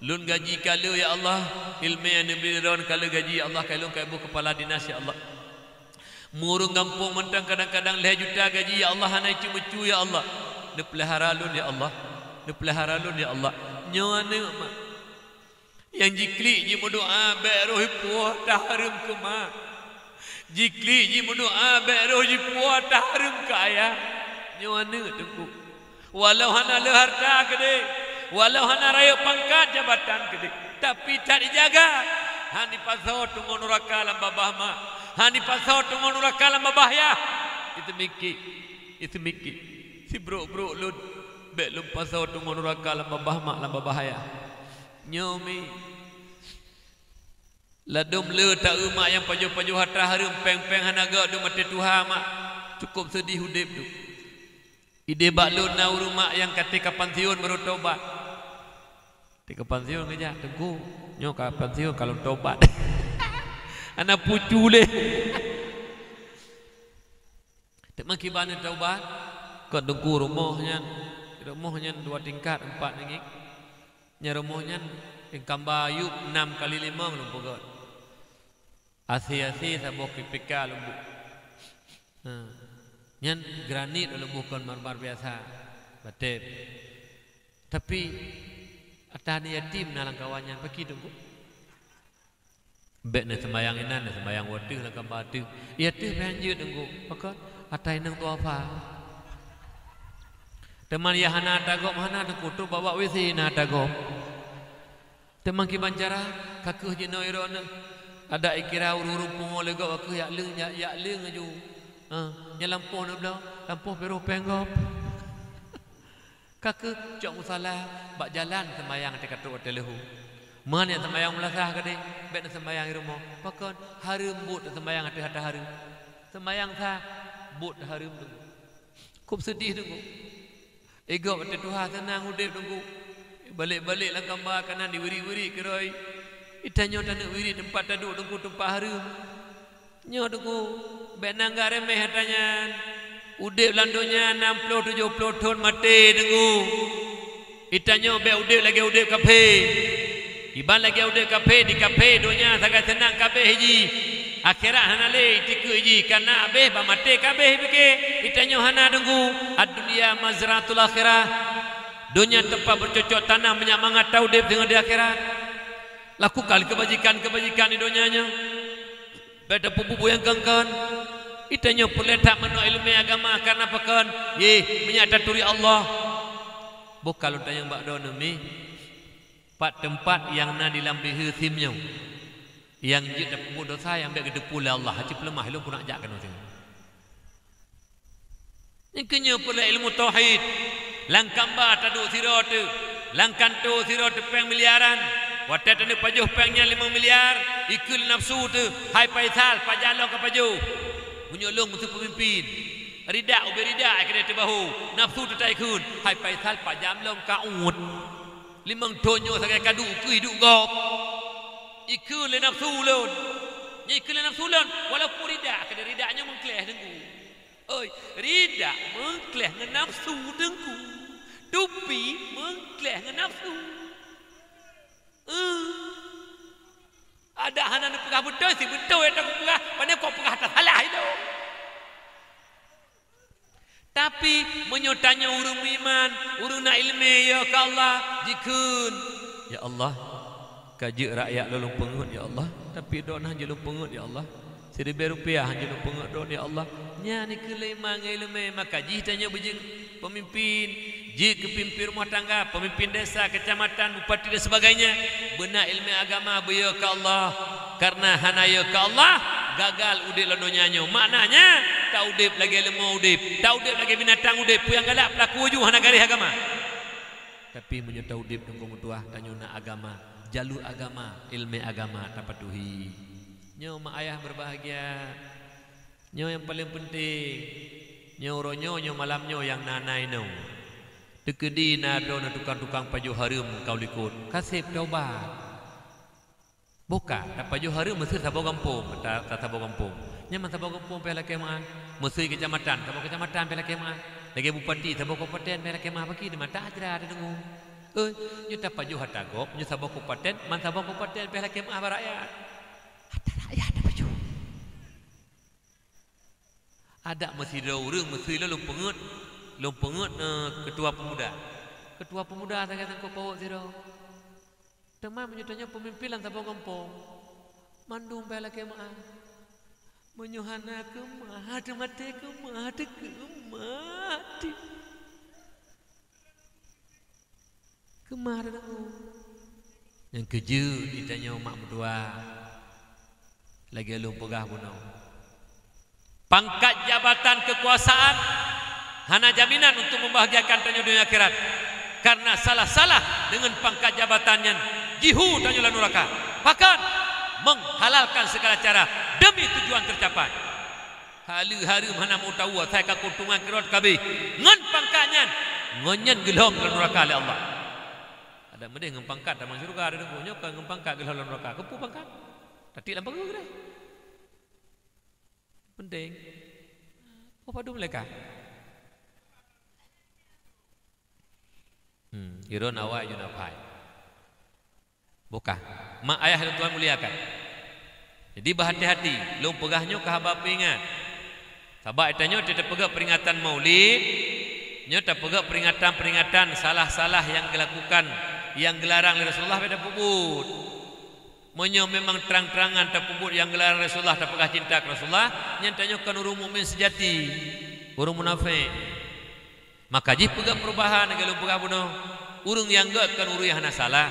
lun gaji kala ya Allah ilmu yang diberi ron kala gaji ya Allah kalau kai bu kepala dinas ya Allah murung kampung mentang kadang-kadang leh juta gaji ya Allah hanai cucu ya Allah ne pelihara lun ya Allah ne pelihara lun ya Allah nyone yang jikli ji berdoa bek roh puah tahrim ke mak jikli ji berdoa bek roh ji puah tahrim ke ayah nyone tengku walau hana le harta gede walau hana raya pangkat jabatan gede tapi tak dijaga hani pasau tunggu neraka lam babah mak hani pasau tunggu neraka lam babah ya itu miki si bro lud bek lum pasau tunggu neraka lam babah mak lam babah ya nyomi ladum le tak umak yang paju-paju hatra harum peng-peng hanaga du mati Tuhan mak cukup sedih hudip tu ide baklun na rumah yang ketika pensiun baru tobat ketika pensiun kerja tengku nyo ka pensiun kalau tobat anak pucu le tak makibane tobat ke tengku rumahnya 2 tingkat 4 tingkat nya rumahnya ingkang bayuk 6 kali 5 belum pegat asi-asi sabuh PPK lembut nyan granit lembukan marmer biasa batep tapi atani yatim nalang kawannya begitu bu bek ne sembayang inan sembayang wadih lah kambatu yatim banjir tengku pakat atai nang tu apa teman ya hana tagop hana tengku tu bawa WC na tagop teman ki bancara kakuh je noirona ada ikira ururu pungol lega aku ya leng aju nya lampuh na belau lampuh pero penggop Kaka cok musalah bak jalan sembayang te kata hotel hu. Man yang sembayang melasah kade, bet sembayang di rumah. Pakon harum but sembayang ate hata harum. Sembayang tha but harum tu. Kup sedih tu. Ego ate Tuhan senang udip tu. Balik-balik lah gambar kanan diwiri-wiri keroi. Itanyo tanuk wiri tempat duduk tu tempat harum. Nyo tu bet nangga remeh hatanya. Udip landonya 60-70 tahun mati tunggu. Itanyo be udip lagi udip kafe. Iban lagi udip kafe di kafe dunia sangat senang kafe hiji. Akhirat hana le tiku hiji karena abeh ba mati kafe beke. Itanyo hana tunggu. Ad-dunya mazratul akhirah. Dunia tempat bercocok tanam menyemangat tahu udip dengan di akhirat. Lakukan kebajikan-kebajikan di dunianya. Beda pupu yang kengkan. Itanya peletak menua ilmu agama karena pekan menyadaturi Allah. Bukan lu tanya mbak donemi. Pat tempat yang na dilambihi simnya. Yang jid dapat dosa yang baik depu Allah. Haji pelemah lu pun nak jakkan tu. Yang kenya pula ilmu tauhid. Langkamba taduk sirot tu. Langkan tu sirot peng miliaran. Wadah tadi pajuh pengnya 5 miliar. Ikul nafsu tu. Hai paisal pajalo ke pajuh. Menyolong untuk pemimpin. Ridak ubi ridak kena terbahu. Nafsu tu tak ikut. Hai paisal pak jamlong kaut. Limang tonyo sangat kadu kui duk gop. Ikut le nafsu lon. Ikut le nafsu lon. Walaupun ridak kena ridaknya mengkleh dengku. Oi, ridak mengkleh dengan nafsu dengku. Dupi mengkleh dengan nafsu. Ada hana nak pegah betul si betul yang aku pegah. Mana kau pegah atas salah itu. Tapi menyotanya urung iman, urung nak ilmi ya ke Allah, jikun. Ya Allah, kaji rakyat lalu pengut ya Allah. Tapi dona je lu pengut ya Allah. Seribu rupiah je lu pengut don ya Allah. Nya ni kelima ilmi maka ji tanya bejing pemimpin, ji kepimpin rumah tangga, pemimpin desa, kecamatan, bupati dan sebagainya. Benar ilmu agama beya ke Allah. Karena hana ya ke Allah gagal udip ladonyanyo. Maknanya tak udip lagi ilmu udip, tak udip lagi binatang udip. Yang galak pelaku wujud hana garis agama. Tapi menyata udip tengku mutuah tanyuna agama, jalur agama, ilmu agama tak patuhi. Nyo mak ayah berbahagia. Nyo yang paling penting. Nyo ronyo nyo malamnyo yang nanai no. Dekedi nado na tukang-tukang pajuh harum kau likut. Kasih taubat. Buka, tak pajuh harum mesti sabau kampung, tak sabau kampung. Nyaman sabau kampung pihak kemah. Mesti kecamatan, sabau kecamatan pihak kemah. Lagi bupati sabau kabupaten pihak kemah bagi di mata ajar ada tunggu. Nyo tak pajuh hatagop, nyo sabau kabupaten, man sabau kabupaten pihak kemah rakyat. Ada rakyat ada pajuh. Ada mesti orang mesti lalu pengut. Lompengut ketua pemuda. Ketua pemuda saya kata kau bawa zero. Teman menyutanya pemimpinan sabang kampung. Mandung bela kemah. Menyuhana kemah, ada mati kemah, ada kemati. Kemah ada aku. Yang keju ditanya mak berdua. Lagi lu pegah punau. Pangkat jabatan kekuasaan hana jaminan untuk membahagiakan dunia akhirat. Karena salah-salah dengan pangkat jabatannya jihu dan jalan neraka. Bahkan menghalalkan segala cara demi tujuan tercapai. Halu-halu mana mau tahu saya ka kuntungan kerot kabeh ngan pangkatnya ngonyen gelom dalam neraka oleh Allah. Ada mending ngan pangkat dalam surga ada punya kan ngan pangkat gelom dalam neraka. Kepu pangkat. Tadi lampu gerai. Penting. Apa tu mereka? Iron awak you napai. Bukan. Mak ayah dan Tuhan muliakan. Jadi berhati-hati. Lu pegahnya ke habab ingat. Sabak itanya tidak pegah peringatan maulid. Nya tak pegah peringatan-peringatan salah-salah yang dilakukan, yang gelarang oleh Rasulullah pada puput. Menyo memang terang-terangan tak puput yang gelarang Rasulullah tak pegah cinta ke Rasulullah. Nyatanya kan urung mukmin sejati. Urung munafik. Maka jih pegah perubahan kalau pegah bunuh. Urung yang enggak kan urung yang hana salah.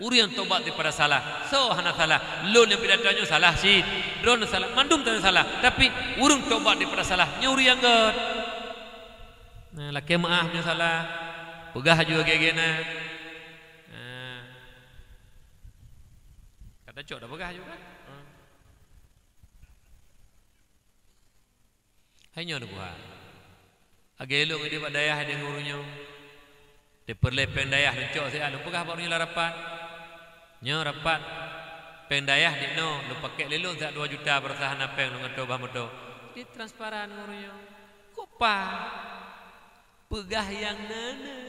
Urung yang tobat daripada salah. So hana salah. Lon yang pidatanya salah sih. Drone salah. Mandum tak salah. Tapi urung tobat daripada salah. Nya urung yang enggak. Nah, laki maafnya salah. Pegah juga gegena. Kata cok dah pegah juga. Hanya ada buah. Agelong dia pada dayah dia ngurunya. Dia perlepen dayah cok saya lu pegah barunya larapan. Nyo rapat. Peng dayah di no lu pakai lelong tak 2 juta bertahan peng lu ngeto bah meto. Di transparan ngurunya. Kopa. Pegah yang nana.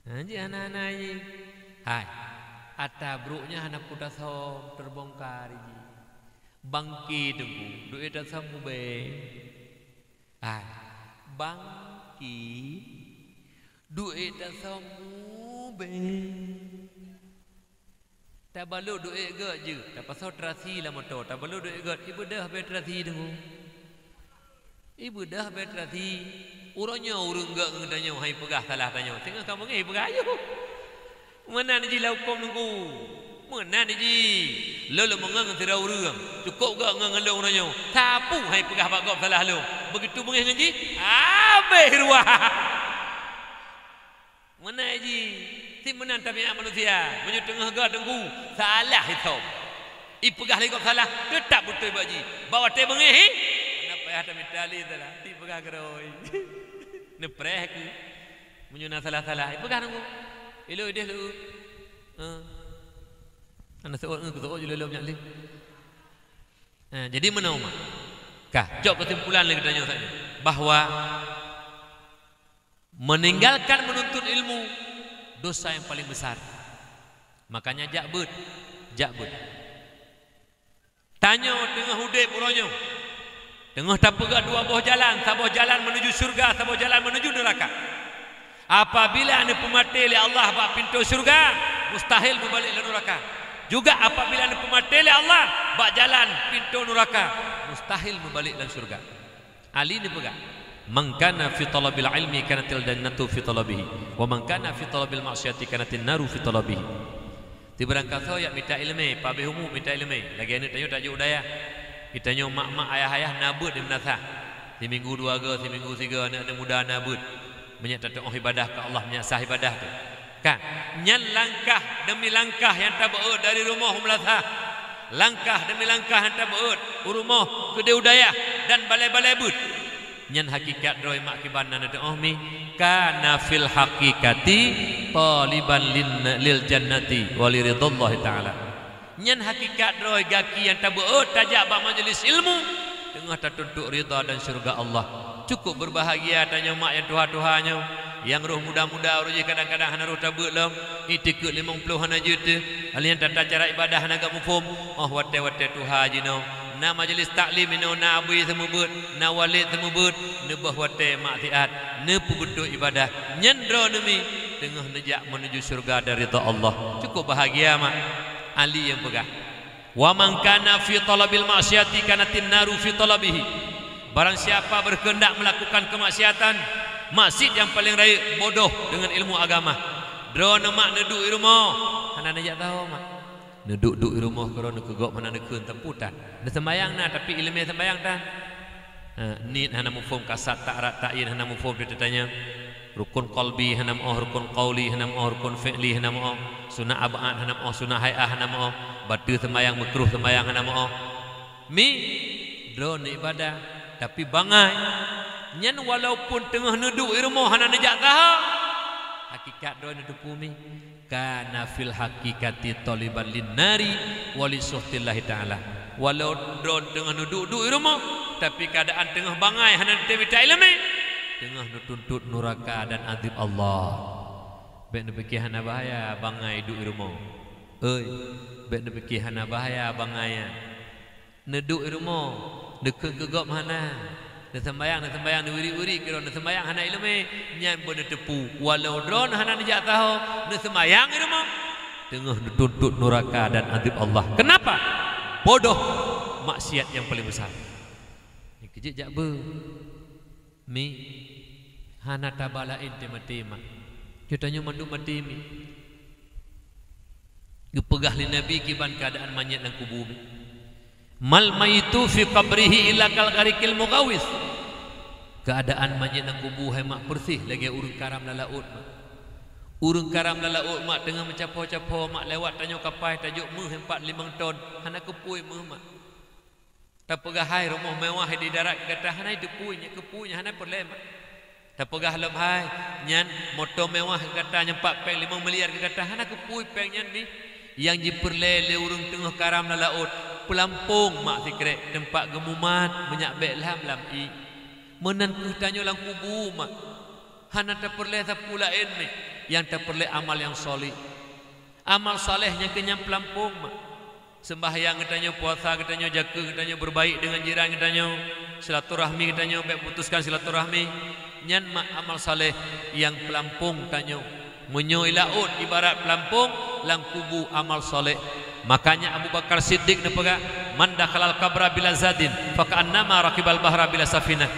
Anji anak-anak ini. Hai. Atabruknya anak kuda som terbongkar ini. Bangki tunggu. Duit dan samu be. Hai. Bangki. Duit dan samu be. Tak balu duit gak je. Tak pasal terasi lah motor. Tak balu duit gak. Ibu dah berterasi tunggu. Ibu dah berterasi. Urangnya urang enggak ngendanya hai pegah salah tanya. Tengah kamu ngai pegah ayo. Mana ni ji laukom nunggu. Mana ni ji. Lalu mengang tira urang. Cukup gak ngang ngelong orangnya. Tapu hai pegah pak gop salah lu. Begitu mengih ngaji. Habis ruah. Mana ji. Si menan tabiat manusia. Menyu tengah gak tenggu. Salah itu. I pegah lagi gop salah. Tetap betul baji. Bawa teh mengih. Kenapa ya tak mitali salah. Ti pegah geroi. Nepreh aku menyuna salah-salah. Ibu kan aku. Elo dia lu. Anak seorang aku tahu juga lu banyak lagi. Jadi mana umat? Kah, jawab kesimpulan lagi tanya saya. Bahawa meninggalkan menuntut ilmu dosa yang paling besar. Makanya jakbut. Tanya tengah hudib uronyo. Tengah tak pegah 2 buah jalan, sabuah jalan menuju syurga, sabuah jalan menuju neraka. Apabila anda pemati oleh Allah buat pintu syurga, mustahil berbalik ke neraka. Juga apabila anda pemati oleh Allah buat jalan pintu neraka, mustahil berbalik ke syurga. Ali ni pegah. Man kana fi talabil ilmi kanatil jannatu fi talabihi, wa man kana fi talabil ma'siyati kanatin naru fi talabihi. Tiberang kata ya minta ilmu, pabehumu minta ilmu. Lagi anda tanya tajuk daya. Kita tanya mak-mak ayah-ayah nabut di menasah. Si minggu 2 ke, si minggu 3 anak muda nabut. Banyak tak ibadah ke Allah, menyasah ibadah tu. Kan? Nyan langkah demi langkah yang tak berut dari rumah melasah. Langkah demi langkah yang tak berut rumah ke Deudayah dan balai-balai but. Nyan hakikat roi mak kibanan ada mi kana fil haqiqati taliban lil jannati wa liridallah taala. Nyan hakikat roi gaki yang tabuut tajak bak majlis ilmu tengah tertuntut ridha dan syurga Allah. Cukup berbahagia tanya mak yang tuha-tuhanya yang roh muda-muda uruji kadang-kadang hana roh tabut lam itikut 50 hana juta alian tata cara ibadah hana gak mufum wate-wate tuha jino na majlis taklim ino na abui semubut na walid semubut nebah wate maksiat ne pugutuk ibadah nyendro nemi tengah nejak menuju syurga dari ridha Allah. Cukup bahagia mak. Ali yang pegah. Wa man kana fi talabil ma'siyati kanatin naru fi talabihi. Barang siapa berkehendak melakukan kemaksiatan, maksud yang paling raya bodoh dengan ilmu agama. Drone mak neduk di rumah. Hana najak tahu mak. Neduk-duk di rumah kerana kegok mana nekeun temputan. Dah sembayang nah tapi ilmu sembayang dah. Ni hana mufhum kasat ta'rat ta'yin hana mufhum dia tanya. Rukun qalbi hana mau, rukun qauli hana mau, rukun fi'li hana mau, sunah ab'ad hana mau, sunah hay'ah hana mau, batu sembayang makruh sembayang hana mau. Mi drone ibadah tapi bangai nyan walaupun tengah neduk di rumah hana najak tahu hakikat drone itu bumi kana fil haqiqati taliban linnari wa li suhtillahi ta'ala. Walau drone tengah neduk-duk di rumah tapi keadaan tengah bangai hana minta ilmu tengah nutuntut neraka dan azab Allah. Baik nak fikir hana bahaya bangai duduk di rumah. Baik nak fikir hana bahaya bangai. Neduk di rumah, deket gegap hana. Nak sembayang di wiri-wiri kira nak sembayang hana ilmu nyan pun tepu. Walau drone hana najak tahu nak sembayang di rumah tengah nutuntut neraka dan azab Allah. Kenapa? Bodoh maksiat yang paling besar. Ni kejut jak ber. Mi hana tabala inti mati mak. Kitanya mandu mati mi. Gepegah li Nabi kiban keadaan mayat dalam kubur. Mal maitu fi qabrihi illa kal qarikil mughawis. keadaan majid nang kubu hai mak bersih lagi urang karam lalaut mak. Urang karam lalaut mak tengah mencapo-capo mak lewat tanyo kapai tajuk meh 4-5 ton hana kepui meh mak. Tapegah hai rumah mewah di darat kata hana depuinya kepunya hana perle mak. Tapegah lem hai nyan motor mewah kata nyempak peng 5 miliar kata hana kepui peng nyan ni yang diperle le urang tengah karam lalaut pelampung mak sikrek tempat gemumat menyak bek lam i menan kutanyo lang kubu mak hana terperle tapula ini yang terperle amal yang soleh amal solehnya kenyang pelampung mak sembahyang katanya puasa katanya jaga katanya berbaik dengan jiran katanya silaturahmi katanya baik putuskan silaturahmi nyan mak amal soleh yang pelampung tanyo menyo ilaut ibarat pelampung lang kubu amal soleh. Makanya Abu Bakar Siddiq nepega man dakhalal qabra bila zadin fa ka'annama raqibal bahra bila safinah.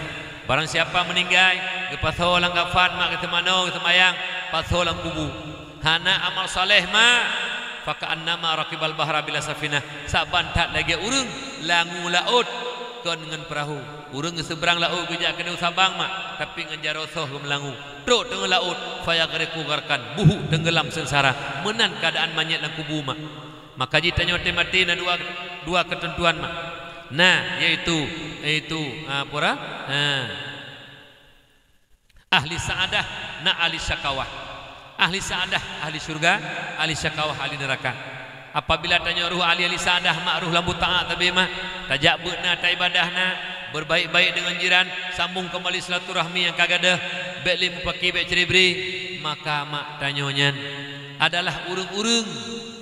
Barang siapa meninggal gepatho lang gafat mak ketemano ketemayang patho lang kubu hana amal saleh ma fa ka'annama raqibal bahra bila safinah saban tak lagi urang langu laut kon dengan perahu urang seberang laut gejak kena Sabang mak tapi nganjaro soh melangu truk tengah laut fayagriqu garkan buhu tenggelam sengsara menan keadaan manyat lang kubu mak. Maka jitanya mati na dua ketentuan mak. Nah yaitu apa ahli saadah na ahli syakawah. Ahli saadah ahli surga, ahli syakawah ahli neraka. Apabila tanya ruh ahli saadah mak ruh lambu taat tapi mak tajak beuna ta ibadahna berbaik-baik dengan jiran sambung kembali silaturahmi yang kagada bek limu paki bek ceribri maka mak tanyonya adalah urung-urung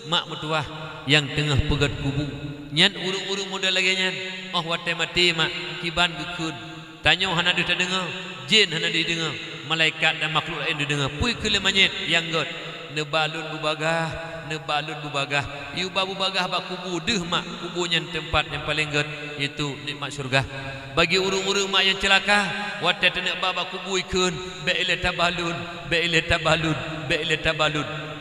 mak metuah yang tengah pegat kubu nyan urung-urung modal lagi nyan oh wate mati mak kiban gekun tanyo hana dia dengar jin hana dia dengar malaikat dan makhluk lain dia dengar pui kele manyet yang god nebalun bubagah iu babu bagah bak kubu deh mak kubu nyan tempat yang paling god itu nikmat surga bagi urung-urung mak yang celaka wate tenek baba kubu ikun be ile tabalun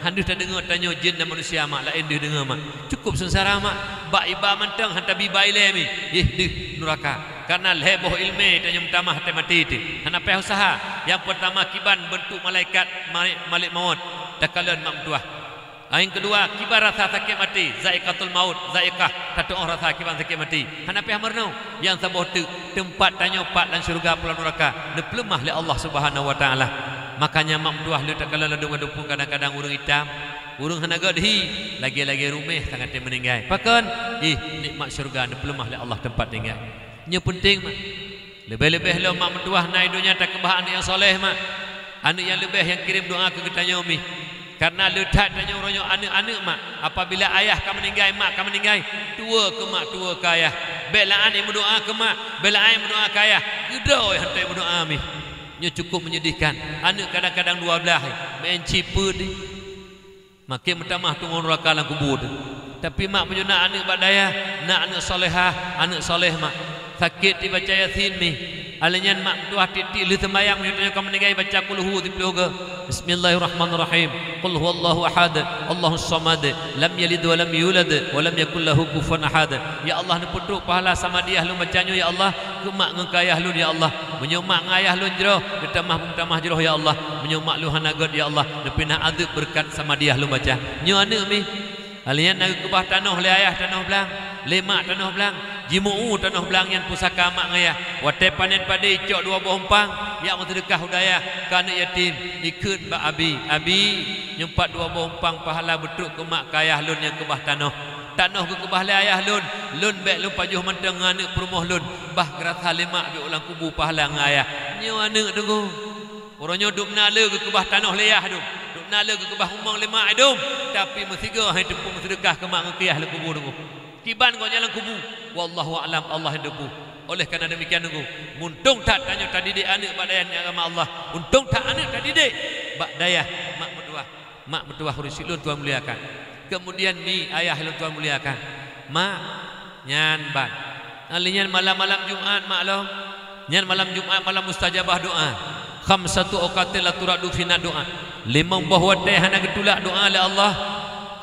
handu tak dengar tanya jin dan manusia mak lain dia dengar mak cukup sengsara mak bak iba mentang hantar biba ile mi di neraka karena leboh ilmu tanya pertama hati mati itu hana payah usaha yang pertama kiban bentuk malaikat malik maut takalan mak tuah yang kedua kibar rasa sakit mati zaikatul maut zaikah satu orang rasa kiban sakit mati hana payah merno yang saboh tempat tanya pak dan syurga pulang neraka neplemah oleh Allah Subhanahu wa taala. Makanya mak tuah lu tak kala ladung adupung kadang-kadang urang hitam urang hana gadhi lagi-lagi rumeh sangat dia meninggal pakan nikmat syurga neplemah oleh Allah tempat tinggal nya penting mak lebih-lebih lo mak tuah naik dunia tak kebahan yang soleh mak anak yang lebih yang kirim doa ke tanya umi karena letak tanya orang anak-anak mak apabila ayah kamu meninggal mak kamu meninggal tua ke mak tua ke ayah belaan yang berdoa ke mak belaan yang berdoa ke ayah gedau yang hantar berdoa mi nya cukup menyedihkan anak kadang-kadang 12 main cipu ni makin pertama tunggu neraka lang kubur tapi mak punya nak anak badaya nak anak solehah anak soleh mak sakit dibaca yasin mi alanyan mak tuah titik li sembayang punya kamu meninggal baca qul hu diploga bismillahirrahmanirrahim qul huwallahu ahad allahus samad lam yalid wa lam yulad wa lam yakul lahu kufuwan ahad ya Allah ne putruk pahala sama dia lu bacanyo ya Allah ke mak ngkayah lu ya Allah menyomak ngayah lu jero ditamah jero ya Allah menyomak lu hanagot ya Allah depina azab berkat sama dia lu baca nyo anak mi alanyan nak ke bah tanah le ayah tanah belang le mak tanah belang jimu tanah belang yang pusaka mak ngayah wate panen pade cok 2 buah umpang yang sedekah hudayah kana yatim ikut ba abi nyempat 2 buah umpang pahala betuk ke mak kayah lun yang kebah tanah ke kebah le ayah lun bek lun pajuh menteng anak perumah lun bah gerat halimak bi ulang kubu pahala ngayah nyo anak tunggu orangnya duk nala ke kebah tanah leyah duk nala ke kebah umpang lemak adum tapi mesiga hai tepung sedekah ke mak ngkiyah le kubu tunggu kiban kau jalan kubu wallahu alam Allah yang debu oleh kerana demikian nunggu muntung tak tanya tak didik anak bak daya agama Allah untung tak anak tak didik bak daya mak mertua hurusilun Tuhan muliakan kemudian ni ayah lu Tuhan muliakan mak nyan ban alinyan malam-malam Jumaat mak lo nyan malam Jumaat malam mustajabah doa khamsatu awqatil la turadu fina doa 5 buah wadai hana getulak doa oleh Allah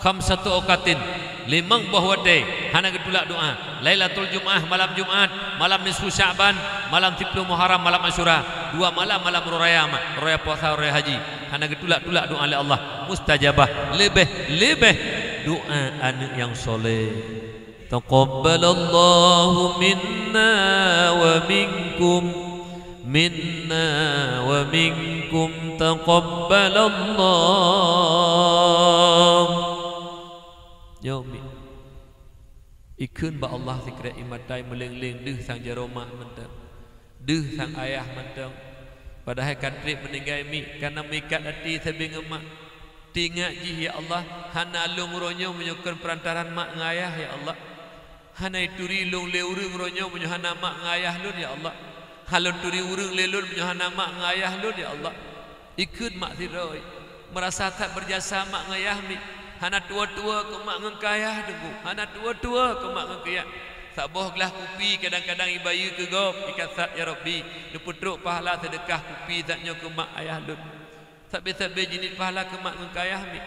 khamsatu awqatin 5 buah wadai hana getulak doa Lailatul Jumaah malam Jumaat malam nisfu Sya'ban malam 10 Muharram, malam Asyura, 2 malam raya mak, raya puasa, raya haji. Hana getulak-tulak doa oleh Allah mustajabah, lebih doa anak yang soleh. Taqabbalallahu minna wa minkum, minna wa minkum, taqabbalallah. Yomi ikun ba Allah zikra imatai meleng-leng deuh sang jaromah mentang, deuh sang ayah mentang. Padahal kantrip meninggal mi karena mikat hati sabing emak. Tingak ji ya Allah, hana lung ronyo menyukan perantaran mak ngayah ya Allah. Hana ituri lung le urung ronyo menyuhana mak ngayah lun ya Allah. Halun turi urung lelun menyuhana mak ngayah lun ya Allah. Ikut mak siroi, merasa tak berjasa mak ngayah mi. Hana tua-tua ke mak ngengkayah dengu, hana tua-tua ke mak ngengkayah. Saboh gelah kupi kadang-kadang ibayu ke gop ikasat ya Rabbi. Diputruk pahala sedekah kupi zatnya ke mak ayah lun. Sabe-sabe jenis pahala ke mak ngengkayah mi.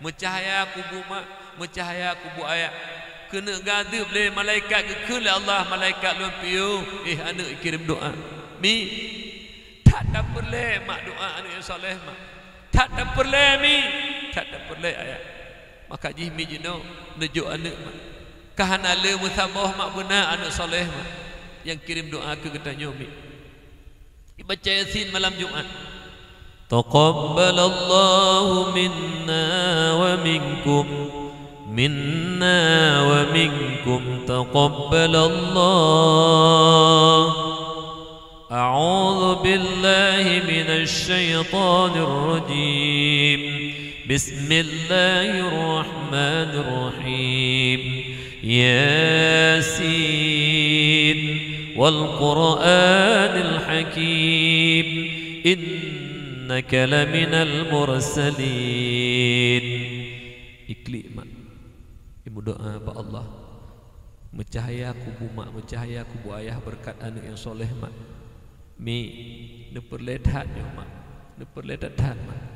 Mencahaya kubu mak, mencahaya kubu ayah. Kena gaduh boleh malaikat ke kena Allah malaikat luar piu. Anak kirim doa. Mi tak ada perle mak doa anak yang soleh mak. Tak ada perle mi, tak ada perle ayah. Maka jih mi jino nejuk anak mak. Kahana le musabah mak benar anak soleh mak. Yang kirim doa ke katanya mi. Baca Yasin malam Jumat. Taqabbalallahu minna wa minkum, minna wa minkum, taqabbalallah. A'udzu billahi minasy syaithanir rajim. Bismillahirrahmanirrahim. Yasin wal Qur'anil Hakim. Innaka laminal mursalin. Iklik mak. Ibu doa apa Allah. Mencahaya kubu mak, mencahaya kubu ayah berkat anak yang soleh mak. Mi neperledhatnya mak, neperledhat mak.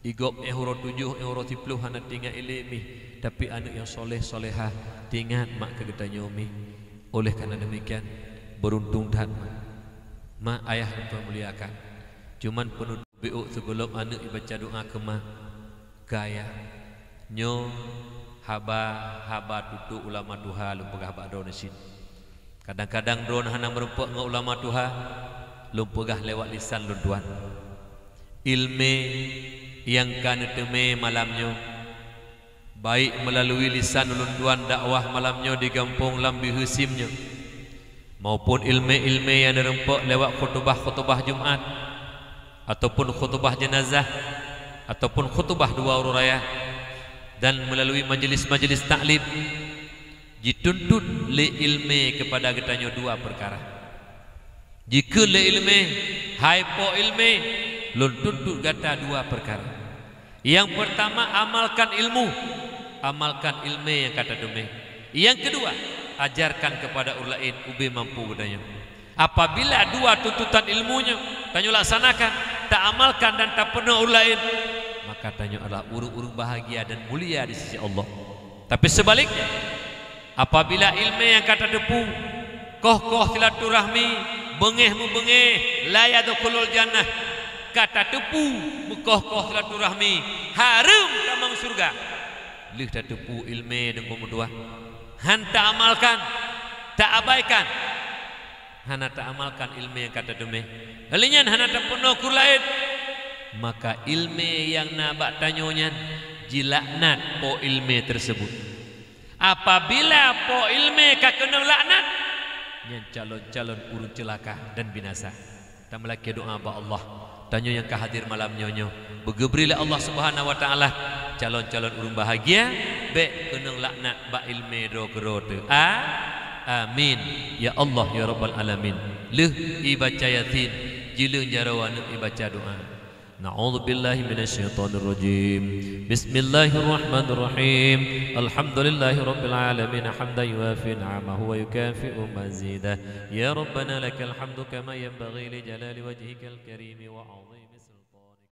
Igop euro 7, euro 10 hana tinggal ilmi, tapi anak yang soleh solehah tinggal mak kegetanya mi. Oleh karena demikian beruntung dhat mak. Mak ayah yang muliakan. Cuman penuh biuk sebelum anak baca doa ke mak. Gaya nyo haba tutu ulama duha lu pegah ba drone sin. Kadang-kadang drone hana merempok ngau ulama duha lu pegah lewat lisan lu tuan. Ilmu yang kan teme malamnya baik melalui lisan lu tuan dakwah malamnya di kampung lambi husimnya maupun ilmu-ilmu yang dirempok lewat khutbah Jumat ataupun khutbah jenazah ataupun khutbah dua urut raya dan melalui majlis-majlis taklim dituntut le ilmu kepada getanyo dua perkara. Jika le ilmu hai po ilmu lun tuntut gata dua perkara. Yang pertama amalkan ilmu yang kata demi. Yang kedua ajarkan kepada orang lain ube mampu gedanya. Apabila dua tuntutan ilmunya tanyo laksanakan, tak amalkan dan tak pernah orang lain, maka tanyo adalah urung-urung bahagia dan mulia di sisi Allah. Tapi sebaliknya, apabila ilmu yang kata depu, koh silaturahmi, bengeh la yadkhulul jannah, kata depu, koh silaturahmi, harum damang surga. Lih tak depu ilmu dan komodua, han tak amalkan, tak abaikan. Hana tak amalkan ilmu yang kata demi. Halinyan hana tak penuh kurlain. Maka ilmu yang nabak tanyonya jilaknat po ilmu tersebut. Apabila po ilmu kakena laknat, yang calon-calon urun celaka dan binasa. Dan melaki doa ba Allah. Tanyo yang kehadir malam nyonyo. Begebrilah Allah Subhanahu wa taala calon-calon urun bahagia be kena laknat ba ilmu do kerote. Amin ya Allah ya Rabbal alamin. Leh ibaca Yasin jileng jarawan ibaca doa. Na'udzu billahi minasyaitonir rajim. Bismillahirrahmanirrahim. Alhamdulillahi rabbil alamin hamdan yuwafi ni'amahu wa yukafi'u mazidah. Ya Rabbana lakal hamdu kama yanbaghi li jalali wajhikal karim wa 'azim